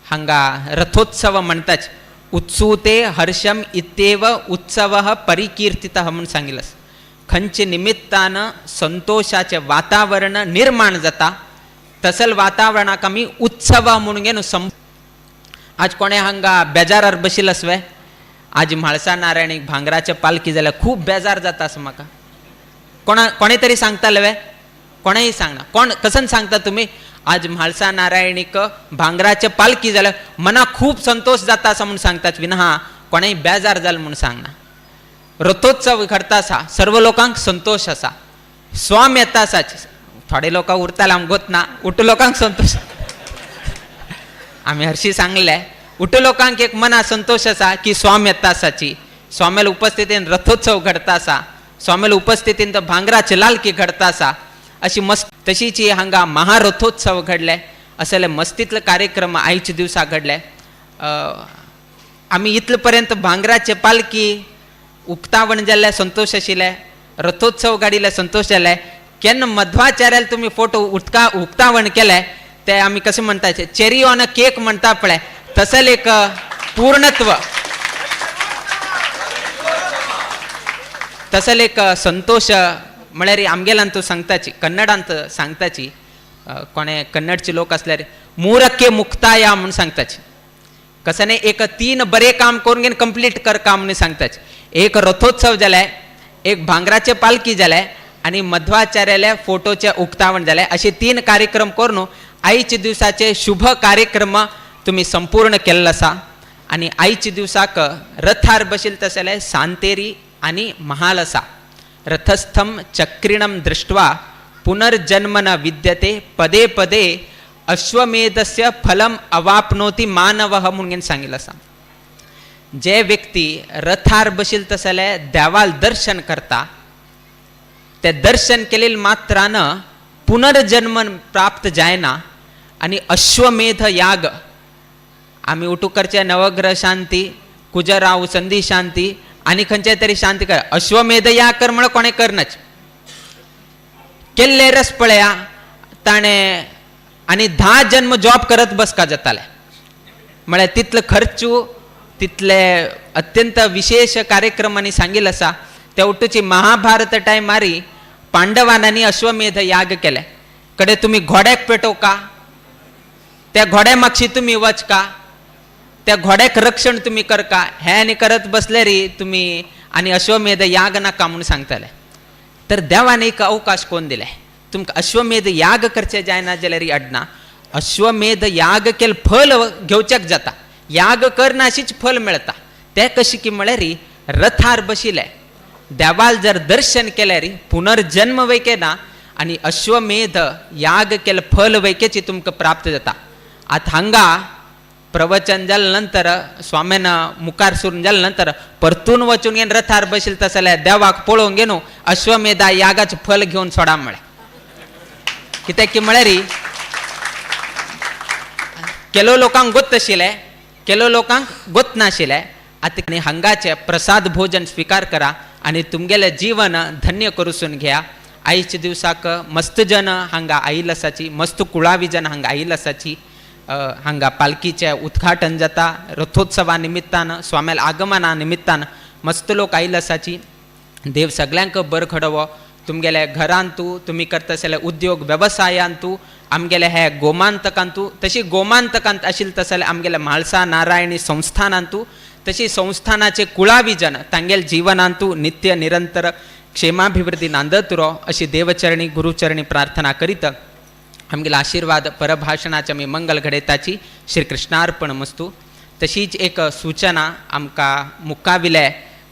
हांगा रथोत्सव म्हणटाच उत्सुते हर्षम इत्येव उत्सव परिकीर्तितः म्हणून सांगिल्लो आसा खंयचे निमित्तान संतोषाचे वातावरण निर्माण जाता तसल वातावरणाक आमी उत्सव म्हणून घेवन आज कोणे हांगा बेजारार बशिल्लो आसवे आज म्हाळसा नारायणीक भांगराचे पालखी जाल्यार खूब बेजार जाता असो म्हाका कोणे तरी सांगताले वे कोणेय सांगना कोण कसन सांगता तुमी आज म्हाळसा नारायणीक भांगराचे पालखी जाल्यार मनाक खूब संतोष जाता असं म्हणून सांगतात विना कोणेय बेजार जाल म्हणून सांगना रथोत्सव घडता आसा सर्व लोकांक संतोष आसा स्वाम येता आसा थोडे लोक उरताले आमकां गोत ना उट्ट लोकांक संतोष आमी हरशी सांगले उट्ट लोकांक एक मना संतोष आसा की स्वाम येता आसाची स्वामेल उपस्थितीन रथोत्सव घडता आसा स्वामेल उपस्थितीन तो भांगराची लालकी घडता आसा अशी मस्त तशीची हांगा महारथोत्सव घडले असले मस्तीतले कार्यक्रम आयच्या दिवसा घडले आमी इतले पर्यंत भांगराचे पालकी उक्तावण जाल्ले संतोष आशिल्ले रथोत्सव घडिल्ले संतोष जाले केन्ना मध्वाचार्याल तुमी फोटो उक्तावण केले ते आमी कशें म्हणटाचे चेरी ऑन अ केक म्हणटा पळय तसले एक पूर्णत्व तसले एक संतोष म्हळ्यार आमगेलांत सांगताची कन्नडांत सांगताची कोणे कन्नडचे लोक असल्यार मूरके मुक्ताया म्हणून सांगताची कसने एक 3 बरे काम करून घेवन कंप्लीट कर काम म्हणून सांगताचे एक रथोत्सव जाले एक भांगराचे पालखी जाले आनी मध्वाचार्याले फोटोचे उक्तावण जाले असे 3 कार्यक्रम करून आयच्या दिवसाचे शुभ कार्यक्रम तुम्ही संपूर्ण केल्लो आसा आनी आयच्या दिवसाक रथार बशिल्ले तसले सांतेरी आनी महाल आसा रथस्थम चक्रिणम दृष्ट्वा पुनर्जन्म न विद्यते पदे पदे अश्वमेधस्य फलम अवापनोति मानवः म्हणून सांगिल्लें आसा जे व्यक्ती रथार बशिल्ले तसले देवाल दर्शन करता ते दर्शन केलेले मात्रान पुनर्जन्म प्राप्त जायना आनी अश्वमेध याग आमी उठूकरचे नवग्रह शांती कुजराव संधी शांती आणि खंयच्या तरी शांती कर अश्वमेध या कर म्हण कोणे करनच केल्ले रस पळया ताणे आणि 10 जन्म जॉब करत बसका जाताले म्हळ्यार तितलो खर्चू तितले अत्यंत विशेष कार्यक्रमांनी सांगितलं असा त्या उठूची महाभारत टाइम मारी पांडवांनी अश्वमेध याग केले कडे तुम्ही घोड्याक पेटोवका त्या घोड्या मागशी तुम्ही वचका त्या घोड्याक रक्षण तुम्ही करका हे आणि करत बसले रे तुम्ही आणि अश्वमेध याग नाका म्हणून सांगताले तर देवाने एक अवकाश कोण दिले तुमकां अश्वमेध याग करचे जायना जाल्यार अडना अश्वमेध याग केल फल घेवचेक जाता याग करना अशीच फल मेळता ते कशी की म्हळ्यार रथार बशिले देवाल जर दर्शन केले रे पुनर्जन्म वैके ना आणि अश्वमेध याग केल फल वैकेची तुमकां प्राप्त जाता आता हांगा प्रवचन जाल्या नंतर स्वाम्यान मुखार सुरून जाल्या नंतर परतून वचून घेवन रथार बशिल तस जाल्यार देवाक पळोवंक घेवन अश्वमेधा यागाचें फल घेवन सोडा म्हळें कित्याक की म्हळ्यार केलो लोकांक गोत आशिल्ले केलो लोकांक गोत नाशिल्ले आतां हांगाचे प्रसाद भोजन स्वीकार करा आणि तुमगेलें जीवन धन्य करूसून घ्या आयच्या दिवसाक मस्त जन हांगा आयिल्ले आसाची मस्त कुळावी जन हांगा आयिल्ले आसाची हांगा पालखीचें उद्घाटन जाता रथोत्सवा निमित्तान स्वाम्याल आगमना निमित्तान मस्त लोक आयिल्ले आसाची देव सगळ्यांक बर घडोवो तुमगेले घरांतू तुम्ही करता आसले उद्योग वेवसायांतू आमगेले हे गोमांतकांतू तशी गोमांतकांत आशिल्ले तस जाल्यार आमगेले म्हाळसा नारायणी संस्थानांतू तशी संस्थानाचे कुळावी जन तांगेल जिवनांतू नित्य निरंतर क्षेमाभिवृद्धी नांदत रो अशी देवचरणी गुरुचरणी प्रार्थना करीत आमगेले आशीर्वाद परभाषणाच्या मी मंगल घडयताची श्री कृष्णार्पण मस्तू तशीच एक सूचना आमकां मुक्काविले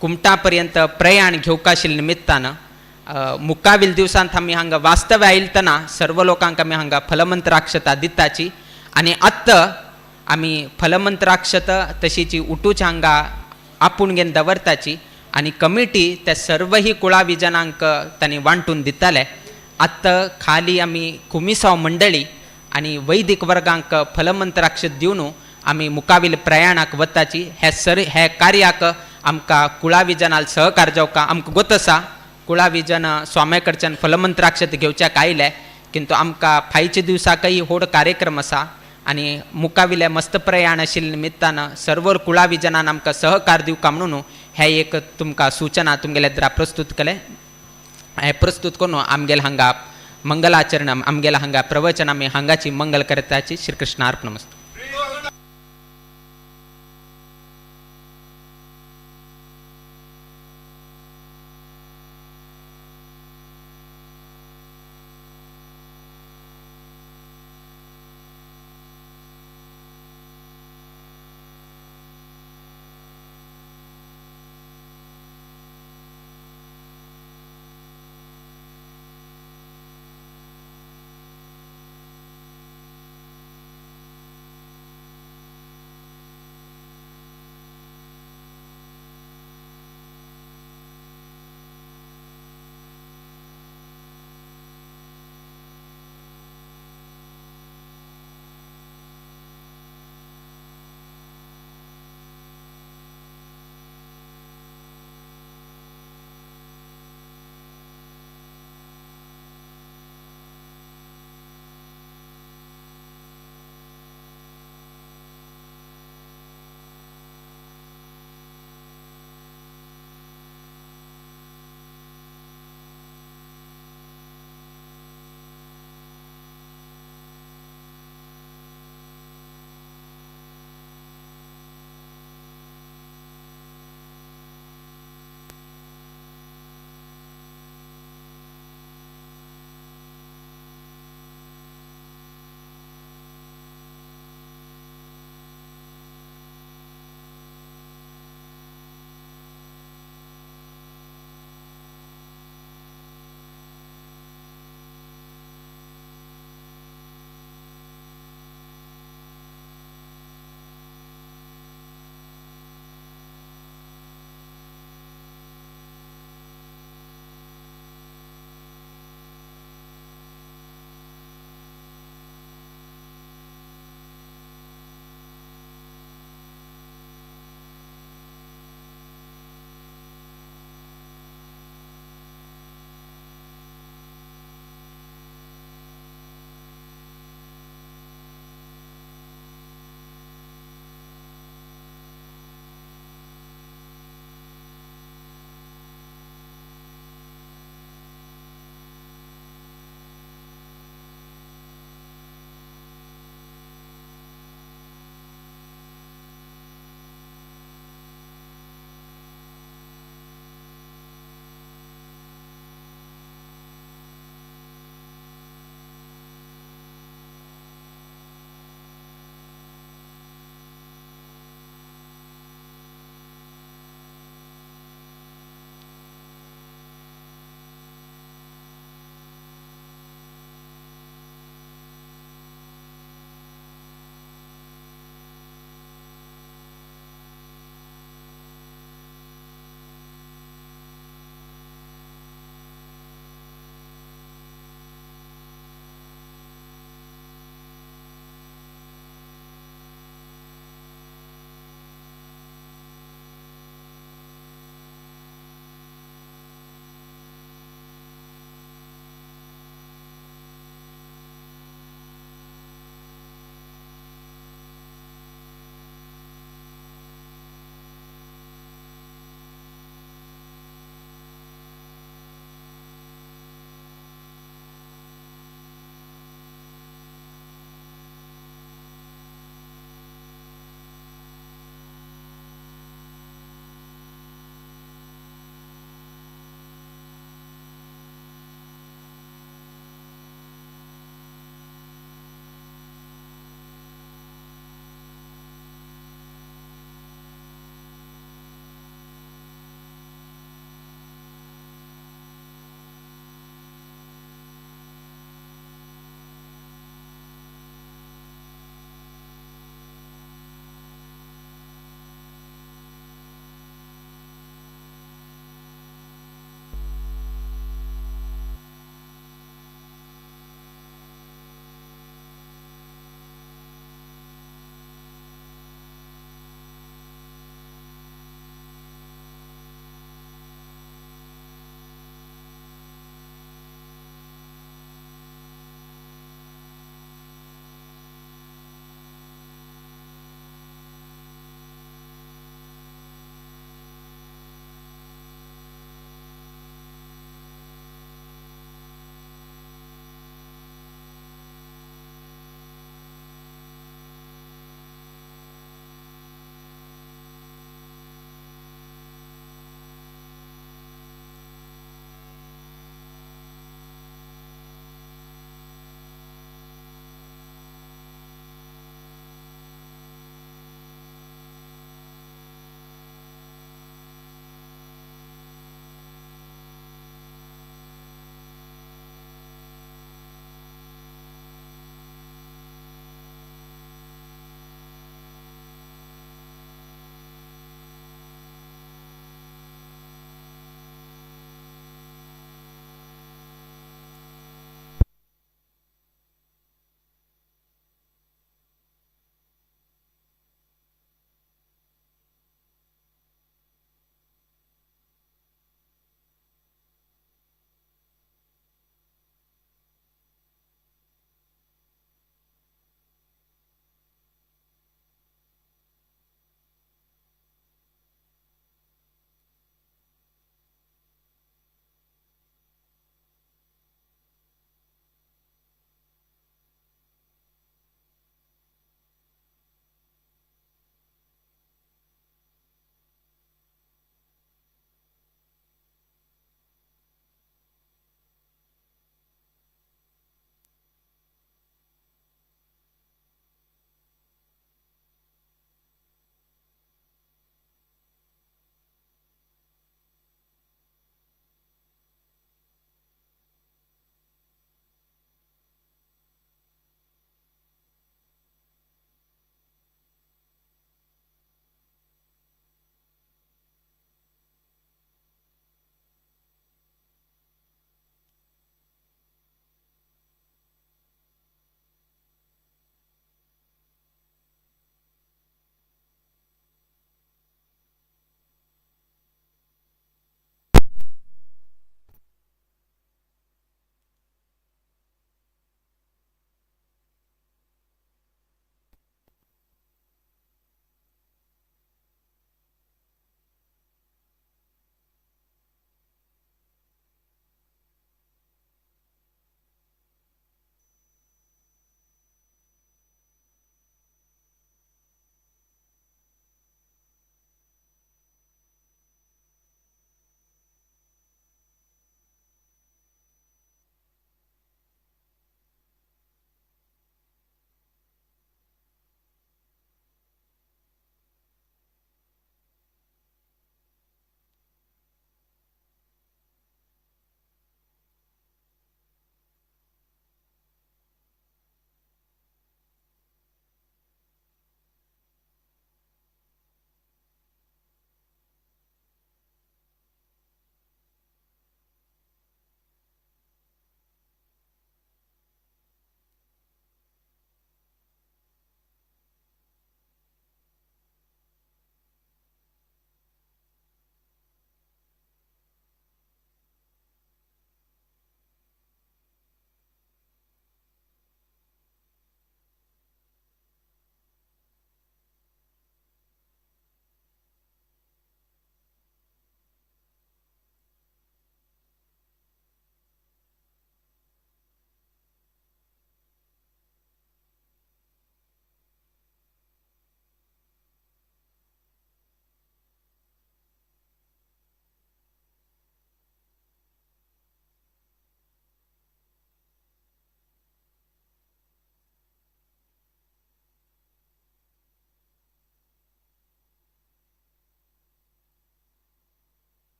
कुमटा पर्यंत प्रयाण घेवका आशिल्ले निमित्तान मुक्कावील दिवसांत आमी हांगा वास्तव्य आयिल्तना सर्व लोकांक आमी हांगा फलमंत्राक्षता दिताची आनी आत्त आमी फलमंत्राक्षत तशीची उठूच हांगा आपूण घेवन दवरताची आनी कमिटी त्या सर्व ही कुळावी जनांक तांणी वांटून दिताले आत्त खाली आमी कुमिसांव मंडळी आनी वैदीक वर्गांक फलमंत्राक्षत दिवन आमी मुकावील प्रयाणाक वताची हे कार्याक आमकां कुळावी जनाल सहकार जावका आमकां गोत आसा कुळावी जन स्वाम्या कडच्यान फलमंत्राक्षत घेवच्याक आयले किंतु आमकां फायच्या दिवसाकय व्हड कार्यक्रम आसा आनी मुकाविले मस्त प्रयाण आशिल्ले निमित्तान सर्व कुळावी जनान आमकां सहकार दिवका म्हणून हे एक तुमकां सूचना तुमगेले द्रा प्रस्तूत केले हे प्रस्तूत करून आमगेले हांगा मंगलाचरण आमगेले हांगा प्रवचन आमी हांगाची मंगल करताची श्री कृष्णार्पण मस्तु.